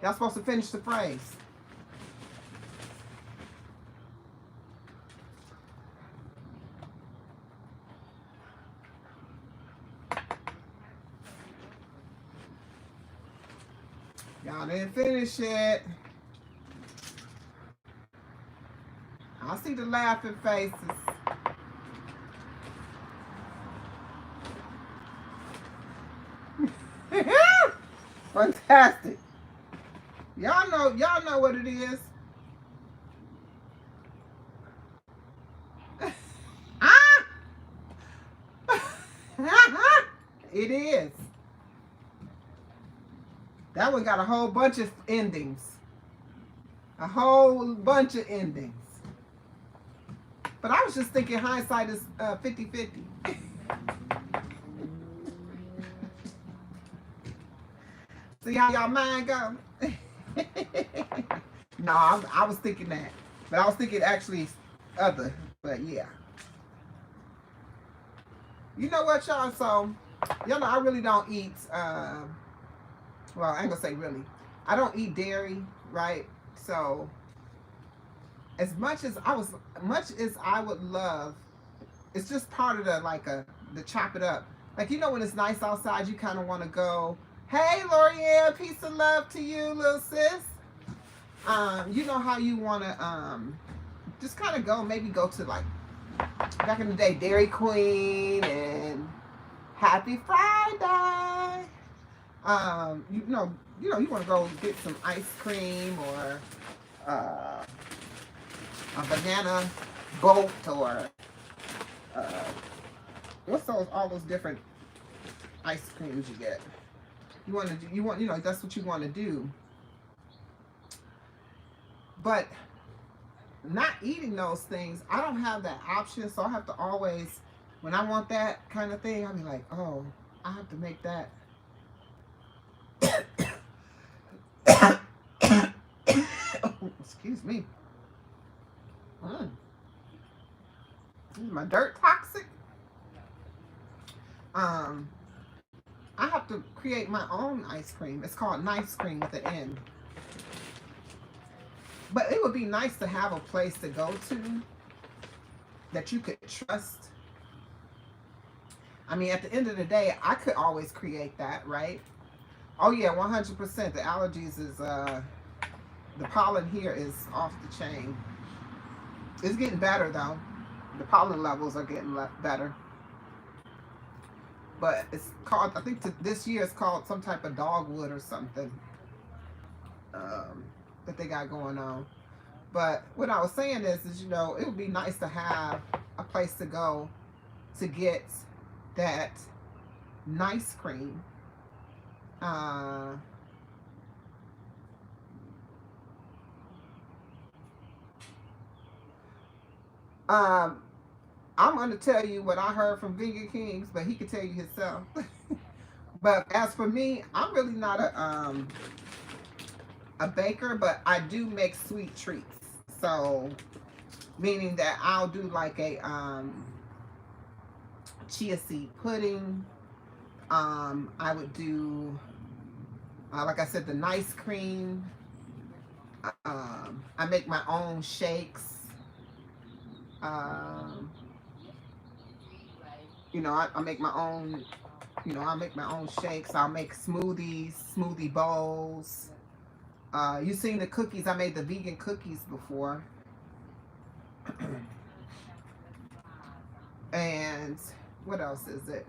Y'all supposed to finish the phrase. Y'all didn't finish it. I see the laughing faces. Fantastic. Y'all know what it is. It is. That one got a whole bunch of endings. A whole bunch of endings. But I was just thinking hindsight is 50-50. See how y'all mind go? No, I was thinking that. But I was thinking actually other. But yeah. You know what, y'all? So, y'all know I really don't eat, well, I ain't gonna say really. I don't eat dairy, right? So, as much as I would love, it's just part of the chop it up. Like, you know, when it's nice outside, you kind of want to go, hey, Norene, peace and love to you, little sis. You know how you want to just kind of go, maybe go to like, back in the day, Dairy Queen and Happy Friday. You know, you want to go get some ice cream or a banana boat or what's all those different ice creams you get. You know, that's what you want to do. But not eating those things, I don't have that option, so I have to always, when I want that kind of thing, I'll be like, oh, I have to make that. Excuse me. Is my dirt toxic? I have to create my own ice cream. It's called Nice Cream with an N. But it would be nice to have a place to go to that you could trust. I mean, at the end of the day, I could always create that, right? Oh yeah, 100%. The allergies is the pollen here is off the chain. It's getting better though. The pollen levels are getting better. But it's called, I think this year it's called some type of dogwood or something that they got going on. But what I was saying is, you know, it would be nice to have a place to go to get that nice cream. I'm going to tell you what I heard from Vegan Kings, but he could tell you himself. But as for me, I'm really not a baker, but I do make sweet treats. So, meaning that I'll do like a chia seed pudding. I would do, like I said, the nice cream. I make my own shakes. You know, I make my own, you know, I make my own shakes. I'll make smoothies, smoothie bowls. You've seen the cookies. I made the vegan cookies before. And what else is it?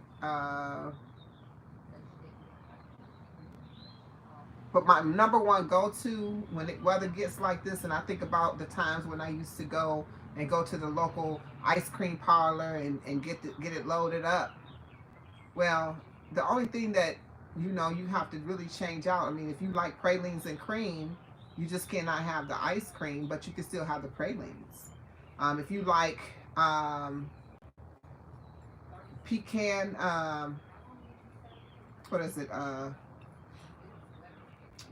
But my number one go-to when it weather gets like this, and I think about the times when I used to go to the local ice cream parlor and get it loaded up. Well, the only thing that, you know, you have to really change out, I mean, if you like pralines and cream, you just cannot have the ice cream, but you can still have the pralines. If you like pecan, what is it?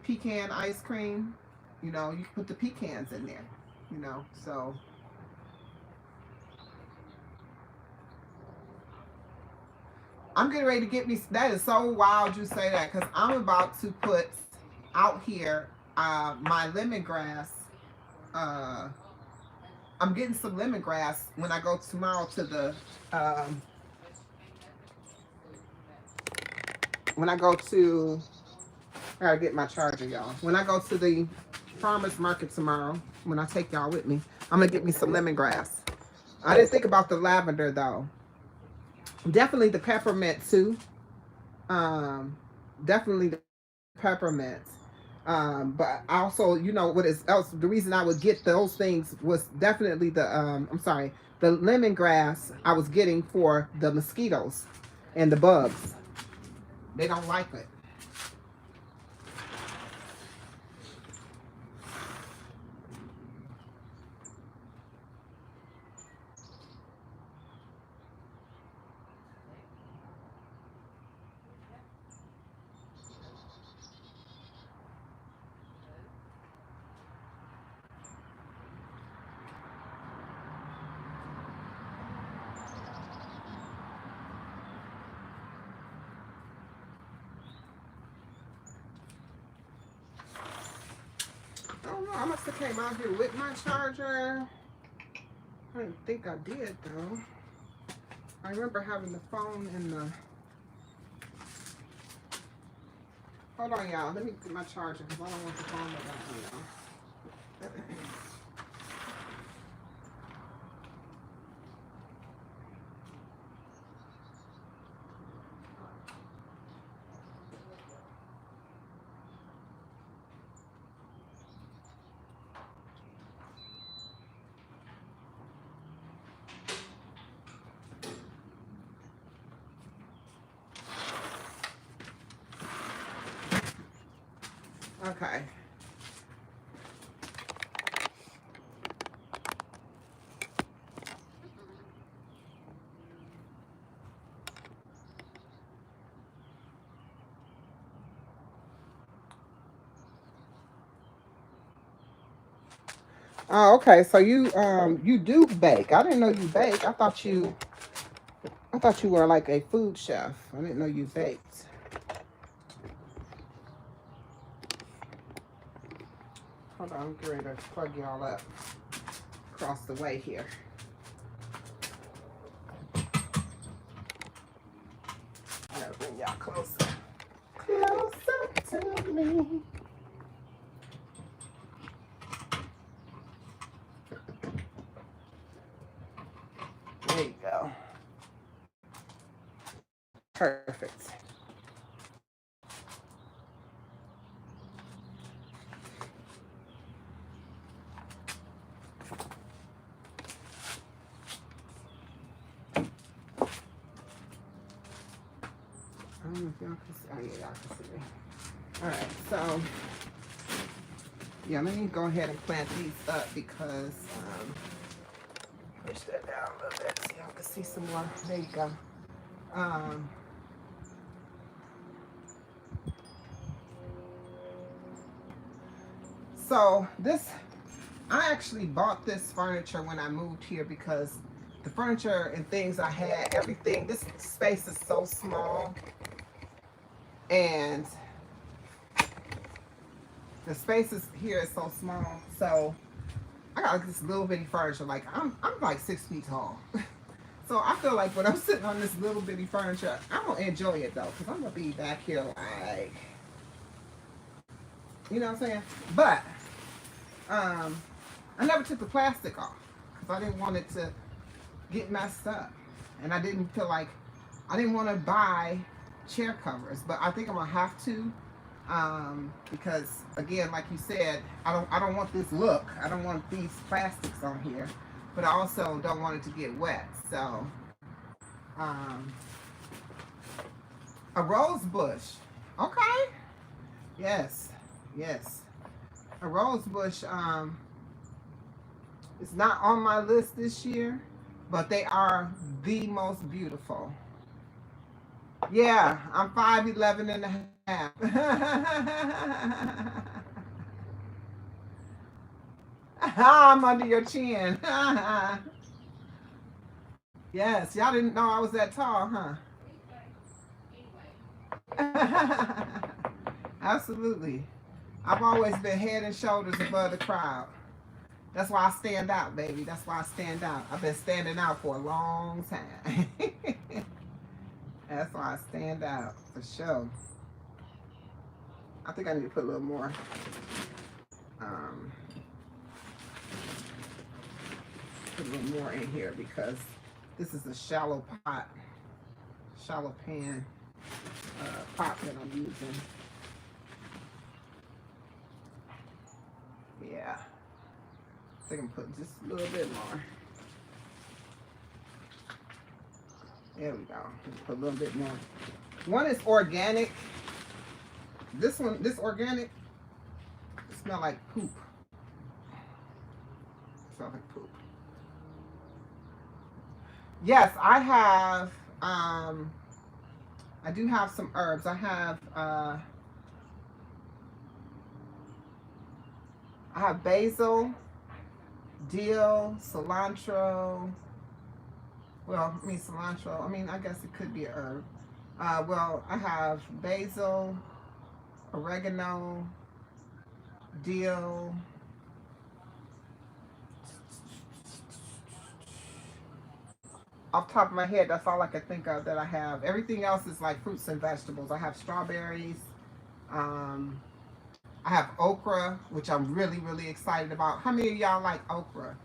Pecan ice cream, you know, you can put the pecans in there, you know, so. I'm getting ready to get me, that is so wild you say that, because I'm about to put out here my lemongrass. I'm getting some lemongrass when I go tomorrow to the, when I go to, I gotta get my charger, y'all. When I go to the farmer's market tomorrow, when I take y'all with me, I'm gonna get me some lemongrass. I didn't think about the lavender though. Definitely the peppermint too. Definitely the peppermint. But also, you know what is else? The reason I would get those things was definitely the I'm sorry, the lemongrass I was getting for the mosquitoes and the bugs. They don't like it. I don't know. I must have came out here with my charger. I didn't think I did though. I remember having the phone in the. Hold on, y'all. Let me get my charger because I don't want the phone to die, y'all. Okay. Oh, okay. So you do bake. I didn't know you bake. I thought you were like a food chef. I didn't know you baked. Hold on, I'm getting ready to plug y'all up across the way here. closer. Closer to me. There you go. Perfect. I don't know if y'all can see. Oh, yeah, y'all can see me. All right, so, yeah, let me go ahead and plant these up because, push that down a little bit so y'all can see some more. There you go. So this, I actually bought this furniture when I moved here because the furniture and things I had, everything, this space is so small. And the spaces here is so small. So I got like this little bitty furniture. Like I'm like 6 feet tall. So I feel like when I'm sitting on this little bitty furniture, I'm gonna enjoy it though, because I'm gonna be back here like, you know what I'm saying? But I never took the plastic off because I didn't want it to get messed up. And I didn't feel like, I didn't want to buy chair covers, but I think I'm gonna have to, because again, like you said, I don't want this look. I don't want these plastics on here, but I also don't want it to get wet. So a rose bush. Okay. Yes. Yes. A rose bush it's not on my list this year, but they are the most beautiful. Yeah, I'm 5'11" and a half. I'm under your chin. Yes, y'all didn't know I was that tall, huh? Absolutely. I've always been head and shoulders above the crowd. That's why I stand out, baby. That's why I stand out. I've been standing out for a long time. That's why I stand out, for sure. I think I need to put a little more. Put a little more in here because this is a shallow pot, shallow pan pot that I'm using. Yeah. I think I'm putting just a little bit more. There we go. Put a little bit more. One is organic. This one, this organic, it smells like poop. It smells like poop. Yes, I have, I do have some herbs. I have basil, dill, cilantro. Well, I mean cilantro. I mean, I guess it could be a herb. Well, I have basil, oregano, dill. Off the top of my head, that's all I can think of that I have. Everything else is like fruits and vegetables. I have strawberries. I have okra, which I'm really, really excited about. How many of y'all like okra?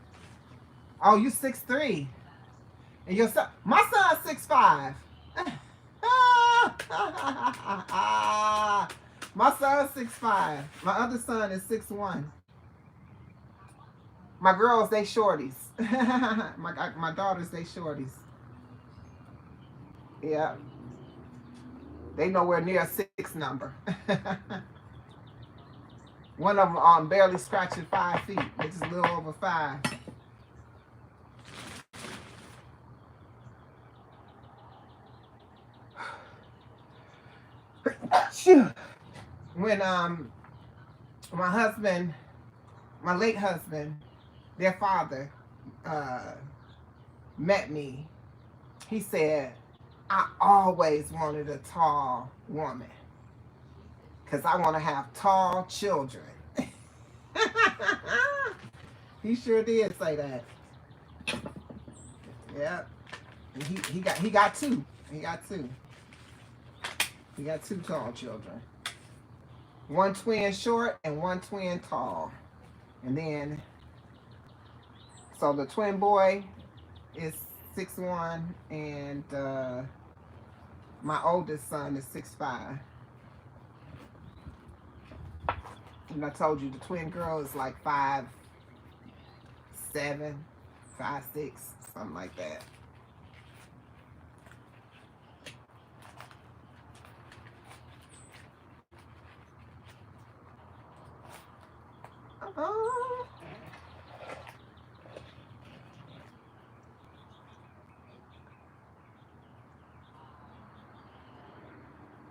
Oh, you 6'3". And your son, my son's 6'5". My son's 6'5". My other son is 6'1". My girls, they shorties. my daughters, they shorties. Yeah. They nowhere near a 6 number. One of them barely scratching 5 feet. They're just a little over 5. When my husband, my late husband, their father, met me, he said, I always wanted a tall woman because I want to have tall children. He sure did say that. Yep. And he got 2. He got 2. He got 2 tall children. 1 twin short and 1 twin tall. And then, so the twin boy is 6'1", and my oldest son is 6'5". And I told you the twin girl is like 5'7", 5'6", something like that.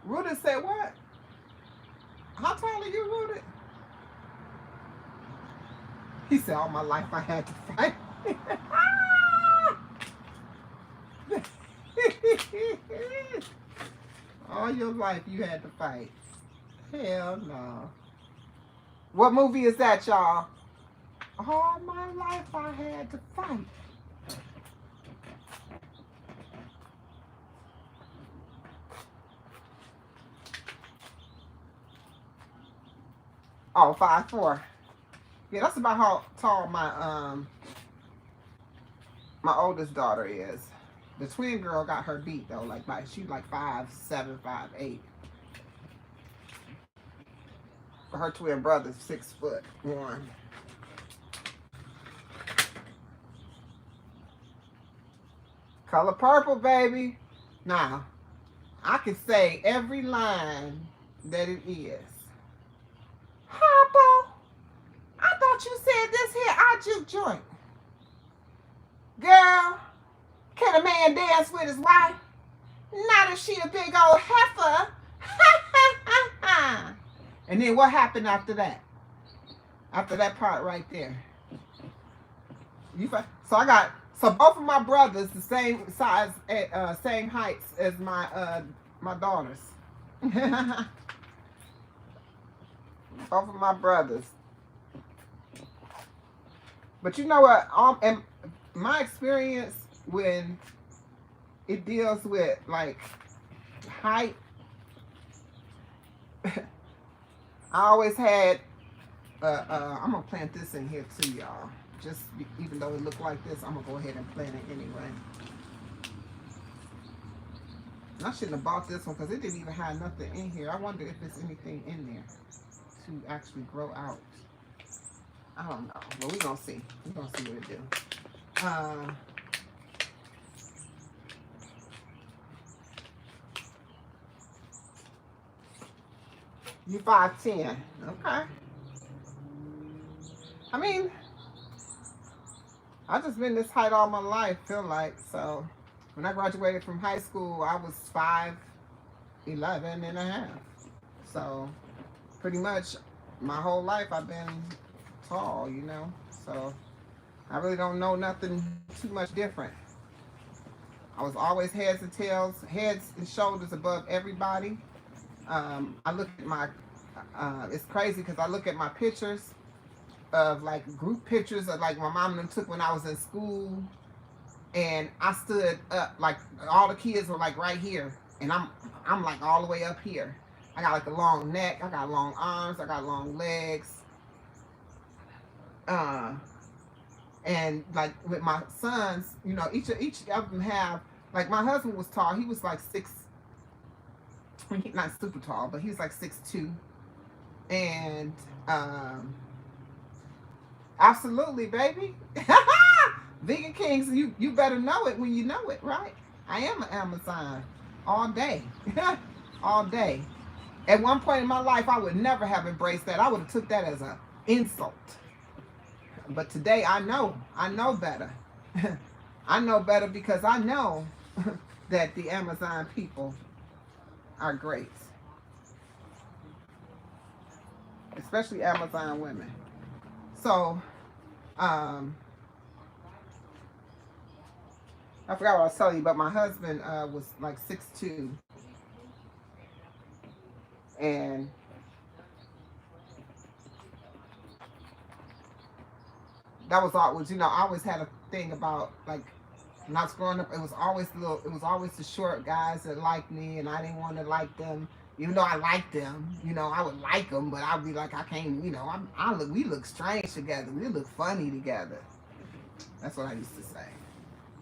Rudy said what? How tall are you, Rudy? He said, all my life I had to fight. All your life you had to fight. Hell no. What movie is that, y'all? All my life I had to fight. Oh, 5'4". Yeah, that's about how tall my my oldest daughter is. The twin girl got her beat though, like she's like 5'7", 5'8". Her twin brother's 6'1". Color purple, baby. Now, I can say every line that it is. Harpo, I thought you said this here I juke joint. Girl, can a man dance with his wife? Not if she a big old heifer. And then what happened after that? After that part right there. So both of my brothers the same size, same heights as my my daughters. Both of my brothers. But you know what? And my experience when it deals with like height, I always had. I'm gonna plant this in here too, y'all. Just even though it looked like this, I'm gonna go ahead and plant it anyway. I shouldn't have bought this one because it didn't even have nothing in here. I wonder if there's anything in there to actually grow out. I don't know, but we're gonna see. We're gonna see what it do. You 5'10". Okay. I mean, I've just been this height all my life, feel like. So when I graduated from high school, I was 5'11" and a half. So pretty much my whole life I've been tall, you know. So I really don't know nothing too much different. I was always heads and shoulders above everybody. I look at my, it's crazy because I look at my pictures of like group pictures of like my mom and them took when I was in school, and I stood up, like all the kids were like right here, and I'm like all the way up here. I got like a long neck, I got long arms, I got long legs. And like with my sons, you know, each of them have, like my husband was tall, he was like he's not super tall, but he's like 6'2". And absolutely, baby. Vegan Kings, you better know it when you know it, right? I am an Amazon all day. All day. At one point in my life, I would never have embraced that. I would have took that as an insult. But today I know better. I know better because I know that the Amazon people are great. Especially Amazon women. So, I forgot what I was telling you, but my husband was like 6'2". And that was always, you know, I always had a thing about, like, when I was growing up, it was always the short guys that liked me, and I didn't want to like them. Even though I like them, you know, I would like them, but I'd be like, I can't, you know, we look strange together. We look funny together. That's what I used to say.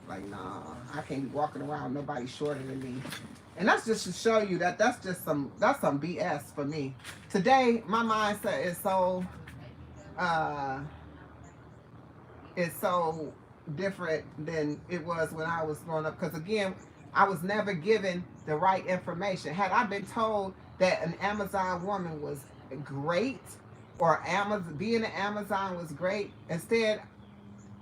Like, nah, I can't be walking around nobody shorter than me. And that's just to show you that that's some BS for me. Today, my mindset uh, is so different than it was when I was growing up. Because again, I was never given the right information. Had I been told that an Amazon woman was great, or being an Amazon was great, instead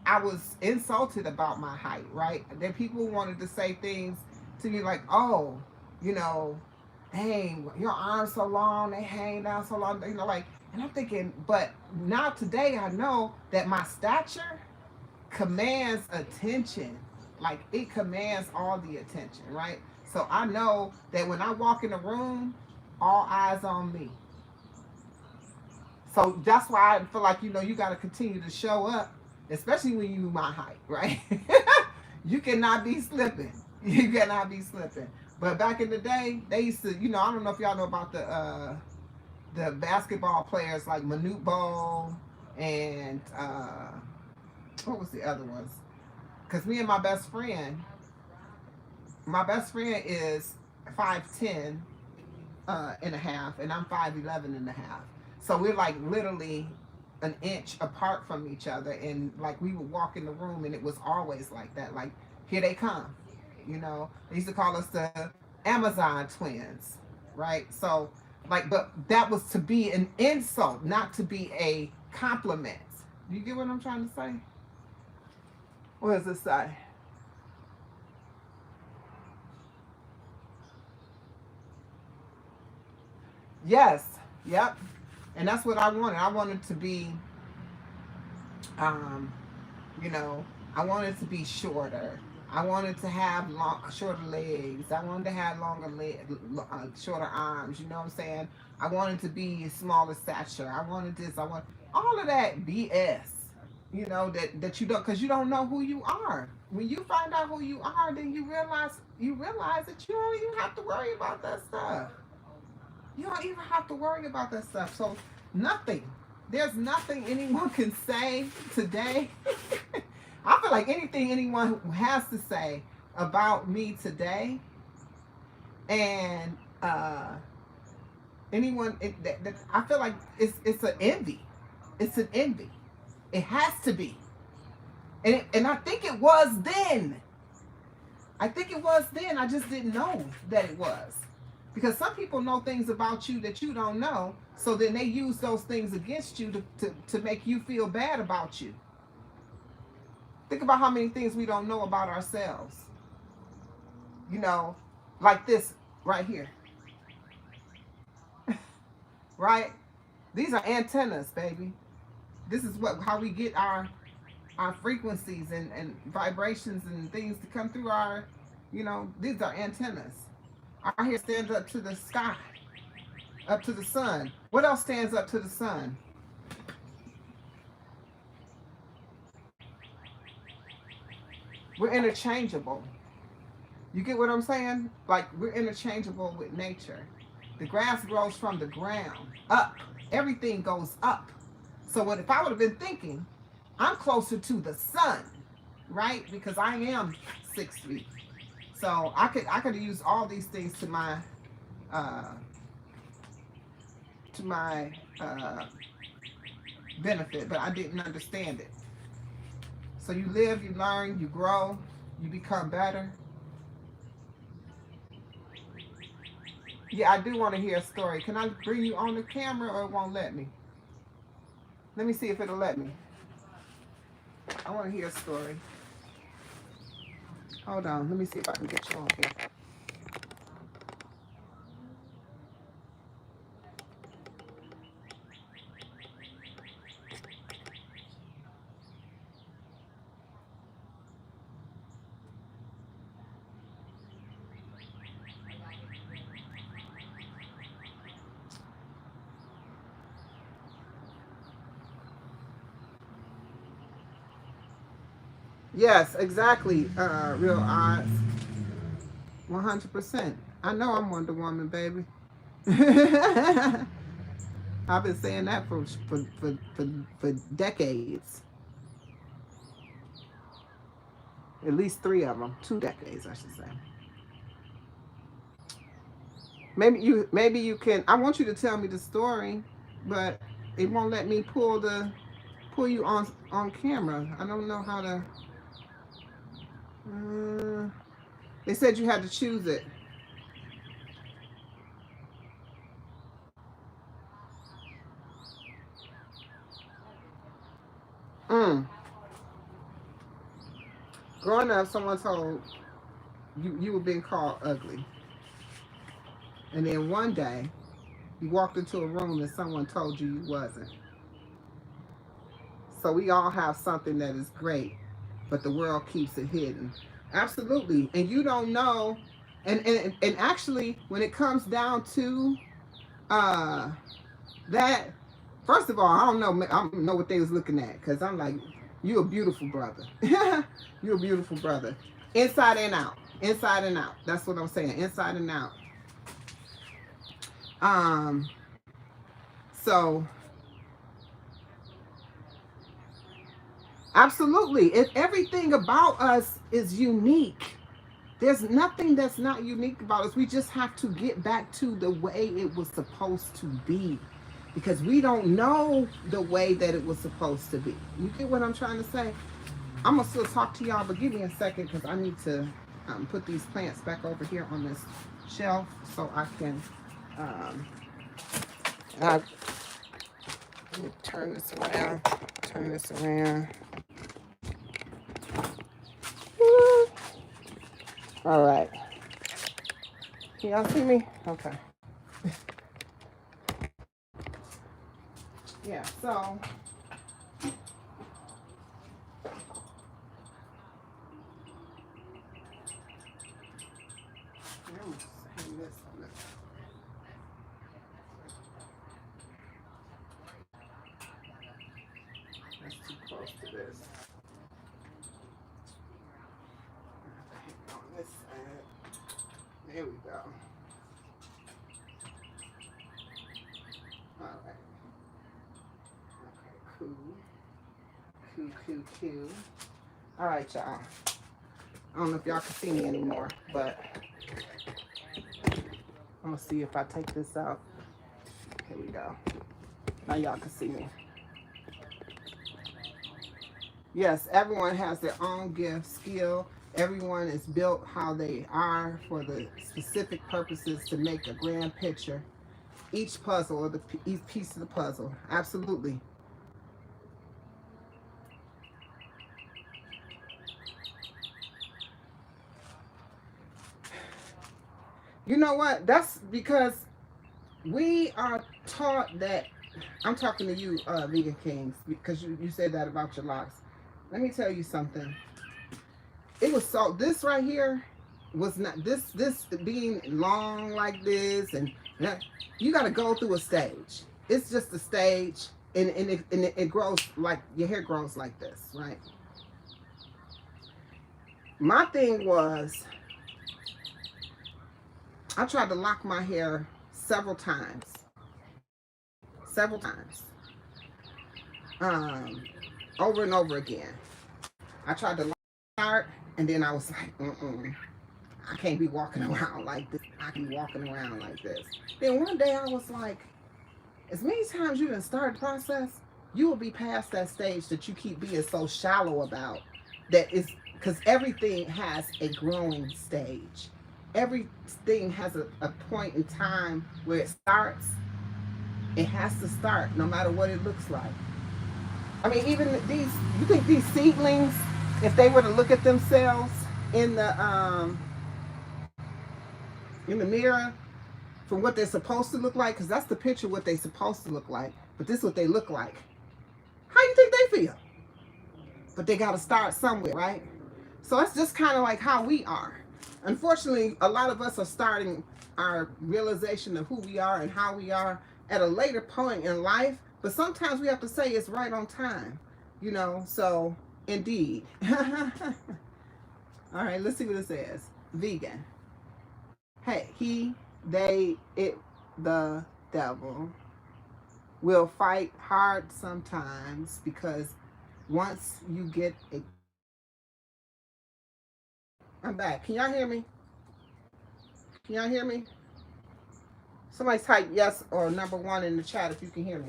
I was insulted about my height, right? Then people wanted to say things to me like, oh, you know, dang, your arms so long, they hang down so long, you know, like, and I'm thinking, but now today I know that my stature commands attention. Like, it commands all the attention, right? So I know that when I walk in a room, all eyes on me. So that's why I feel like, you know, you got to continue to show up, especially when you my height, right? You cannot be slipping. You cannot be slipping. But back in the day, they used to, you know, I don't know if y'all know about the basketball players like Manute Bol and what was the other ones? Because me and my best friend is 5'10" and a half, and I'm 5'11" and a half. So we're like literally an inch apart from each other, and like we would walk in the room, and it was always like that. Like, here they come, you know. They used to call us the Amazon twins, right? So like, but that was to be an insult, not to be a compliment. You get what I'm trying to say? What does it say? Yes. Yep. And that's what I wanted. I wanted to be, um, you know, I wanted to be shorter. I wanted to have shorter legs. I wanted to have shorter arms. You know what I'm saying? I wanted to be smaller stature. I wanted this. I want all of that BS. You know that you don't, because you don't know who you are. When you find out who you are, then you realize that you don't even have to worry about that stuff. You don't even have to worry about that stuff. So nothing. There's nothing anyone can say today. I feel like anything anyone has to say about me today, and anyone that I feel like it's an envy. It's an envy. It has to be, and I think it was then. I think it was then. I just didn't know that it was. Because some people know things about you that you don't know, so then they use those things against you to make you feel bad about you. Think about how many things we don't know about ourselves. You know, like this right here. Right? These are antennas, baby. This is how we get our frequencies and vibrations and things to come through our, you know, these are antennas. Our hair stands up to the sky, up to the sun. What else stands up to the sun? We're interchangeable. You get what I'm saying? Like, we're interchangeable with nature. The grass grows from the ground up. Everything goes up. So what if I would have been thinking, I'm closer to the sun, right? Because I am 6 feet. So I could use all these things uh, to my benefit, but I didn't understand it. So you live, you learn, you grow, you become better. Yeah, I do want to hear a story. Can I bring you on the camera, or it won't let me? Let me see if it'll let me. I want to hear a story. Hold on. Let me see if I can get you on here. Yes, exactly. Real odds. 100%. I know I'm Wonder Woman, baby. I've been saying that for decades. At least 3 of them. 2 decades, I should say. Maybe you can. I want you to tell me the story, but it won't let me pull you on camera. I don't know how to. They said you had to choose it. Mm. Growing up, someone told you were being called ugly, and then one day you walked into a room and someone told you you wasn't. So we all have something that is great, but the world keeps it hidden. Absolutely, and you don't know. And actually, when it comes down to uh, that, first of all, I don't know what they was looking at, because I'm like, you a beautiful brother. You a beautiful brother, inside and out, inside and out. That's what I'm saying, inside and out. Um, so absolutely, if everything about us is unique, there's nothing that's not unique about us. We just have to get back to the way it was supposed to be, because we don't know the way that it was supposed to be. You get what I'm trying to say? I'm gonna still talk to y'all, but give me a second, because I need to put these plants back over here on this shelf so I can let me turn this around. Turn this around. Woo. All right. Can y'all see me? Okay. Yeah, so that's too close to this. On this side. There we go. All right. Okay, cool. Cool. All right, y'all. I don't know if y'all can see me anymore, but I'm gonna see if I take this out. Here we go. Now y'all can see me. Yes, everyone has their own gift, skill. Everyone is built how they are for the specific purposes to make a grand picture. Each puzzle, or each piece of the puzzle. Absolutely. You know what? That's because we are taught that. I'm talking to you, vegan kings, because you said that about your locks. Let me tell you something. It was so, this right here was not, this being long like this, and you got to go through a stage. It's just a stage, and it grows, like your hair grows like this, right? My thing was, I tried to lock my hair several times, over and over again. I tried to start, and then I was like, I can't be walking around like this. I can be walking around like this. Then one day I was like, as many times you done start the process, you will be past that stage that you keep being so shallow about. That is because everything has a growing stage. Everything has a point in time where it starts. It has to start no matter what it looks like. I mean, even these, you think these seedlings, if they were to look at themselves in the mirror from what they're supposed to look like, because that's the picture of what they're supposed to look like, but this is what they look like. How do you think they feel? But they got to start somewhere, right? So it's just kind of like how we are. Unfortunately, a lot of us are starting our realization of who we are and how we are at a later point in life, but sometimes we have to say it's right on time, so indeed. All right, let's see what it says. Vegan. Hey, he, they, it, the devil. We'll fight hard sometimes because once you get a... I'm back. Can y'all hear me? Can y'all hear me? Somebody type yes or number one in the chat if you can hear me.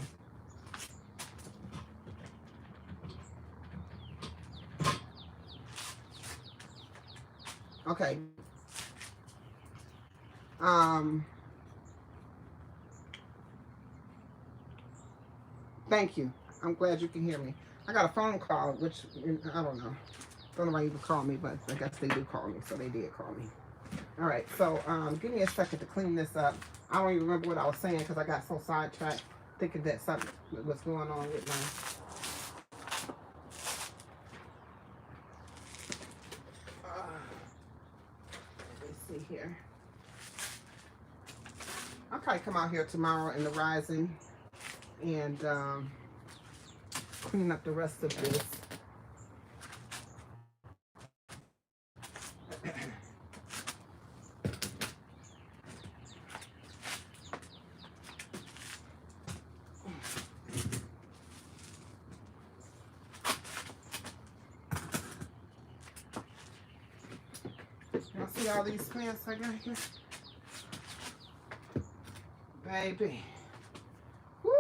Okay. Thank you. I'm glad you can hear me. I got a phone call, which I don't know. Don't know why even call me, but I guess they do call me, so they did call me. All right, so give me a second to clean this up. I don't even remember what I was saying because I got so sidetracked thinking that something was going on with my... let's see here. I'll probably come out here tomorrow in the rising and clean up the rest of this. Y'all see all these plants I got here? Baby. Woo!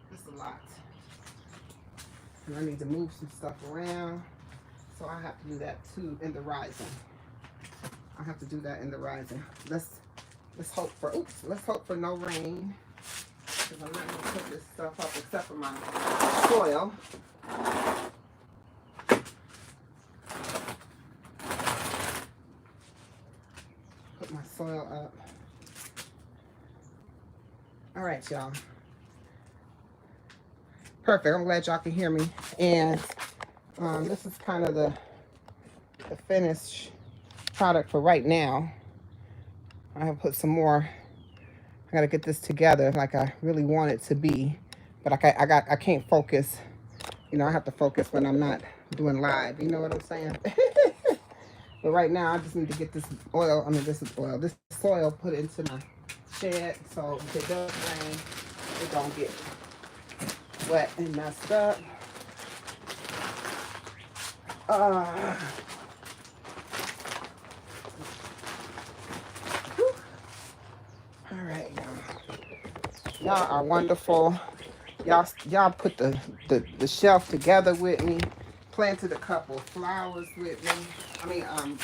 That's a lot. And I need to move some stuff around. So I have to do that too in the rising. I have to do that in the rising. Let's hope for, let's hope for no rain. Because I'm not going to put this stuff up except for my soil. Put my soil up. All right, y'all. Perfect. I'm glad y'all can hear me. And this is kind of the finished product for right now. I have put some more. I got to get this together like I really want it to be. But I can't focus. You know, I have to focus when I'm not doing live. You know what I'm saying? But right now, I just need to get this oil. I mean, this is oil. This soil put into my shed. So if it does rain, it don't get wet and messed up. All right, y'all. Y'all are wonderful. Y'all put the shelf together with me. Planted a couple flowers with me. I mean,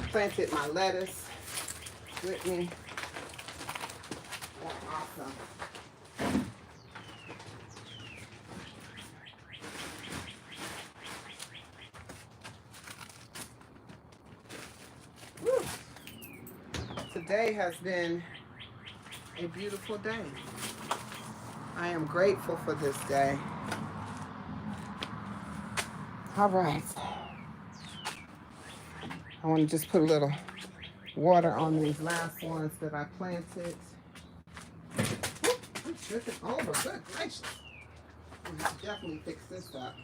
planted my lettuce with me. That's awesome. Woo. Today has been a beautiful day. I am grateful for this day. All right. I want to just put a little water on these last ones that I planted. I'm tripping over. Good gracious. I'm going to definitely fix this up.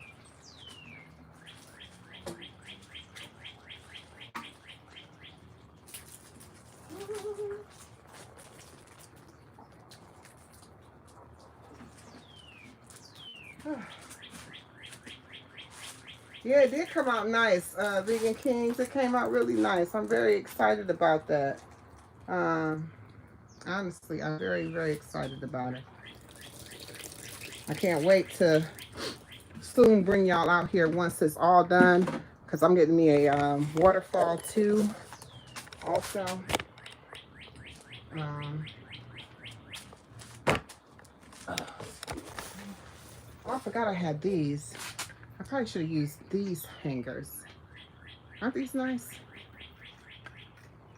Yeah, it did come out nice. Vegan Kings, it came out really nice. I'm very excited about that. Honestly, I'm very, very excited about it. I can't wait to soon bring y'all out here once it's all done, because I'm getting me a waterfall too also. Oh, I forgot I had these. I probably should have used these hangers. Aren't these nice?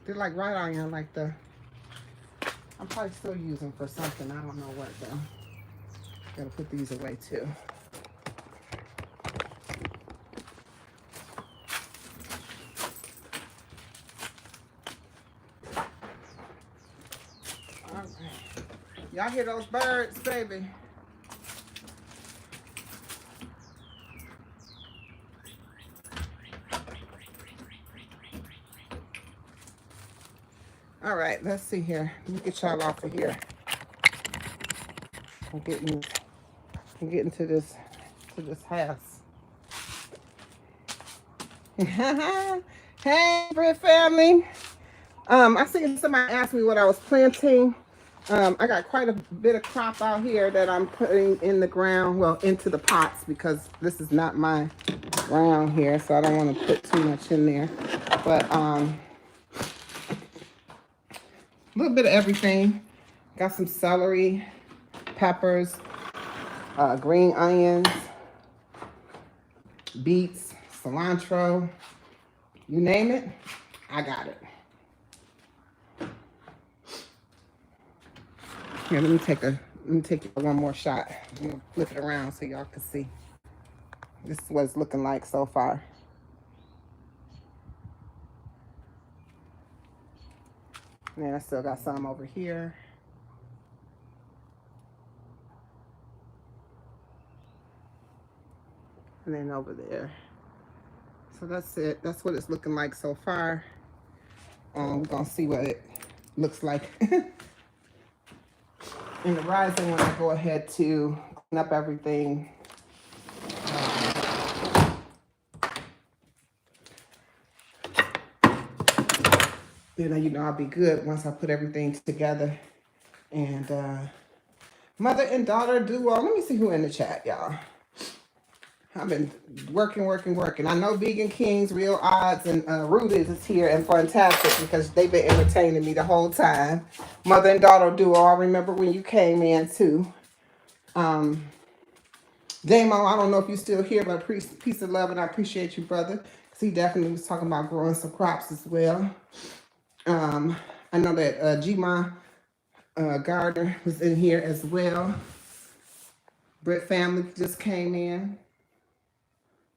They're like right iron, like the... I'm probably still using for something. I don't know what though. Gotta put these away too. All right. Y'all hear those birds, baby? All right, let's see here. Let me get y'all off of here. I'm getting to this house. Hey, Brit family. I seen somebody ask me what I was planting. I got quite a bit of crop out here that I'm putting in the ground, well, into the pots, because this is not my ground here, so I don't want to put too much in there. But a little bit of everything. Got some celery, peppers, green onions, beets, cilantro, you name it, I got it. Here, let me take one more shot. I'm gonna flip it around so y'all can see. This is what it's looking like so far. And then I still got some over here. And then over there. So that's it. That's what it's looking like so far. We're gonna see what it looks like in the rising when I go ahead to clean up everything. Then you know I'll be good once I put everything together. And mother and daughter duo. Let me see who in the chat, y'all. I've been working. I know Vegan Kings, Real Odds, and Rooted is here and fantastic because they've been entertaining me the whole time. Mother and daughter duo. I remember when you came in too. Damo, I don't know if you're still here, but peace and love, and I appreciate you, brother. Because he definitely was talking about growing some crops as well. I know that Gma Gardner was in here as well. Britt family just came in.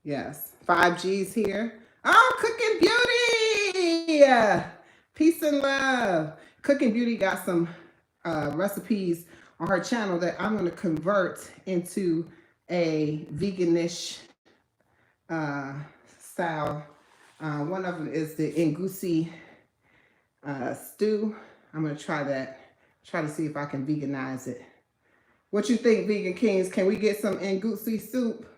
Yes. 5G's here. Oh, Cooking Beauty! Peace and love. Cooking Beauty got some recipes on her channel that I'm going to convert into a veganish style. One of them is the Ngusi stew. I'm going to try that. Try to see if I can veganize it. What you think, Vegan Kings? Can we get some Ngusi soup?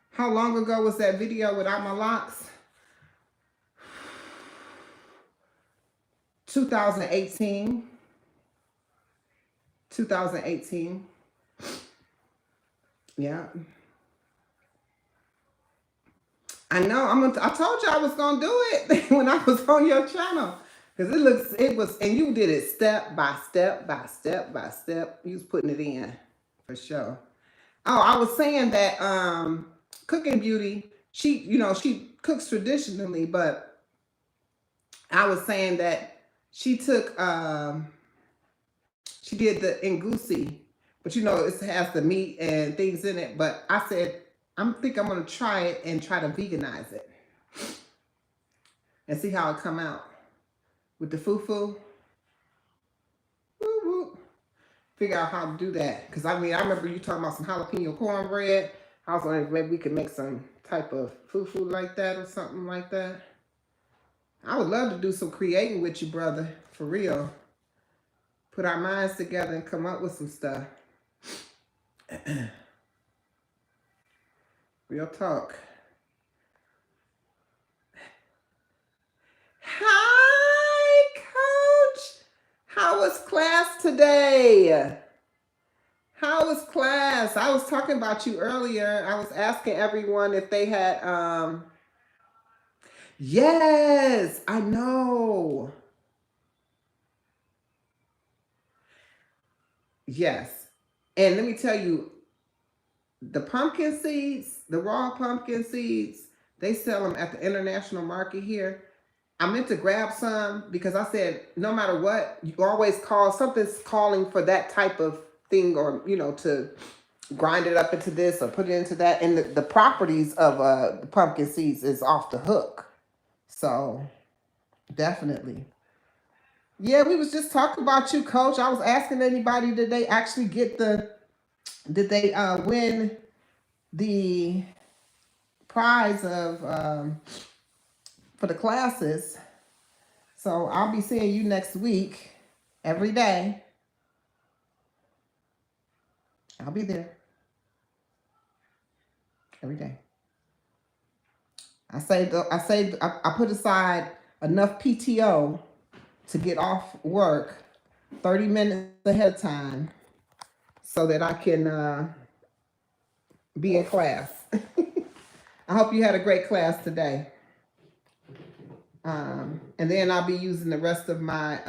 How long ago was that video without my locks? 2018. 2018. Yeah. I know. I told you I was gonna do it when I was on your channel. Because and you did it step by step by step by step. You was putting it in for sure. Oh, I was saying that Cooking Beauty, she cooks traditionally, but I was saying that she took she did the Ngusi, but it has the meat and things in it. But I said I think I'm gonna try it and try to veganize it and see how it come out with the fufu. Woo woo. Figure out how to do that, because I remember you talking about some jalapeno cornbread. I was wondering if maybe we could make some type of fufu like that or something like that. I would love to do some creating with you, brother, for real. Put our minds together and come up with some stuff. Real talk. Hi, Coach. How was class today? How was class? I was talking about you earlier. I was asking everyone if they had, yes, I know. Yes. And let me tell you, the pumpkin seeds, the raw pumpkin seeds, they sell them at the international market here. I meant to grab some because I said, no matter what, you always call, something's calling for that type of thing, or, to grind it up into this or put it into that. And the properties of the pumpkin seeds is off the hook. So definitely. Yeah, we was just talking about you, Coach. I was asking anybody, did they actually get did they win the prize of for the classes. So I'll be seeing you next week every day. I'll be there every day. I put aside enough PTO to get off work 30 minutes ahead of time so that I can be in class. I hope you had a great class today. And then I'll be using the rest of my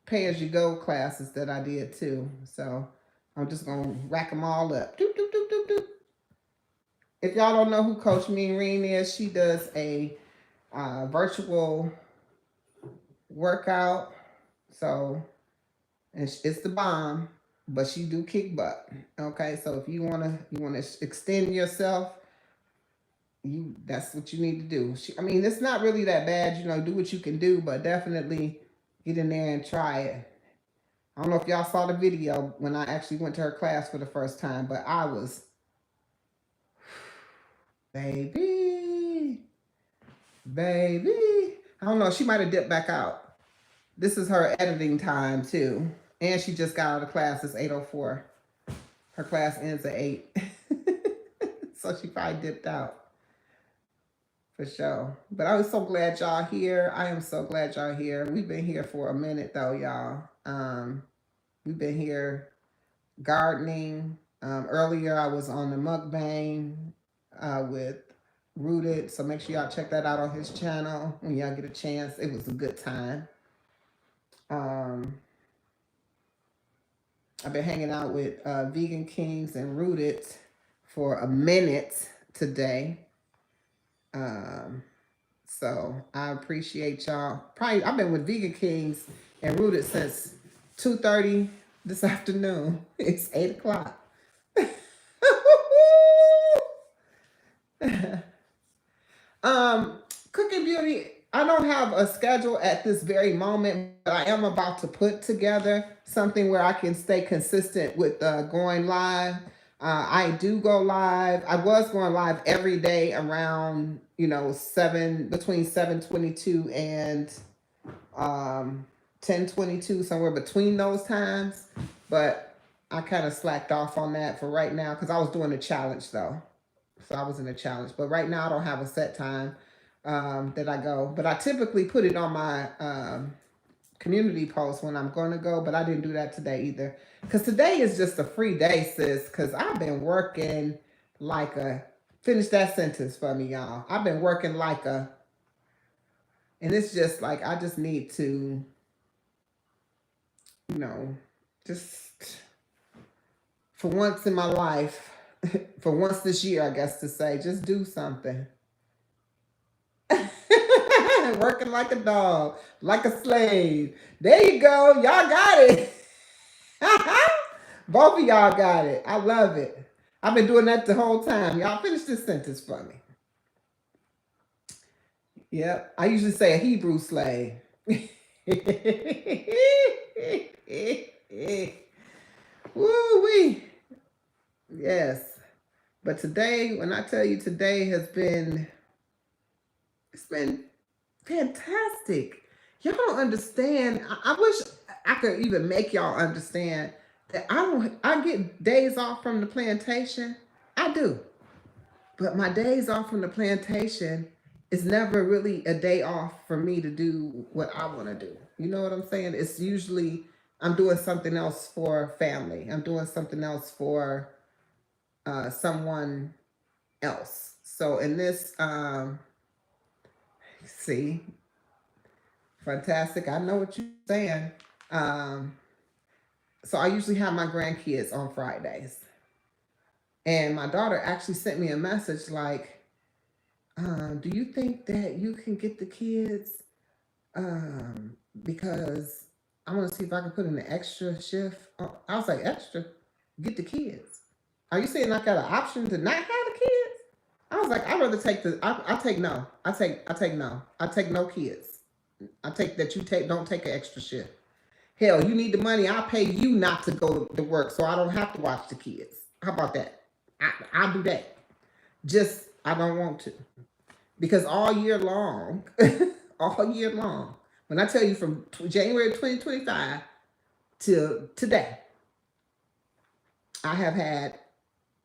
pay-as-you-go classes that I did too. So I'm just going to rack them all up. Doop, doop, doop, doop, doop. If y'all don't know who Coach Norene is, she does a virtual workout. So it's the bomb, but she do kick butt. Okay, so if you wanna extend yourself, that's what you need to do. I mean, it's not really that bad, you know. Do what you can do, but definitely get in there and try it. I don't know if y'all saw the video when I actually went to her class for the first time, but I was, baby. I don't know. She might have dipped back out. This is her editing time too. And she just got out of class. It's 8:04. Her class ends at 8. So she probably dipped out. For sure. But I was so glad y'all here. I am so glad y'all here. We've been here for a minute though, y'all. We've been here gardening. Earlier I was on the mukbang with Rooted. So make sure y'all check that out on his channel when y'all get a chance. It was a good time. I've been hanging out with Vegan Kings and Rooted for a minute today. So I appreciate y'all. Probably I've been with Vegan Kings and Rooted since 2:30 this afternoon. It's 8 o'clock. Cooking Beauty, I don't have a schedule at this very moment, but I am about to put together something where I can stay consistent with going live. I do go live. I was going live every day around, between 7:22 and 10:22, somewhere between those times. But I kind of slacked off on that for right now because I was doing a challenge though. So I was in a challenge. But right now I don't have a set time that I go. But I typically put it on my community post when I'm going to go. But I didn't do that today either. Because today is just a free day, sis. Because I've been working like a... Finish that sentence for me, y'all. I've been working like a... And it's just like I just need to, just for once in my life, for once this year, I guess to say, just do something. Working like a dog, like a slave. There you go. Y'all got it. Both of y'all got it. I love it. I've been doing that the whole time. Y'all finish this sentence for me. Yep. I usually say a Hebrew slave. Woo-wee. Yes. But today, when I tell you today has been... It's been fantastic. Y'all don't understand. I wish I could even make y'all understand that I get days off from the plantation. I do. But my days off from the plantation is never really a day off for me to do what I want to do. You know what I'm saying? It's usually I'm doing something else for family. I'm doing something else for someone else. So in this, see, fantastic. I know what you're saying. So I usually have my grandkids on Fridays. And my daughter actually sent me a message like, do you think that you can get the kids? Because I want to see if I can put in an extra shift. I was like, extra? Get the kids. Are you saying I got an option to not have the kids? I was like, I'd rather take I take no. I take no. I take no kids. I take that you don't take an extra shift. Hell, you need the money. I'll pay you not to go to work so I don't have to watch the kids. How about that? I'll do that. Just, I don't want to. Because all year long, all year long, when I tell you from January 2025 till today, I have had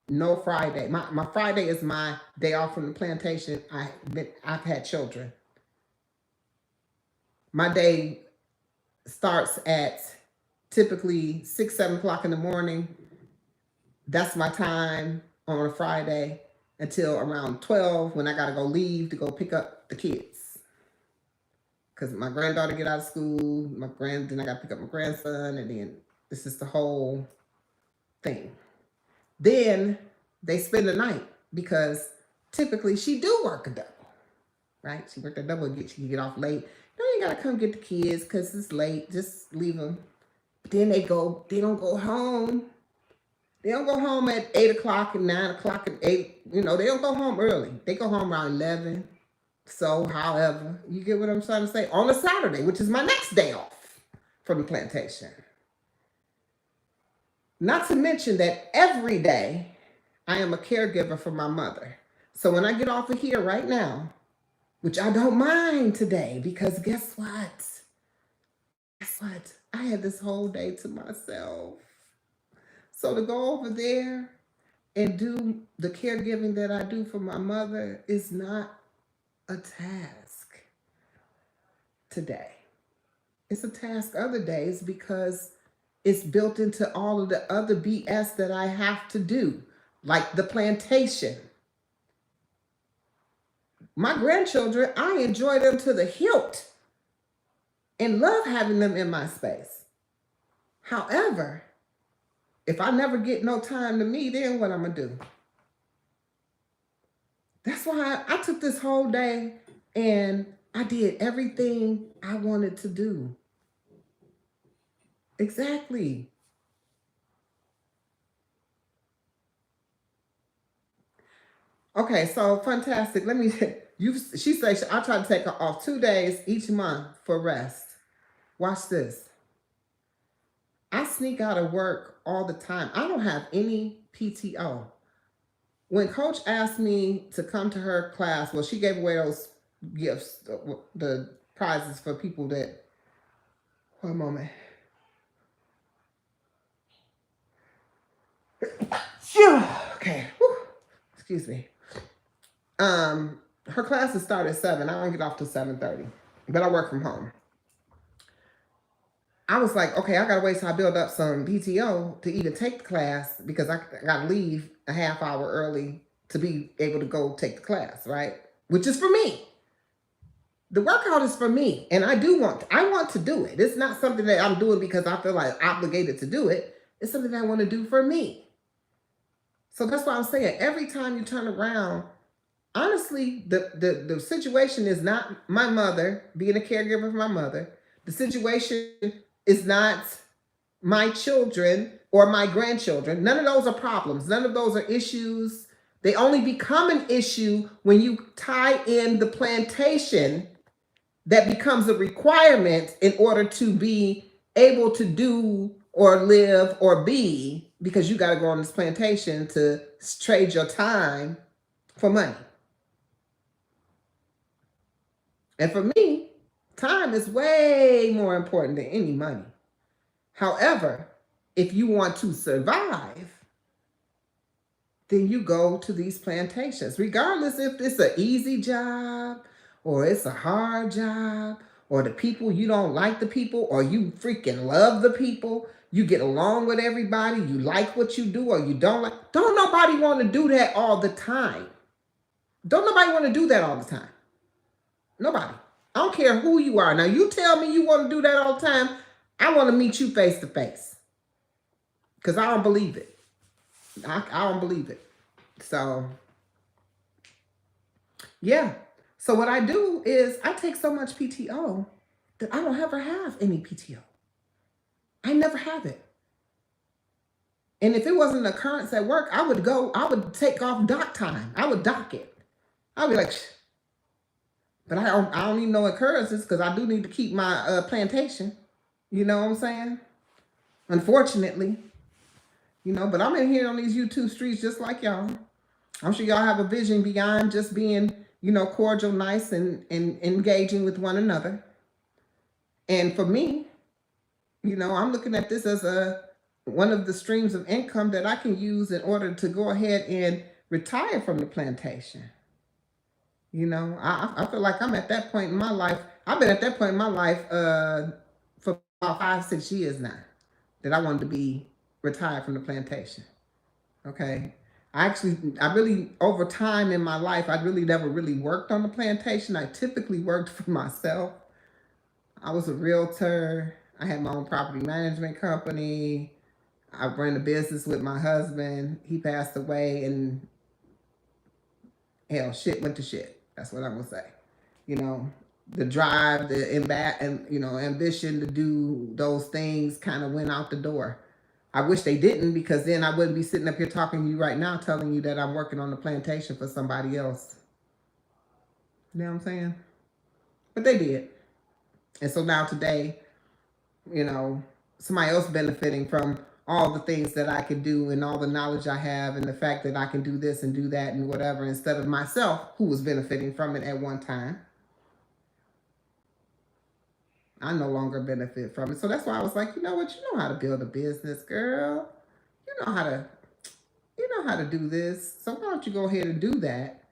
no Friday. My Friday is my day off from the plantation. I've had children. My day starts at typically 6, 7 o'clock in the morning. That's my time on a Friday until around 12 when I got to go leave to go pick up the kids. Because my granddaughter get out of school, then I got to pick up my grandson, and then this is the whole thing. Then they spend the night because typically she do work a double, right? She worked a double, she can get off late. You ain't got to come get the kids because it's late. Just leave them. But then they don't go home. They don't go home at 8 o'clock and 9 o'clock and 8. You know, they don't go home early. They go home around 11. So, however, you get what I'm trying to say? On a Saturday, which is my next day off from the plantation. Not to mention that every day I am a caregiver for my mother. So when I get off of here right now, which I don't mind today, because guess what? Guess what? I had this whole day to myself. So to go over there and do the caregiving that I do for my mother is not a task today. It's a task other days because it's built into all of the other BS that I have to do, like the plantation. My grandchildren, I enjoy them to the hilt and love having them in my space. However, if I never get no time to me, then what I'm going to do? That's why I took this whole day and I did everything I wanted to do. Exactly. Okay, so fantastic. She says I try to take off 2 days each month for rest. Watch this. I sneak out of work all the time. I don't have any PTO. When Coach asked me to come to her class, well, she gave away those gifts, the prizes for people that, one moment. Okay, whew. Excuse me. Her classes start at 7. I don't get off till 7:30, but I work from home. I was like, okay, I gotta wait till I build up some PTO to even take the class because I gotta leave a half hour early to be able to go take the class, right? Which is for me. The workout is for me, and I want to do it. It's not something that I'm doing because I feel like obligated to do it. It's something that I want to do for me. So that's why I'm saying every time you turn around, honestly, the situation is not my mother, being a caregiver for my mother. The situation is not my children or my grandchildren. None of those are problems. None of those are issues. They only become an issue when you tie in the plantation that becomes a requirement in order to be able to do or live or be, because you got to go on this plantation to trade your time for money. And for me, time is way more important than any money. However, if you want to survive, then you go to these plantations, regardless if it's an easy job or it's a hard job, or the people, you don't like the people, or you freaking love the people. You get along with everybody. You like what you do, or you don't like. Don't nobody want to do that all the time. Don't nobody want to do that all the time. Nobody. I don't care who you are. Now, you tell me you want to do that all the time, I want to meet you face to face. Because I don't believe it. I don't believe it. So, yeah. So what I do is I take so much PTO that I don't ever have any PTO. I never have it. And if it wasn't an occurrence at work, I would take off dock time. I would dock it. I'd be like, shh. But I don't need no occurrences because I do need to keep my plantation. You know what I'm saying? Unfortunately. You know, but I'm in here on these YouTube streets just like y'all. I'm sure y'all have a vision beyond just being, you know, cordial, nice, and engaging with one another. And for me, you know, I'm looking at this as one of the streams of income that I can use in order to go ahead and retire from the plantation. You know, I feel like I'm at that point in my life. I've been at that point in my life for about 5, 6 years now that I wanted to be retired from the plantation. Okay. I really, over time in my life, I really never really worked on the plantation. I typically worked for myself. I was a realtor. I had my own property management company. I ran a business with my husband. He passed away, and hell, shit went to shit. That's what I'm gonna say. You know, the drive, and you know, ambition to do those things kind of went out the door. I wish they didn't, because then I wouldn't be sitting up here talking to you right now, telling you that I'm working on the plantation for somebody else. You know what I'm saying? But they did. And so now today, you know, somebody else benefiting from all the things that I can do and all the knowledge I have and the fact that I can do this and do that and whatever, instead of myself, who was benefiting from it at one time. I no longer benefit from it. So that's why I was like, you know what? You know how to build a business, girl. You know how to do this. So why don't you go ahead and do that?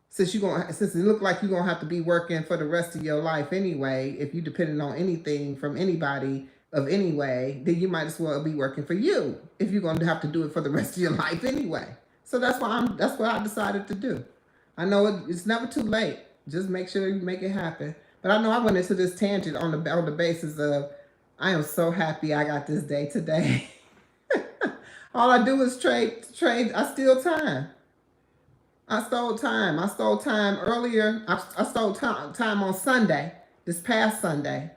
Since it look like you're gonna have to be working for the rest of your life anyway, if you depending on anything from anybody of any way, then you might as well be working for you if you're gonna have to do it for the rest of your life anyway. So that's what I decided to do. I know it's never too late. Just make sure you make it happen. But I know I went into this tangent on the basis of I am so happy I got this day today. All I do is trade. I steal time. I stole time. I stole time earlier. I stole time on Sunday, this past Sunday.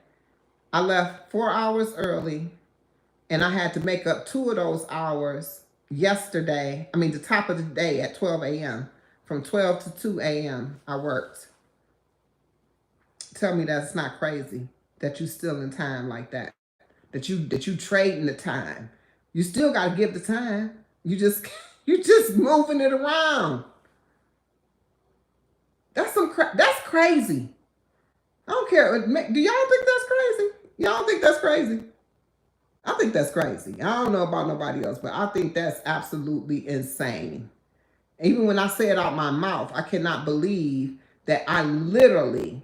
I left 4 hours early, and I had to make up 2 of those hours yesterday. I mean, the top of the day at 12 a.m. From 12 to 2 a.m. I worked. Tell me that's not crazy that you still in time like that. That you trading the time. You still got to give the time. You just moving it around. That's crazy. I don't care. Do y'all think that's crazy? Y'all think that's crazy? I think that's crazy. I don't know about nobody else, but I think that's absolutely insane. Even when I say it out my mouth, I cannot believe that I literally,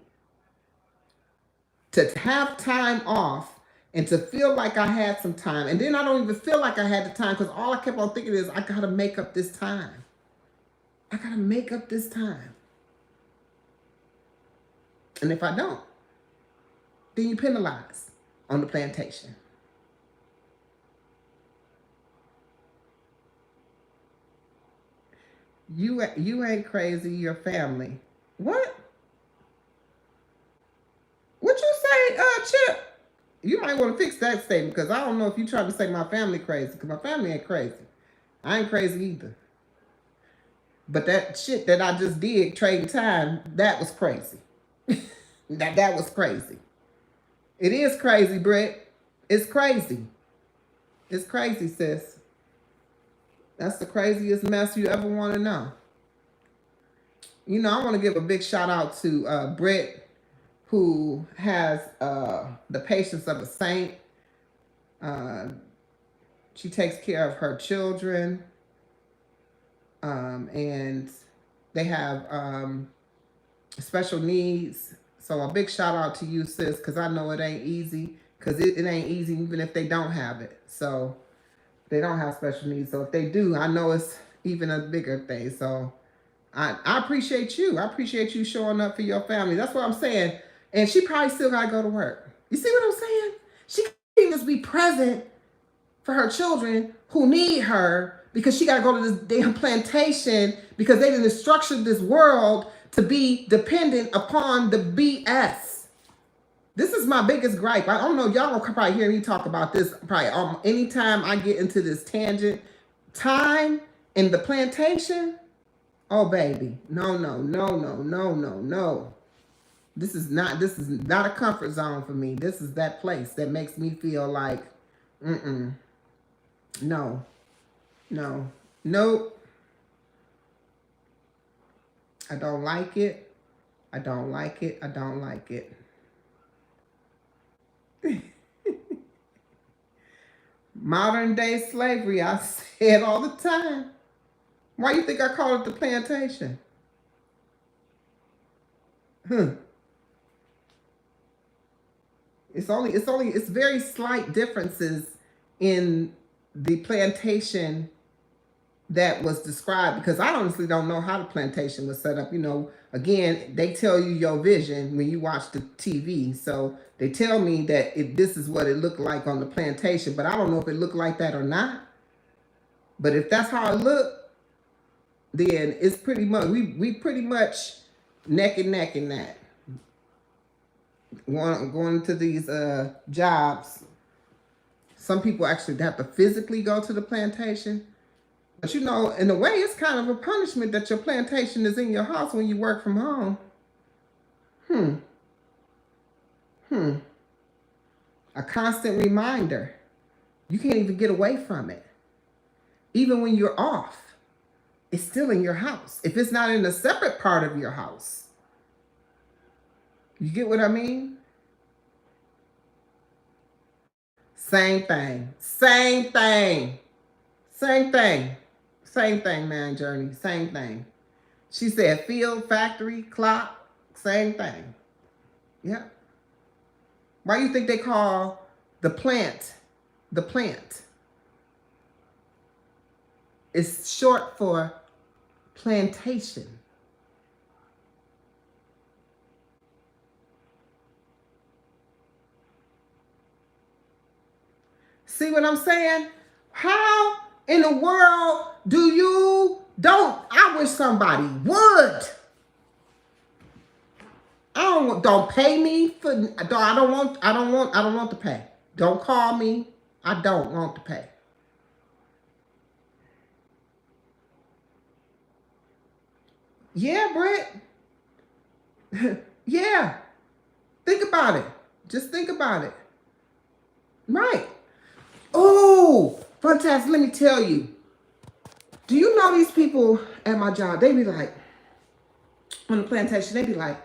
to have time off and to feel like I had some time, and then I don't even feel like I had the time, because all I kept on thinking is I gotta make up this time. I gotta make up this time. And if I don't, then you penalize on the plantation. You ain't crazy, your family. What? What you say, Chip? You might want to fix that statement, because I don't know if you're trying to say my family crazy, because my family ain't crazy. I ain't crazy either. But that shit that I just did, trading time, that was crazy. that was crazy. It is crazy, Britt. It's crazy. It's crazy, sis. That's the craziest mess you ever want to know. You know, I want to give a big shout out to Britt, who has the patience of a saint. She takes care of her children, and they have special needs. So a big shout out to you, sis, because I know it ain't easy, because it ain't easy even if they don't have it. So they don't have special needs. So if they do, I know it's even a bigger thing. So I appreciate you. I appreciate you showing up for your family. That's what I'm saying. And she probably still got to go to work. You see what I'm saying? She can't just be present for her children who need her, because she got to go to this damn plantation, because they didn't structure this world to be dependent upon the BS. This is my biggest gripe. I don't know. Y'all gonna probably hear me talk about this probably anytime I get into this tangent. Time in the plantation. Oh, baby. No. This is not a comfort zone for me. This is that place that makes me feel like, no. No. Nope. I don't like it. I don't like it. I don't like it. Modern day slavery, I say it all the time. Why you think I call it the plantation? Hmm. It's very slight differences in the plantation that was described, because I honestly don't know how the plantation was set up. You know, again, they tell you your vision when you watch the TV. So they tell me that this is what it looked like on the plantation, but I don't know if it looked like that or not. But if that's how it looked, then it's pretty much, we pretty much neck and neck in that. Going to these jobs, some people actually have to physically go to the plantation. But you know, in a way, it's kind of a punishment that your plantation is in your house when you work from home. Hmm. Hmm. A constant reminder. You can't even get away from it. Even when you're off, it's still in your house. If it's not in a separate part of your house. You get what I mean? Same thing. Same thing. Same thing. Same thing, man, Journey. Same thing. She said field, factory, clock, same thing. Yep. Why do you think they call the plant the plant? It's short for plantation. See what I'm saying? How in the world do you I wish somebody would. Don't pay me for I don't want to pay. Don't call me. I don't want to pay. Yeah, Brett. Yeah. Think about it. Just think about it. Right. Oh, fantastic. Let me tell you. Do you know these people at my job? They be like, on the plantation, they be like,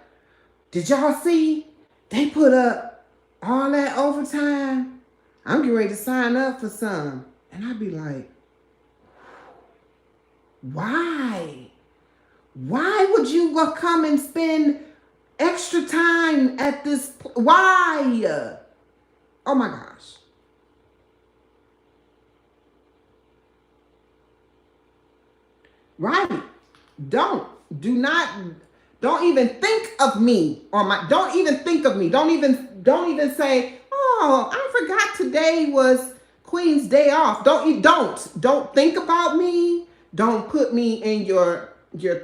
did y'all see? They put up all that overtime. I'm getting ready to sign up for some. And I'd be like, why? Why would you go come and spend extra time at this? Why? Oh my gosh. Right. Don't even think of me on my, don't even think of me. Don't even say, oh, I forgot today was Queen's day off. Don't think about me. Don't put me in your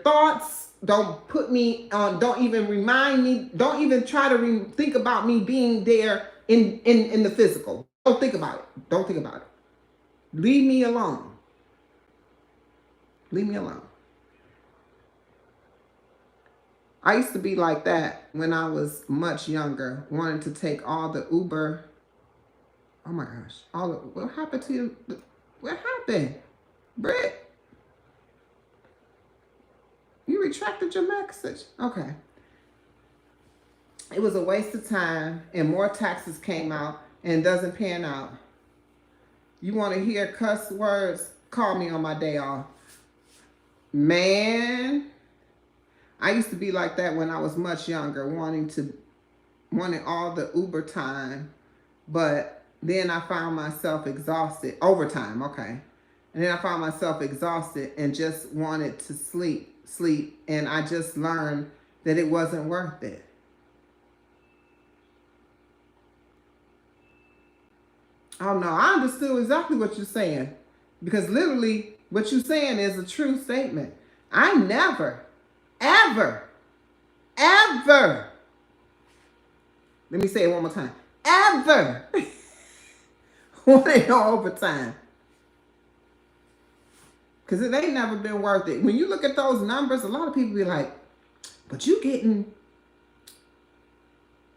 thoughts. Don't put me on, don't even remind me. Don't even try to think about me being there in the physical. Don't think about it. Don't think about it. Leave me alone. Leave me alone. I used to be like that when I was much younger, wanting to take all the Uber. Oh my gosh. What happened to you? What happened? Britt, you retracted your message. Okay. It was a waste of time and more taxes came out and doesn't pan out. You want to hear cuss words? Call me on my day off. Man, I used to be like that when I was much younger, wanting all the Uber time, but then I found myself exhausted. Overtime, okay. And then I found myself exhausted and just wanted to sleep, and I just learned that it wasn't worth it. Oh no, I understood exactly what you're saying, because literally what you're saying is a true statement. I never, ever, ever, let me say it one more time, ever wanted no overtime. Because it ain't never been worth it. When you look at those numbers, a lot of people be like, but you getting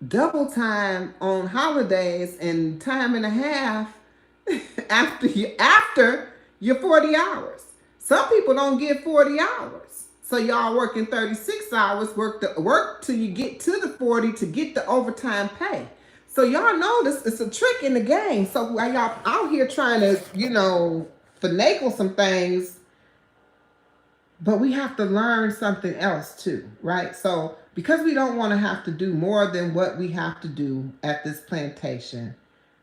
double time on holidays and time and a half after your 40 hours. Some people don't get 40 hours. So y'all working 36 hours, work till you get to the 40 to get the overtime pay. So y'all know this, it's a trick in the game. So while y'all out here trying to, finagle some things, but we have to learn something else too, right? So because we don't want to have to do more than what we have to do at this plantation,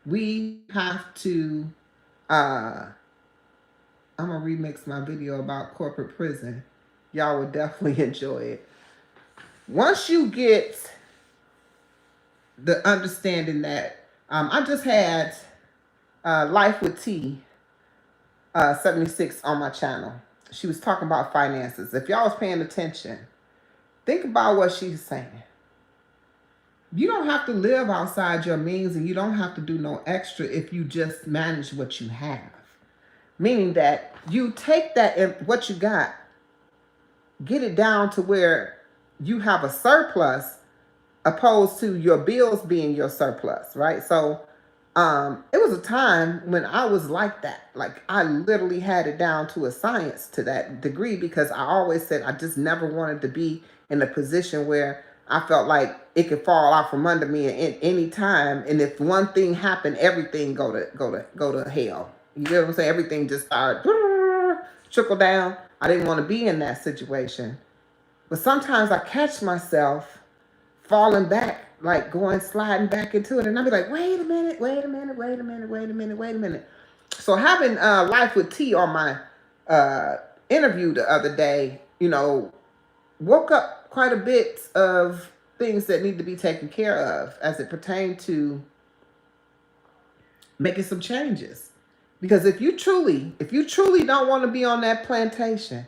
we have to, I'm going to remix my video about corporate prison. Y'all would definitely enjoy it. Once you get the understanding that, I just had Life with T 76 on my channel. She was talking about finances. If y'all was paying attention, think about what she's saying. You don't have to live outside your means, and you don't have to do no extra if you just manage what you have. Meaning that you take that, what you got, get it down to where you have a surplus opposed to your bills being your surplus, right? So it was a time when I was like that. Like I literally had it down to a science to that degree, because I always said I just never wanted to be in a position where I felt like it could fall out from under me at any time. And if one thing happened, everything go to hell. You know what I'm saying? Everything just started trickle down. I didn't want to be in that situation. But sometimes I catch myself falling back, like sliding back into it. And I'll be like, wait a minute. So having Life with T on my interview the other day, woke up quite a bit of things that need to be taken care of as it pertained to making some changes. Because if you truly don't want to be on that plantation,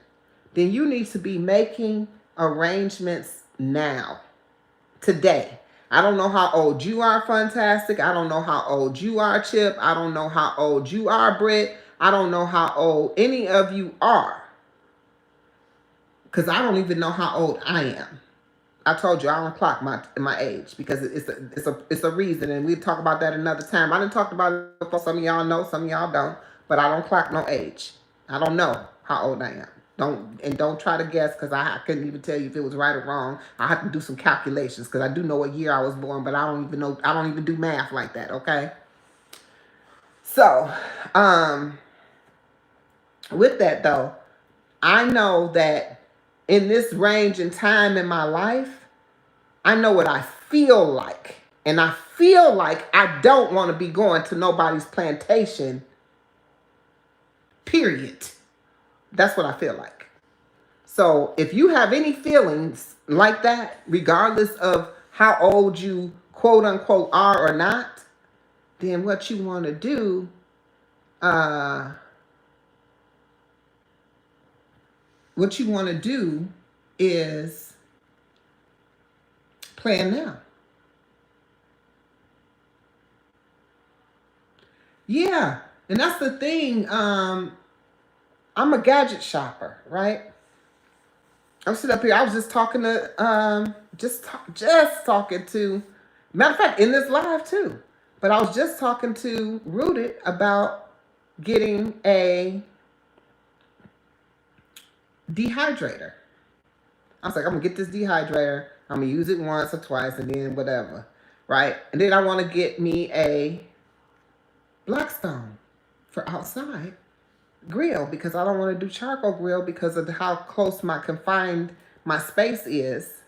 then you need to be making arrangements now. Today. I don't know how old you are, Fantastic. I don't know how old you are, Chip. I don't know how old you are, Britt. I don't know how old any of you are. Because I don't even know how old I am. I told you I don't clock my age, because it's a reason, and we'll talk about that another time. I didn't talk about it before. Some of y'all know, some of y'all don't, but I don't clock no age. I don't know how old I am. Don't try to guess, because I couldn't even tell you if it was right or wrong. I have to do some calculations, because I do know what year I was born, but I don't even do math like that, okay? So, with that though, I know that in this range and time in my life, I know what I feel like. And I feel like I don't want to be going to nobody's plantation, period. That's what I feel like. So if you have any feelings like that, regardless of how old you quote unquote are or not, then what you want to do, is plan now. Yeah, and that's the thing. I'm a gadget shopper, right? I'm sitting up here. I was just talking to, just talking to, matter of fact, in this live too. But I was just talking to Rooted about getting a dehydrator. I was like, I'm gonna get this dehydrator. I'm gonna use it once or twice, and then whatever, right? And then I want to get me a Blackstone for outside grill, because I don't want to do charcoal grill because of how close my space is.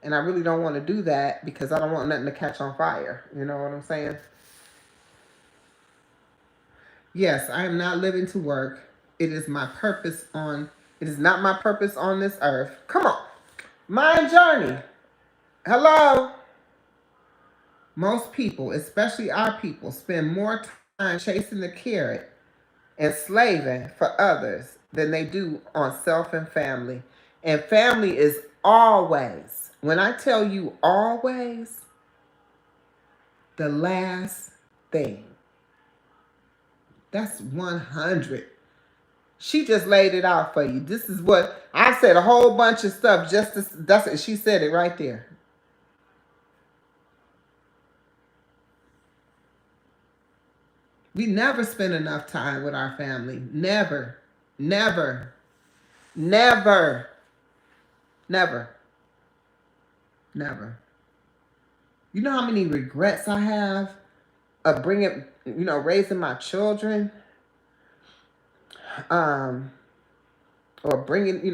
And I really don't want to do that because I don't want nothing to catch on fire. You know what I'm saying? Yes, I am not living to work. It is not my purpose on this earth. Come on. Mind journey. Hello. Most people, especially our people, spend more time chasing the carrot and slaving for others than they do on self and family. And family is always, when I tell you always, the last thing. That's 100. She just laid it out for you. This is what I said, a whole bunch of stuff. She said it right there. We never spend enough time with our family. Never, never, never, never, never. You know how many regrets I have of bringing, raising my children, um, or bringing,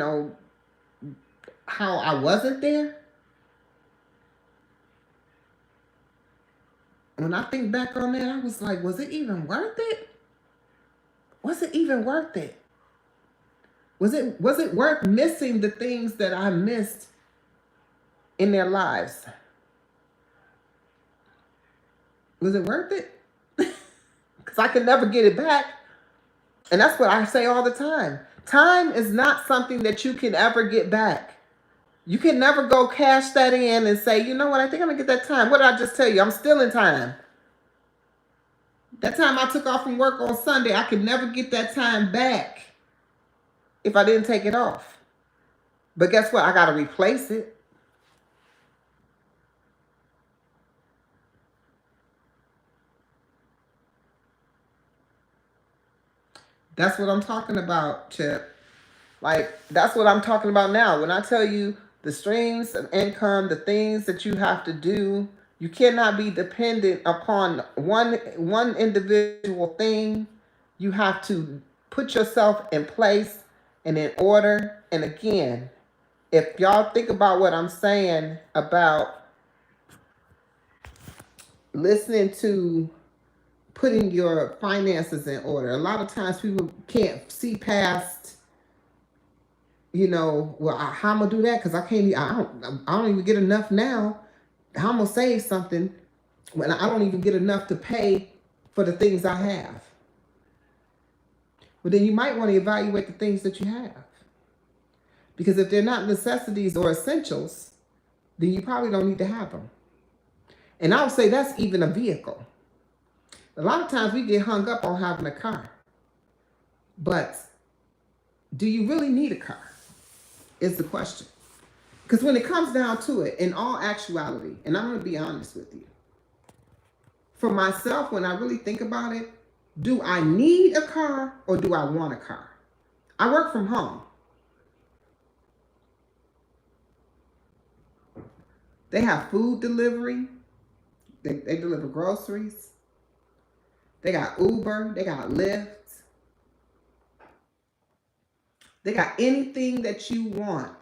how I wasn't there. When I think back on that, I was like, was it even worth it? Was it even worth it? Was it worth missing the things that I missed in their lives? Was it worth it? Because I can never get it back. And that's what I say all the time. Time is not something that you can ever get back. You can never go cash that in and say, you know what, I think I'm going to get that time. What did I just tell you? I'm still in time. That time I took off from work on Sunday, I could never get that time back if I didn't take it off. But guess what? I got to replace it. That's what I'm talking about, Chip. Like, that's what I'm talking about now. When I tell you the streams of income, the things that you have to do, you cannot be dependent upon one individual thing. You have to put yourself in place and in order. And again, if y'all think about what I'm saying about listening to putting your finances in order, a lot of times people can't see past, well, how I'm gonna do that? Because I don't even get enough now. How I'm gonna save something when I don't even get enough to pay for the things I have? But then you might want to evaluate the things that you have, because if they're not necessities or essentials, then you probably don't need to have them. And I would say that's even a vehicle. A lot of times we get hung up on having a car, but do you really need a car? Is the question. Because when it comes down to it, in all actuality, and I'm going to be honest with you, for myself, when I really think about it, do I need a car or do I want a car? I work from home. They have food delivery. They deliver groceries. They got Uber. They got Lyft. They got anything that you want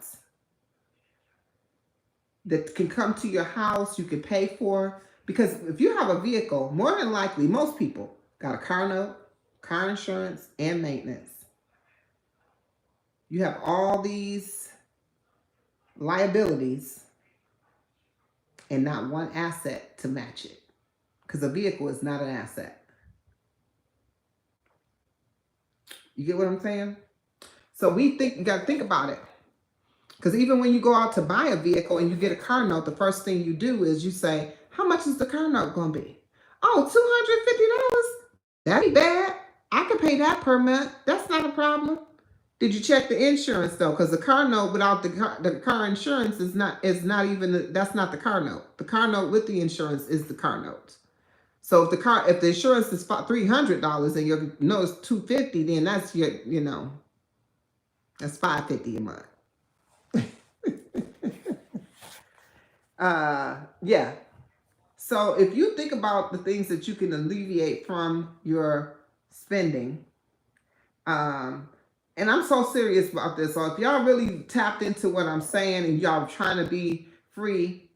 that can come to your house, you can pay for. Because if you have a vehicle, more than likely, most people got a car note, car insurance, and maintenance. You have all these liabilities and not one asset to match it. Because a vehicle is not an asset. You get what I'm saying? So you got to think about it. Because even when you go out to buy a vehicle and you get a car note, the first thing you do is you say, how much is the car note going to be? Oh, $250? That'd be bad. I can pay that per month. That's not a problem. Did you check the insurance though? Because the car note without the car insurance is not even, that's not the car note. The car note with the insurance is the car note. So if the insurance is $300 and your note is $250, then that's that's $550 a month. Yeah. So if you think about the things that you can alleviate from your spending, and I'm so serious about this. So if y'all really tapped into what I'm saying and y'all trying to be free,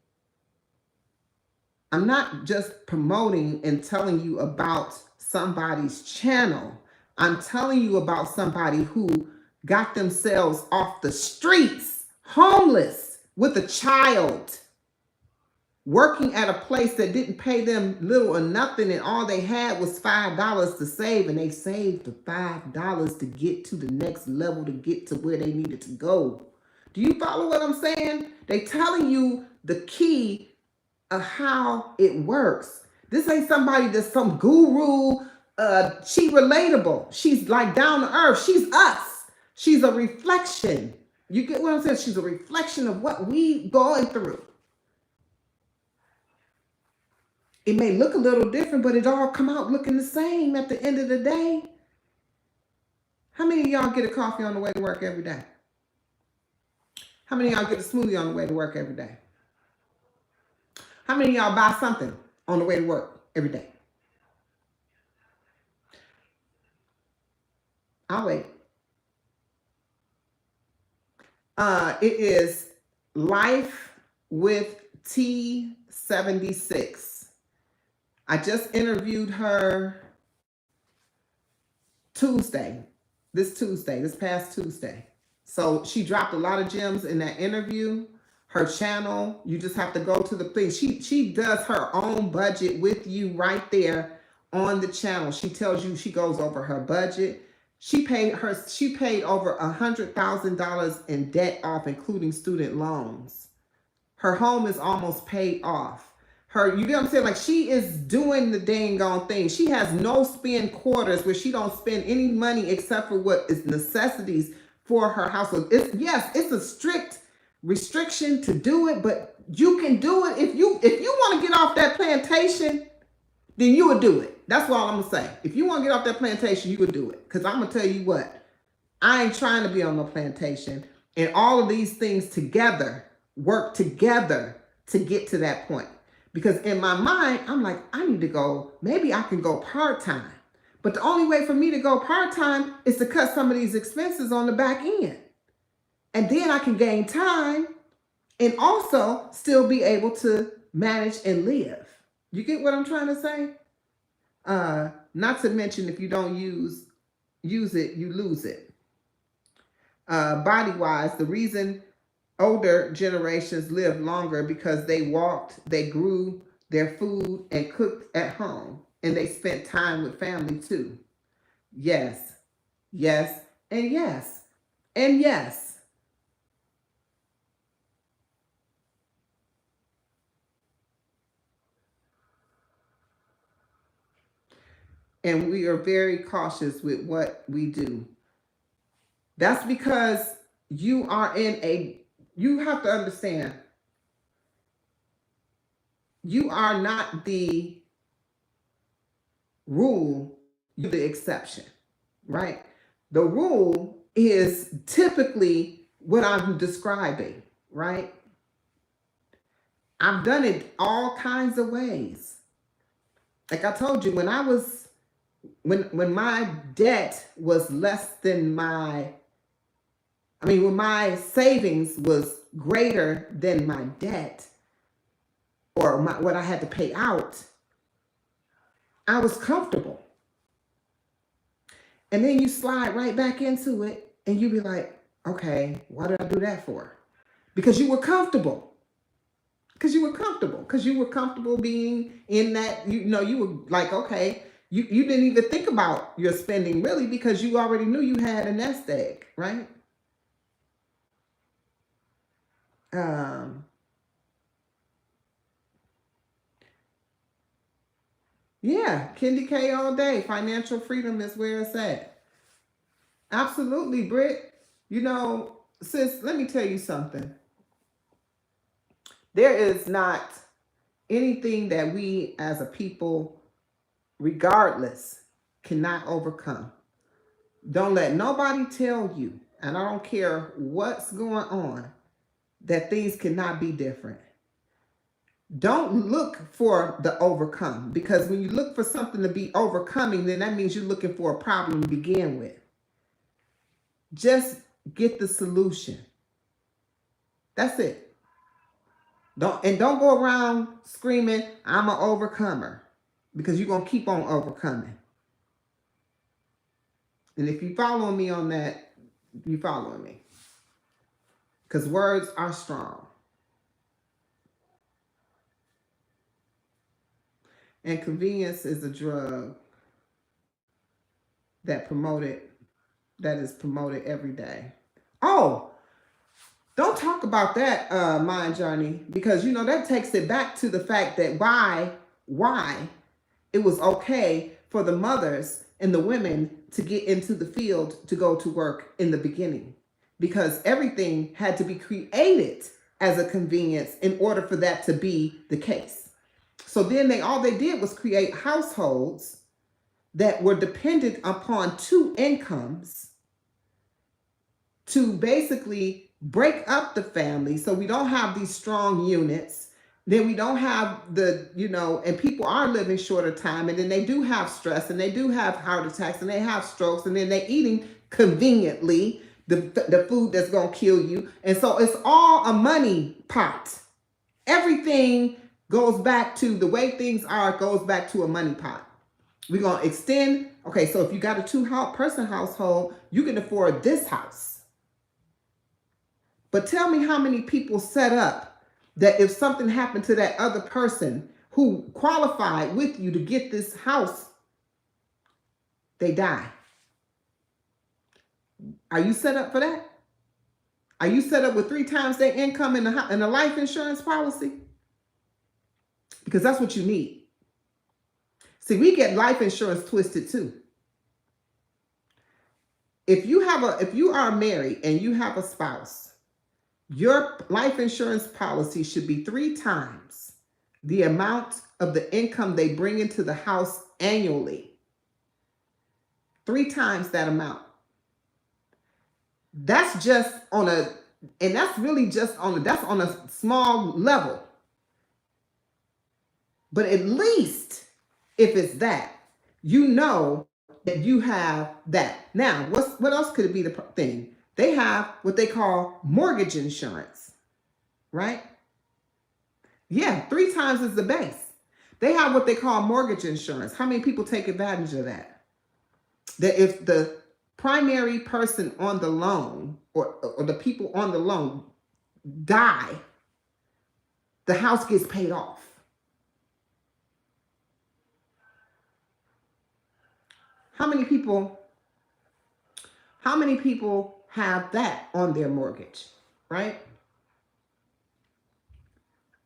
I'm not just promoting and telling you about somebody's channel. I'm telling you about somebody who got themselves off the streets, homeless, with a child, working at a place that didn't pay them little or nothing, and all they had was $5 to save, and they saved the $5 to get to the next level, to get to where they needed to go. Do you follow what I'm saying? They telling you the key of how it works. This ain't somebody that's some guru. She relatable. She's like down to earth. She's us. She's a reflection. You get what I'm saying? She's a reflection of what we going through. It may look a little different, but it all come out looking the same at the end of the day. How many of y'all get a coffee on the way to work every day? How many of y'all get a smoothie on the way to work every day? How many of y'all buy something on the way to work every day? I'll wait. It is Life with T76. I just interviewed her this past Tuesday. So she dropped a lot of gems in that interview. Her channel, you just have to go to the thing. She does her own budget with you right there on the channel. She tells you, she goes over her budget. She paid over $100,000 in debt off, including student loans. Her home is almost paid off. You get what I'm saying? Like, she is doing the dang on thing. She has no spend quarters where she don't spend any money except for what is necessities for her household. It's a strict restriction to do it, but you can do it. If you want to get off that plantation, then you would do it. That's what I'm gonna say. If you want to get off that plantation, you would do it. Because I'm gonna tell you what, I ain't trying to be on no plantation. And all of these things together work together to get to that point. Because in my mind, I'm like, I need to go, maybe I can go part-time. But the only way for me to go part-time is to cut some of these expenses on the back end. And then I can gain time and also still be able to manage and live. You get what I'm trying to say? Not to mention, if you don't use it, you lose it. Body-wise, the reason older generations live longer because they walked, they grew their food and cooked at home, and they spent time with family too. Yes, yes, and yes, and yes. And we are very cautious with what we do. That's because you have to understand, you are not the rule, you're the exception, right? The rule is typically what I'm describing, right? I've done it all kinds of ways. Like I told you, when my debt was less than when my savings was greater than my debt, or what I had to pay out, I was comfortable. And then you slide right back into it and you be like, okay, why did I do that for? Because you were comfortable. Because you were comfortable being in that, you were like, okay, you didn't even think about your spending really, because you already knew you had a nest egg, right? Yeah, Candy K all day. Financial freedom is where it's at. Absolutely, Britt. Sis, let me tell you something. There is not anything that we as a people, regardless, cannot overcome. Don't let nobody tell you, and I don't care what's going on, that things cannot be different. Don't look for the overcome, because when you look for something to be overcoming, then that means you're looking for a problem to begin with. Just get the solution. That's it. Don't go around screaming, I'm an overcomer, because you're going to keep on overcoming. And if you follow me on that, you following me. Because words are strong. And convenience is a drug that is promoted every day. Oh, don't talk about that, Mind Journey, because that takes it back to the fact that why it was okay for the mothers and the women to get into the field to go to work in the beginning, because everything had to be created as a convenience in order for that to be the case. So then all they did was create households that were dependent upon two incomes to basically break up the family, so we don't have these strong units. Then we don't have and people are living shorter time, and then they do have stress, and they do have heart attacks, and they have strokes, and then they're eating conveniently the food that's going to kill you. And so it's all a money pot. Everything goes back to the way things are, goes back to a money pot. We're going to extend. Okay, so if you got a two-person household, you can afford this house. But tell me how many people set up that if something happened to that other person who qualified with you to get this house, they die. Are you set up for that? Are you set up with 3 times their income in a life insurance policy? Because that's what you need. See, we get life insurance twisted too. If you are married and you have a spouse, your life insurance policy should be 3 times the amount of the income they bring into the house annually. 3 times that amount. That's just that's on a small level. But at least if it's that, you know that you have that. Now, what else could it be the thing? They have what they call mortgage insurance, right? Yeah, 3 times is the base. They have what they call mortgage insurance. How many people take advantage of that? That if the primary person on the loan or the people on the loan die, the house gets paid off. How many people have that on their mortgage, right?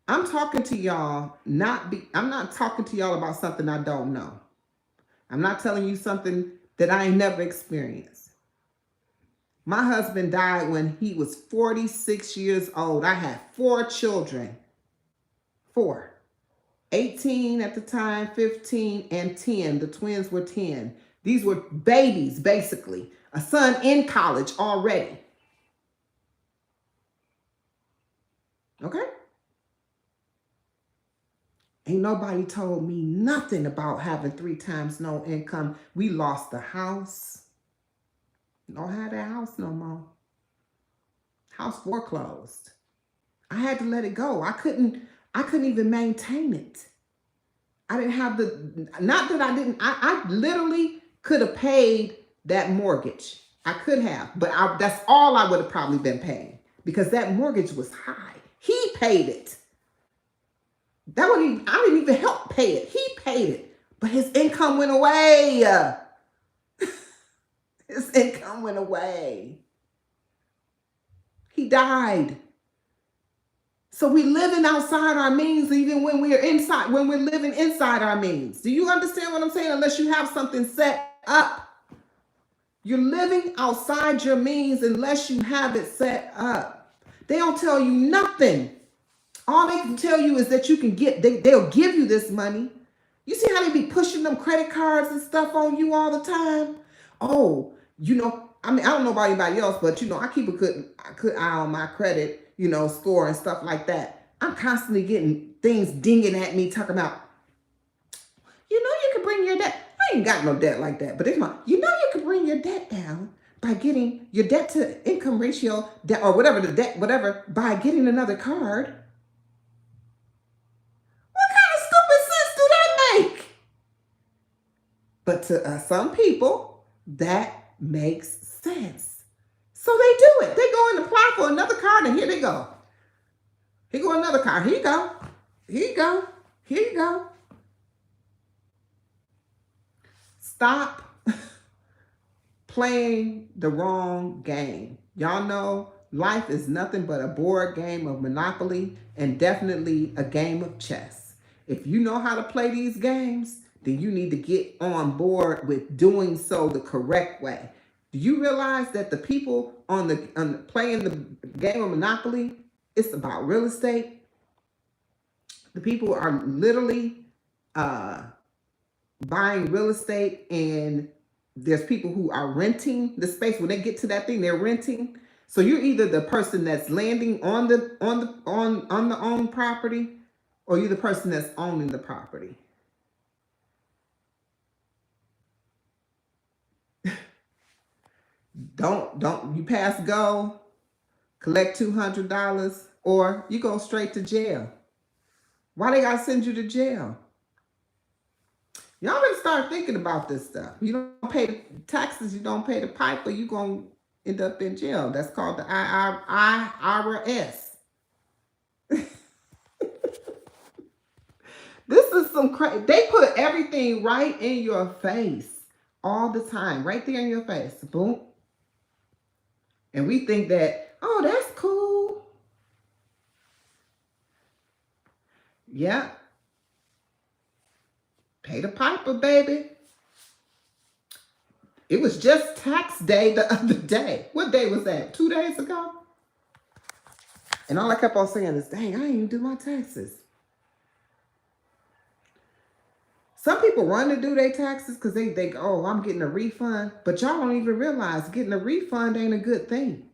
I'm talking to y'all, I'm not talking to y'all about something I don't know. I'm not telling you something that I ain't never experienced. My husband died when he was 46 years old. I had 4 children. 4. 18 at the time, 15, and 10. The twins were 10. These were babies, basically. A son in college already. Okay? Ain't nobody told me nothing about having 3 times no income. We lost the house. Don't have that house no more. House foreclosed. I had to let it go. I couldn't even maintain it. I didn't have I literally could have paid that mortgage. I could have, but that's all I would have probably been paying because that mortgage was high. He paid it. I didn't even help pay it. He paid it, but his income went away. His income went away. He died. So we living outside our means even when we're living inside our means. Do you understand what I'm saying? Unless you have something set up. You're living outside your means unless you have it set up. They don't tell you nothing. All they can tell you is that you can they'll give you this money. You see how they be pushing them credit cards and stuff on you all the time? Oh, I don't know about anybody else, but I keep a good eye on my credit, score and stuff like that. I'm constantly getting things dinging at me talking about, you can bring your debt. I ain't got no debt like that, but you can bring your debt down by getting your debt to income ratio or whatever, by getting another card. What kind of stupid sense do that make? But to some people, that makes sense. So they do it. They go and apply for another card, and here they go. Here go another card. Here you go. Here you go. Here you go. Stop playing the wrong game. Y'all know life is nothing but a board game of Monopoly and definitely a game of chess. If you know how to play these games, then you need to get on board with doing so the correct way. Do you realize that the people playing the game of Monopoly, it's about real estate, The people are literally buying real estate, and there's people who are renting the space. When they get to that thing, they're renting. So you're either the person that's landing on the owned property, or you're the person that's owning the property. Don't you pass go, collect $200, or you go straight to jail. Why they gotta send you to jail? Y'all better start thinking about this stuff. You don't pay the taxes, you don't pay the piper, you gonna end up in jail. That's called the IRS. This is some crazy. They put everything right in your face all the time, right there in your face. Boom. And we think that, oh, that's cool. Yeah. Pay the piper, baby. It was just tax day the other day. What day was that? 2 days ago? And all I kept on saying is, dang, I didn't even do my taxes. Some people run to do their taxes because they think, oh, I'm getting a refund. But y'all don't even realize getting a refund ain't a good thing.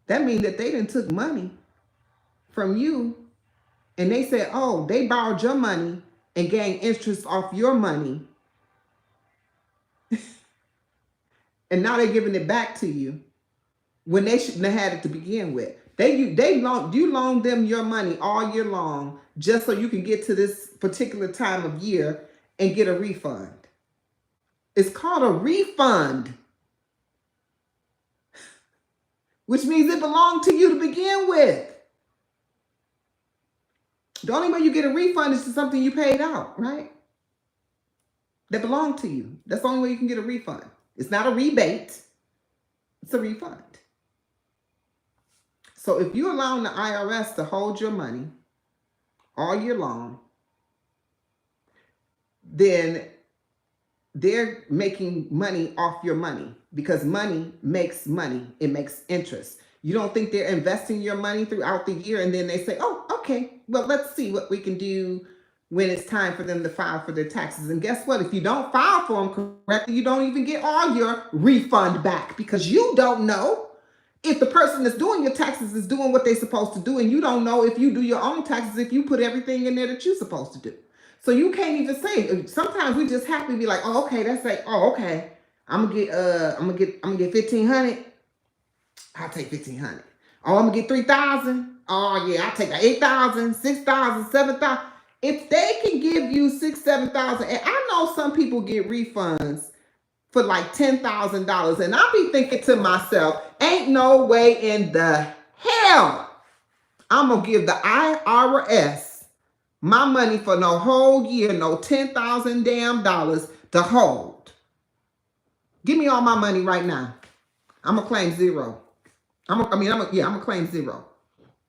That means that they done took money from you, and they said, oh, they borrowed your money and gained interest off your money. And now they're giving it back to you when they shouldn't have had it to begin with. You loaned them your money all year long just so you can get to this particular time of year and get a refund. It's called a refund, which means it belonged to you to begin with. The only way you get a refund is to something you paid out, right? That belonged to you. That's the only way you can get a refund. It's not a rebate. It's a refund. So if you're allowing the IRS to hold your money all year long, then they're making money off your money, because money makes money. It makes interest. You don't think they're investing your money throughout the year and then they say, oh, okay, well, let's see what we can do when it's time for them to file for their taxes. And guess what? If you don't file for them correctly, you don't even get all your refund back, because you don't know if the person that's doing your taxes is doing what they're supposed to do. And you don't know if you do your own taxes, if you put everything in there that you're supposed to do. So you can't even say. Sometimes we just have to be like, oh, okay, that's like, oh, okay, I'm gonna get $1,500. I'll take $1,500. Oh, I'm gonna get $3,000. Oh yeah, I'll take $8,000, $6,000, $7,000. If they can give you $6,000, $7,000, and I know some people get refunds for like $10,000, and I'll be thinking to myself, ain't no way in the hell I'm gonna give the IRS my money for no whole year, no $10,000 damn dollars to hold. Give me all my money right now. I'm gonna claim zero. I'm gonna claim zero.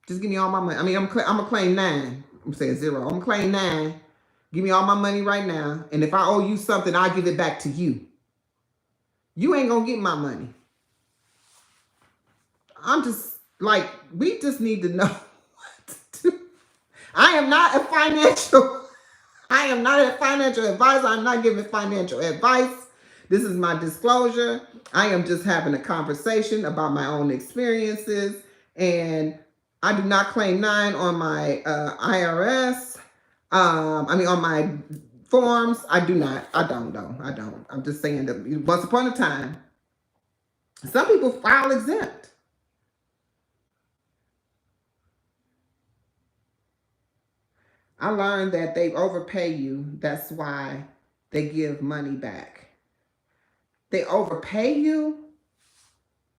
Just give me all my money. I'm gonna claim 9. I'm saying zero. I'm gonna claim 9. Give me all my money right now. And if I owe you something, I'll give it back to you. You ain't gonna get my money. I'm just like, we just need to know what to do. I am not a financial advisor. I'm not giving financial advice. This is my disclosure. I am just having a conversation about my own experiences, and I do not claim 9 on my IRS. On my forms. I do not. I don't know. I don't. I'm just saying that once upon a time, some people file exempt. I learned that they overpay you. That's why they give money back. They overpay you?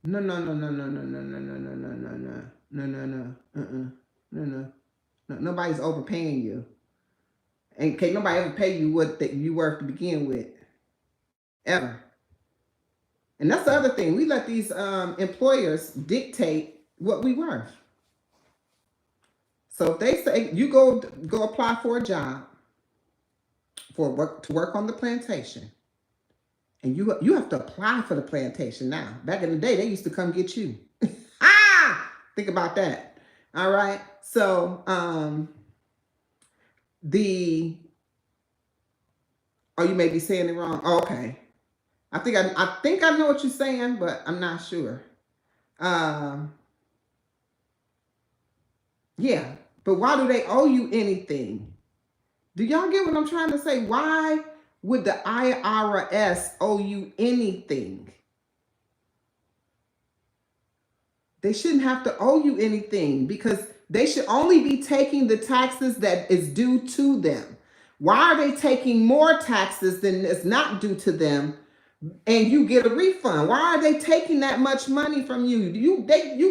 No. Nobody's overpaying you. And can't nobody ever pay you what you worth to begin with. Ever. And that's the other thing. We let these employers dictate what we worth. So if they say you go apply for a job to work on the plantation, and you have to apply for the plantation now. Back in the day, they used to come get you. Think about that. All right. So the, oh, you may be saying it wrong. Oh, okay. I think I know what you're saying, but I'm not sure. Um, yeah, but why do they owe you anything? Do y'all get what I'm trying to say? Why would the IRS owe you anything? They shouldn't have to owe you anything because they should only be taking the taxes that is due to them. Why are they taking more taxes than is not due to them and you get a refund? Why are they taking that much money from you? You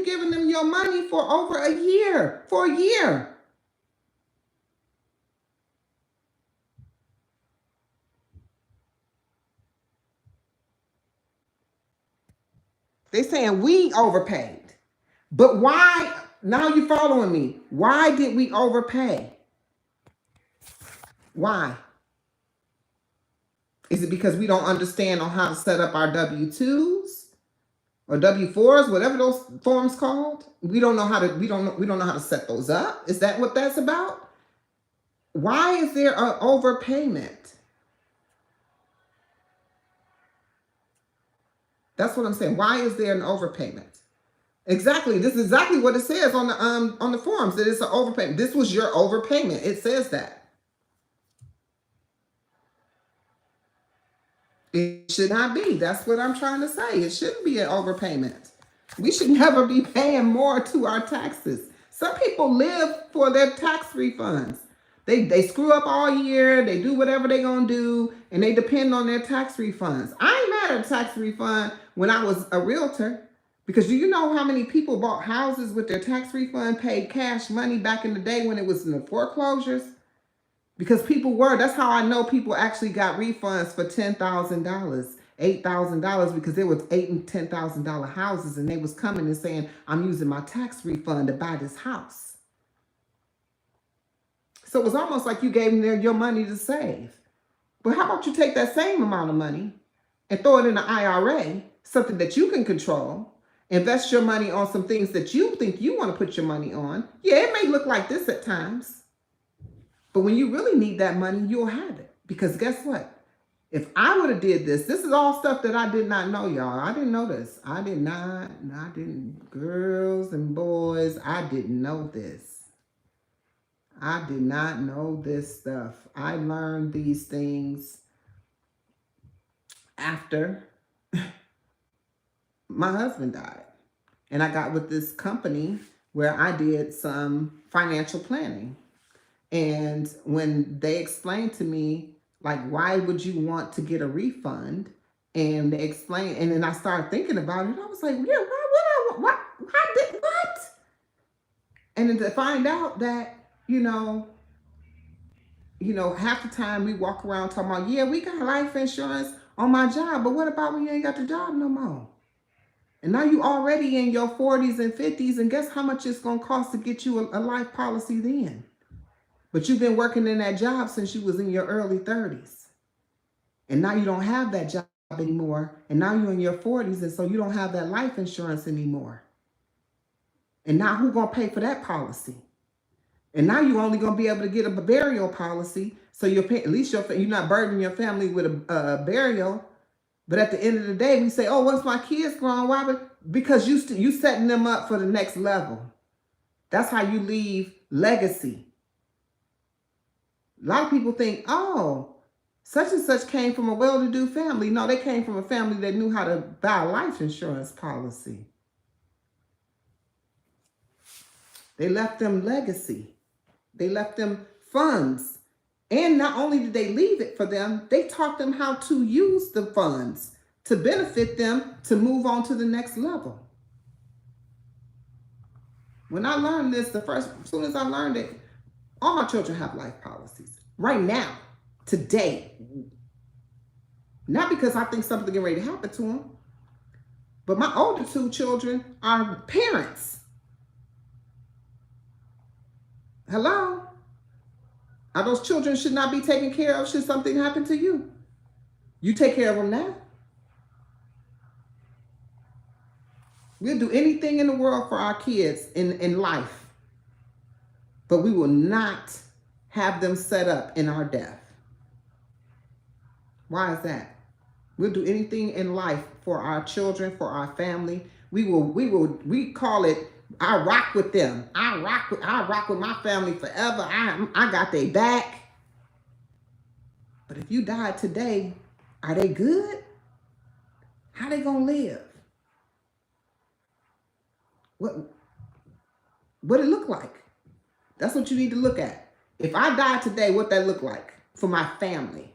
giving them your money for over a year, for a year. They saying we overpaid. But why? Now you following me. Why did we overpay? Why? Is it because we don't understand on how to set up our W-2s or W-4s, whatever those forms called? We don't know how to. We don't know how to set those up. Is that what that's about? Why is there an overpayment? That's what I'm saying. Why is there an overpayment? Exactly. This is exactly what it says on the forms, that it's an overpayment. This was your overpayment. It says that. It should not be. That's what I'm trying to say. It shouldn't be an overpayment. We should never be paying more to our taxes. Some people live for their tax refunds. They screw up all year. They do whatever they're going to do, and they depend on their tax refunds. I ain't mad at a tax refund when I was a realtor, because do you know how many people bought houses with their tax refund, paid cash money back in the day when it was in the foreclosures? Because people were, that's how I know people actually got refunds for $10,000, $8,000, because there was $8,000 and $10,000 houses, and they was coming and saying, I'm using my tax refund to buy this house. So it was almost like you gave them your money to save. But how about you take that same amount of money and throw it in an IRA, something that you can control, invest your money on some things that you think you want to put your money on. Yeah, it may look like this at times, but when you really need that money, you'll have it. Because guess what? If I would have did this is all stuff that I did not know, y'all. I didn't know this. I didn't, girls and boys, I didn't know this. I did not know this stuff. I learned these things after my husband died. And I got with this company where I did some financial planning. And when they explained to me, like, why would you want to get a refund? And they explained, and then I started thinking about it. I was like, yeah, what? And then to find out that, half the time we walk around talking about, yeah, we got life insurance on my job, but what about when you ain't got the job no more? And now you already in your 40s and 50s, and guess how much it's going to cost to get you a life policy then? But you've been working in that job since you was in your early 30s. And now you don't have that job anymore. And now you're in your 40s, and so you don't have that life insurance anymore. And now who's going to pay for that policy? And now you're only going to be able to get a burial policy. So at least you're not burdening your family with a burial. But at the end of the day, we say, oh, once my kids grown, why? Because you setting them up for the next level. That's how you leave legacy. A lot of people think, oh, such and such came from a well-to-do family. No, they came from a family that knew how to buy a life insurance policy. They left them legacy. They left them funds. And not only did they leave it for them, they taught them how to use the funds to benefit them to move on to the next level. When I learned this, as soon as I learned it, all my children have life policies. Right now, today. Not because I think something getting ready to happen to them, but my older two children are parents. Hello? Those children should not be taken care of should something happen to you. You take care of them now. We'll do anything in the world for our kids in life, but we will not have them set up in our death. Why is that? We'll do anything in life for our children, for our family. We call it, I rock with them. I rock with my family forever. I got their back. But if you died today, are they good? How they gonna live? What it look like? That's what you need to look at. If I died today, what that look like for my family?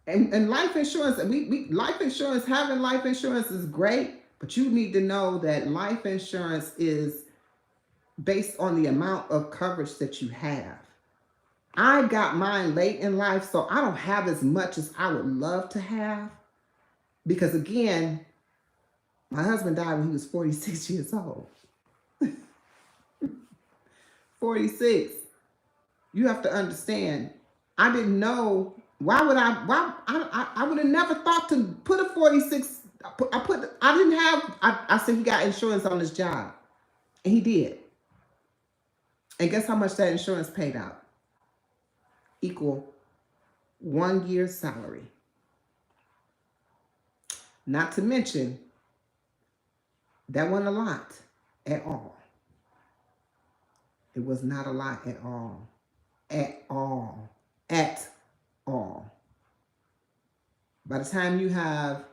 And life insurance, life insurance, having life insurance is great, but you need to know that life insurance is based on the amount of coverage that you have. I got mine late in life, so I don't have as much as I would love to have. Because again, my husband died when he was 46 years old. 46. You have to understand, I didn't know, I would have never thought to put a 46, I said he got insurance on his job. And he did. And guess how much that insurance paid out? Equal 1 year's salary. Not to mention, that wasn't a lot at all. It was not a lot at all. At all. At all. By the time you have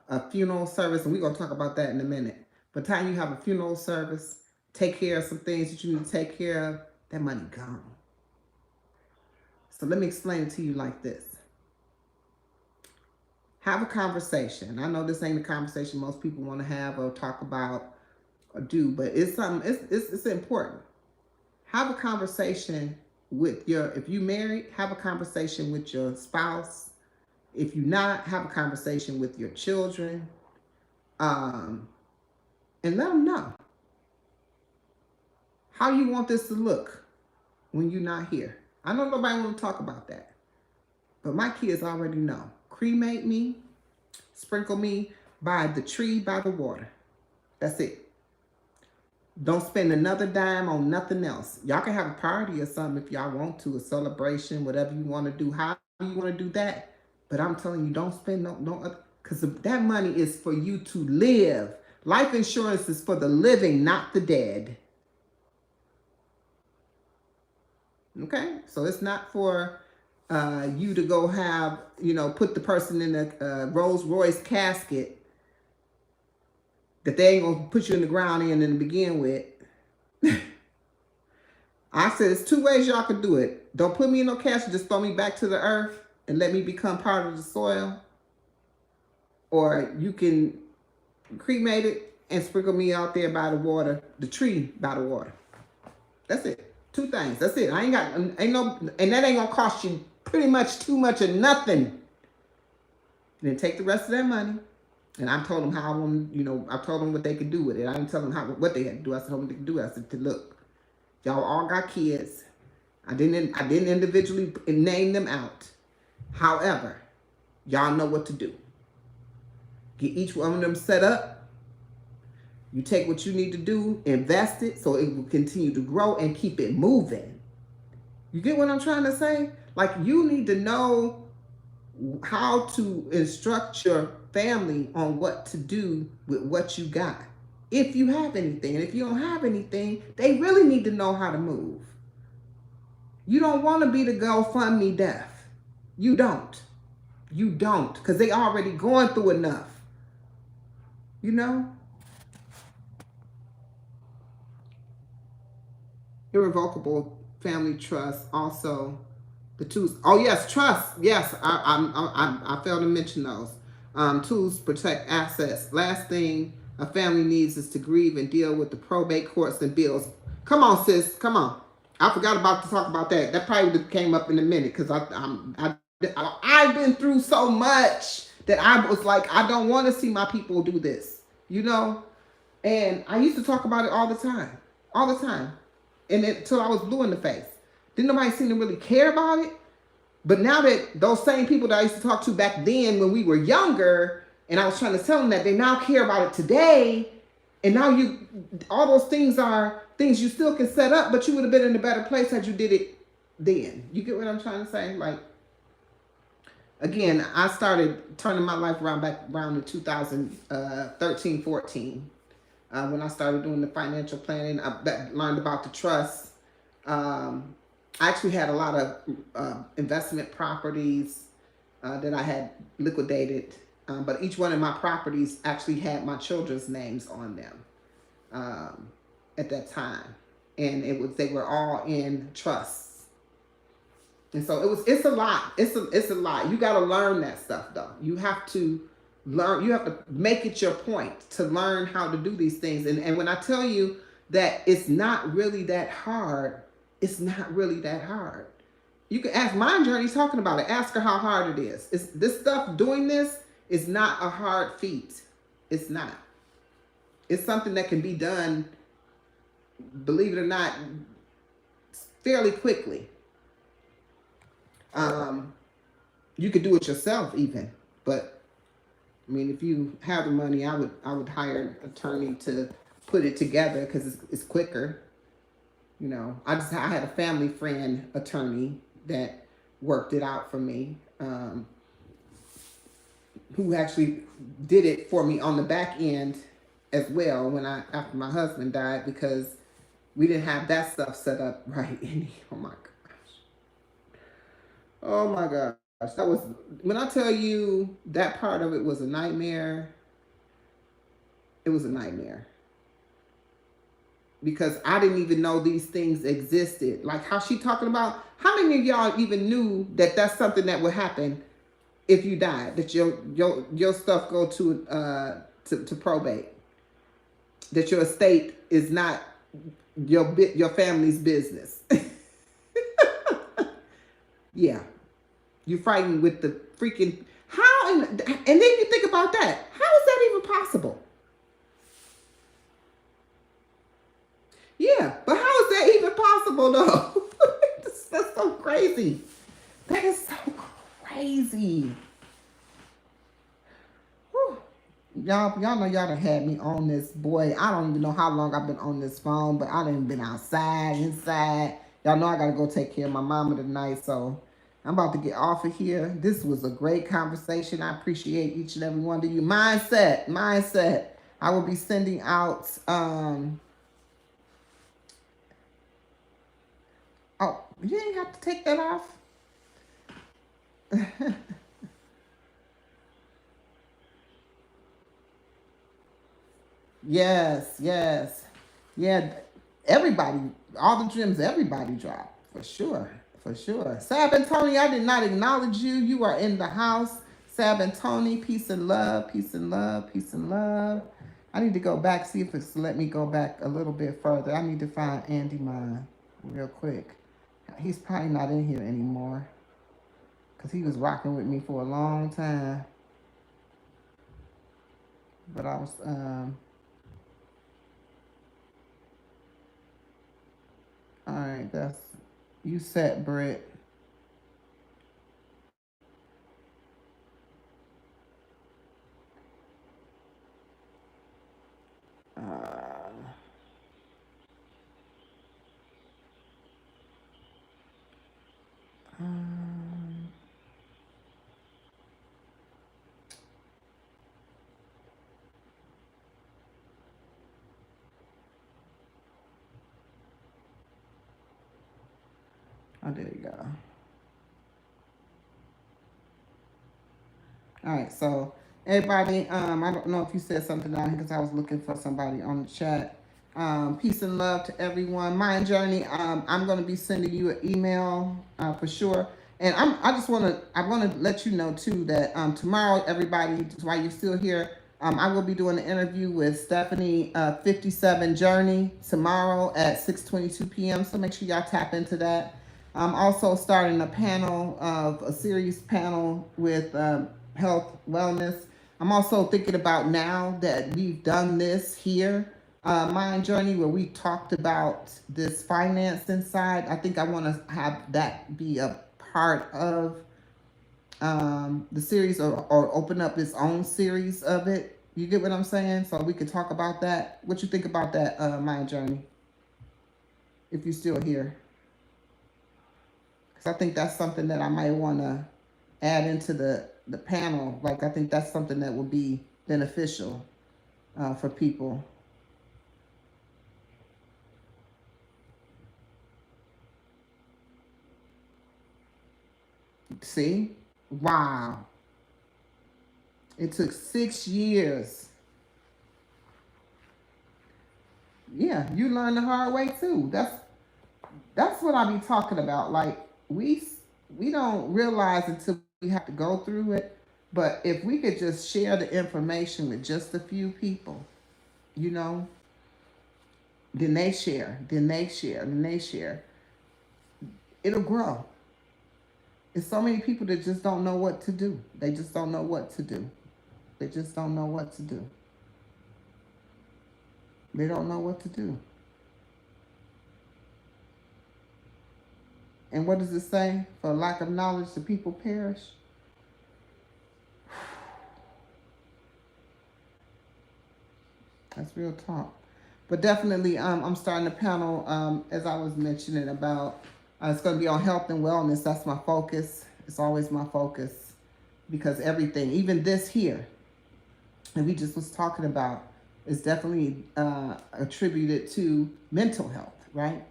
a funeral service, and we're going to talk about that in a minute. By the time you have a funeral service, take care of some things that you need to take care of, that money gone. So let me explain it to you like this. Have a conversation. I know this ain't a conversation most people want to have or talk about or do, but it's something, it's important. Have a conversation with if you married, have a conversation with your spouse. If you're not, have a conversation with your children. And let them know how you want this to look when you're not here. I know nobody want to talk about that, but my kids already know. Cremate me, sprinkle me by the tree, by the water. That's it. Don't spend another dime on nothing else. Y'all can have a party or something if y'all want to, a celebration, whatever you want to do, how you want to do that. But I'm telling you, don't spend no other, because that money is for you to live. Life insurance is for the living, not the dead. Okay? So it's not for you to go have, put the person in a Rolls Royce casket that they ain't gonna put you in the ground in and begin with. I said, there's two ways y'all can do it. Don't put me in no casket, just throw me back to the earth and let me become part of the soil. Or you can cremate it and sprinkle me out there by the water, the tree by the water. That's it. Two things. That's it. And that ain't gonna cost you pretty much too much of nothing. Then take the rest of that money. And I told them how I want, I told them what they could do with it. I didn't tell them what they had to do. I told them what they could do. I said, look, y'all all got kids. I didn't individually name them out. However, y'all know what to do. Get each one of them set up. You take what you need to do, invest it so it will continue to grow and keep it moving. You get what I'm trying to say? Like, you need to know how to instruct your family on what to do with what you got. If you have anything. And if you don't have anything, they really need to know how to move. You don't want to be the GoFundMe death. You don't. You don't. Because they already going through enough. Irrevocable family trust. Also, the tools. Oh yes, trust. Yes, I failed to mention those. Tools protect assets. Last thing a family needs is to grieve and deal with the probate courts and bills. Come on, sis. Come on. I forgot about to talk about that. That probably came up in a minute because I've been through so much that I was like, I don't want to see my people do this, And I used to talk about it all the time, and until I was blue in the face. Didn't nobody seem to really care about it. But now that those same people that I used to talk to back then when we were younger, and I was trying to tell them that they now care about it today, And now all those things are things you still can set up, but you would have been in a better place had you did it then. You get what I'm trying to say? Like, again, I started turning my life around back around in 2013, 14. When I started doing the financial planning, I learned about the trust. I actually had a lot of investment properties that I had liquidated, but each one of my properties actually had my children's names on them at that time, and they were all in trusts. And so it's a lot. It's a lot. You got to learn that stuff though. You have to learn. You have to make it your point to learn how to do these things. And when I tell you that it's not really that hard, it's not really that hard. You can ask Mind Journey talking about it. Ask her how hard it is. It's this stuff. Doing this is not a hard feat. It's not. It's something that can be done, believe it or not, fairly quickly. You could do it yourself even, but I mean, if you have the money, I would hire an attorney to put it together because it's quicker. You know, I had a family friend attorney that worked it out for me, who actually did it for me on the back end as well after my husband died, because we didn't have that stuff set up right. Oh my gosh. Oh my gosh. That was, when I tell you that part of it was a nightmare, it was a nightmare. Because I didn't even know these things existed. Like how she talking about, how many of y'all even knew that that's something that would happen if you died, that your stuff go to probate, that your estate is not your family's business. Yeah, you're fighting with the freaking and then you think about that. How is that even possible? Yeah, but how is that even possible though? That's so crazy. That is so crazy. Whew. Y'all know y'all done had me on this. Boy, I don't even know how long I've been on this phone, but I done been outside, inside. Y'all know I gotta go take care of my mama tonight, so I'm about to get off of here. This was a great conversation. I appreciate each and every one of you. Mindset. I will be sending out oh, you didn't have to take that off. Yes. Yeah, everybody, all the gems, everybody dropped. For sure. Sab and Tony, I did not acknowledge you. You are in the house. Sab and Tony, peace and love. I need to go back, see if it's let me go back a little bit further. I need to find Andy Mine real quick. He's probably not in here anymore, because he was rocking with me for a long time. But I was, all right, that's, you set, Britt. Um, oh, there you go. All right, so everybody, I don't know if you said something down here because I was looking for somebody on the chat. Peace and love to everyone. Mind Journey, I'm going to be sending you an email for sure. And I want to let you know too that tomorrow, everybody, while you're still here, I will be doing an interview with Stephanie 57 Journey tomorrow at 6:22 p.m. So make sure y'all tap into that. I'm also starting a series panel with health, wellness. I'm also thinking about, now that we've done this here, Mind Journey, where we talked about this finance inside, I think I want to have that be a part of the series, or open up its own series of it, You get what I'm saying? So we could talk about that. What you think about that, Mind Journey? If you're still here. Because I think that's something that I might want to add into the panel. Like, I think that's something that would be beneficial for people. See? Wow. It took 6 years. Yeah, you learned the hard way too. That's what I be talking about. Like, we don't realize until we have to go through it. But if we could just share the information with just a few people, you know, then they share, then they share, then they share. It'll grow. There's so many people that just don't know what to do. They just don't know what to do. They just don't know what to do. They don't know what to do. And what does it say? For lack of knowledge, the people perish. That's real talk. But definitely, I'm starting the panel, as I was mentioning, about it's going to be on health and wellness. That's my focus. It's always my focus, because everything, even this here, and we just was talking about, is definitely attributed to mental health, right?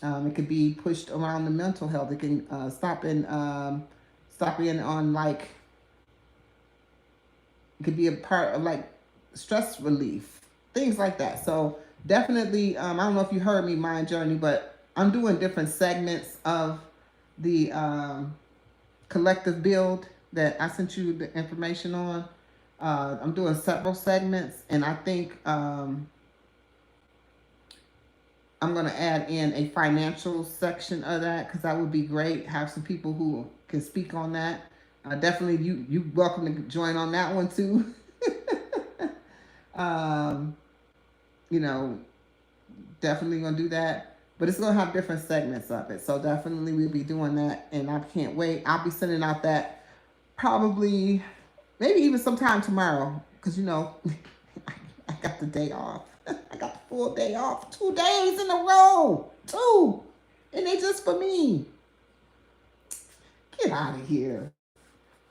It could be pushed around the mental health. It can stop in on, like, it could be a part of, like, stress relief, things like that. So definitely, I don't know if you heard me, Mind Journey, but I'm doing different segments of the collective build that I sent you the information on. I'm doing several segments, and I think I'm going to add in a financial section of that, because that would be great. Have some people who can speak on that. Definitely, you welcome to join on that one too. You know, definitely going to do that. But it's going to have different segments of it. So definitely we'll be doing that, and I can't wait. I'll be sending out that probably, maybe even sometime tomorrow, because, you know, I got the day off. I got the full day off. 2 days in a row. 2. And they just for me. Get out of here.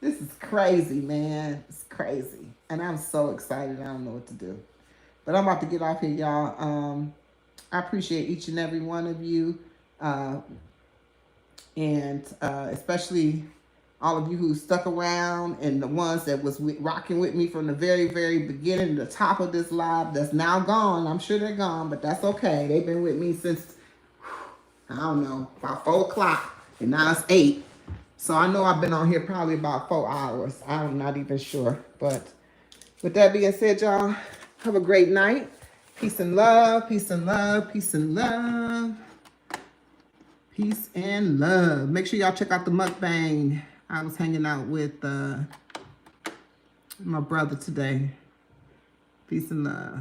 This is crazy, man. It's crazy. And I'm so excited. I don't know what to do. But I'm about to get off here, y'all. I appreciate each and every one of you. And especially all of you who stuck around, and the ones that was rocking with me from the very, very beginning, the top of this live, that's now gone. I'm sure they're gone, but that's okay. They've been with me since, I don't know, about 4 o'clock, and now it's 8. So I know I've been on here probably about 4 hours. I'm not even sure. But with that being said, y'all, have a great night. Peace and love, peace and love, peace and love. Peace and love. Make sure y'all check out the mukbang. I was hanging out with my brother today. Peace and love.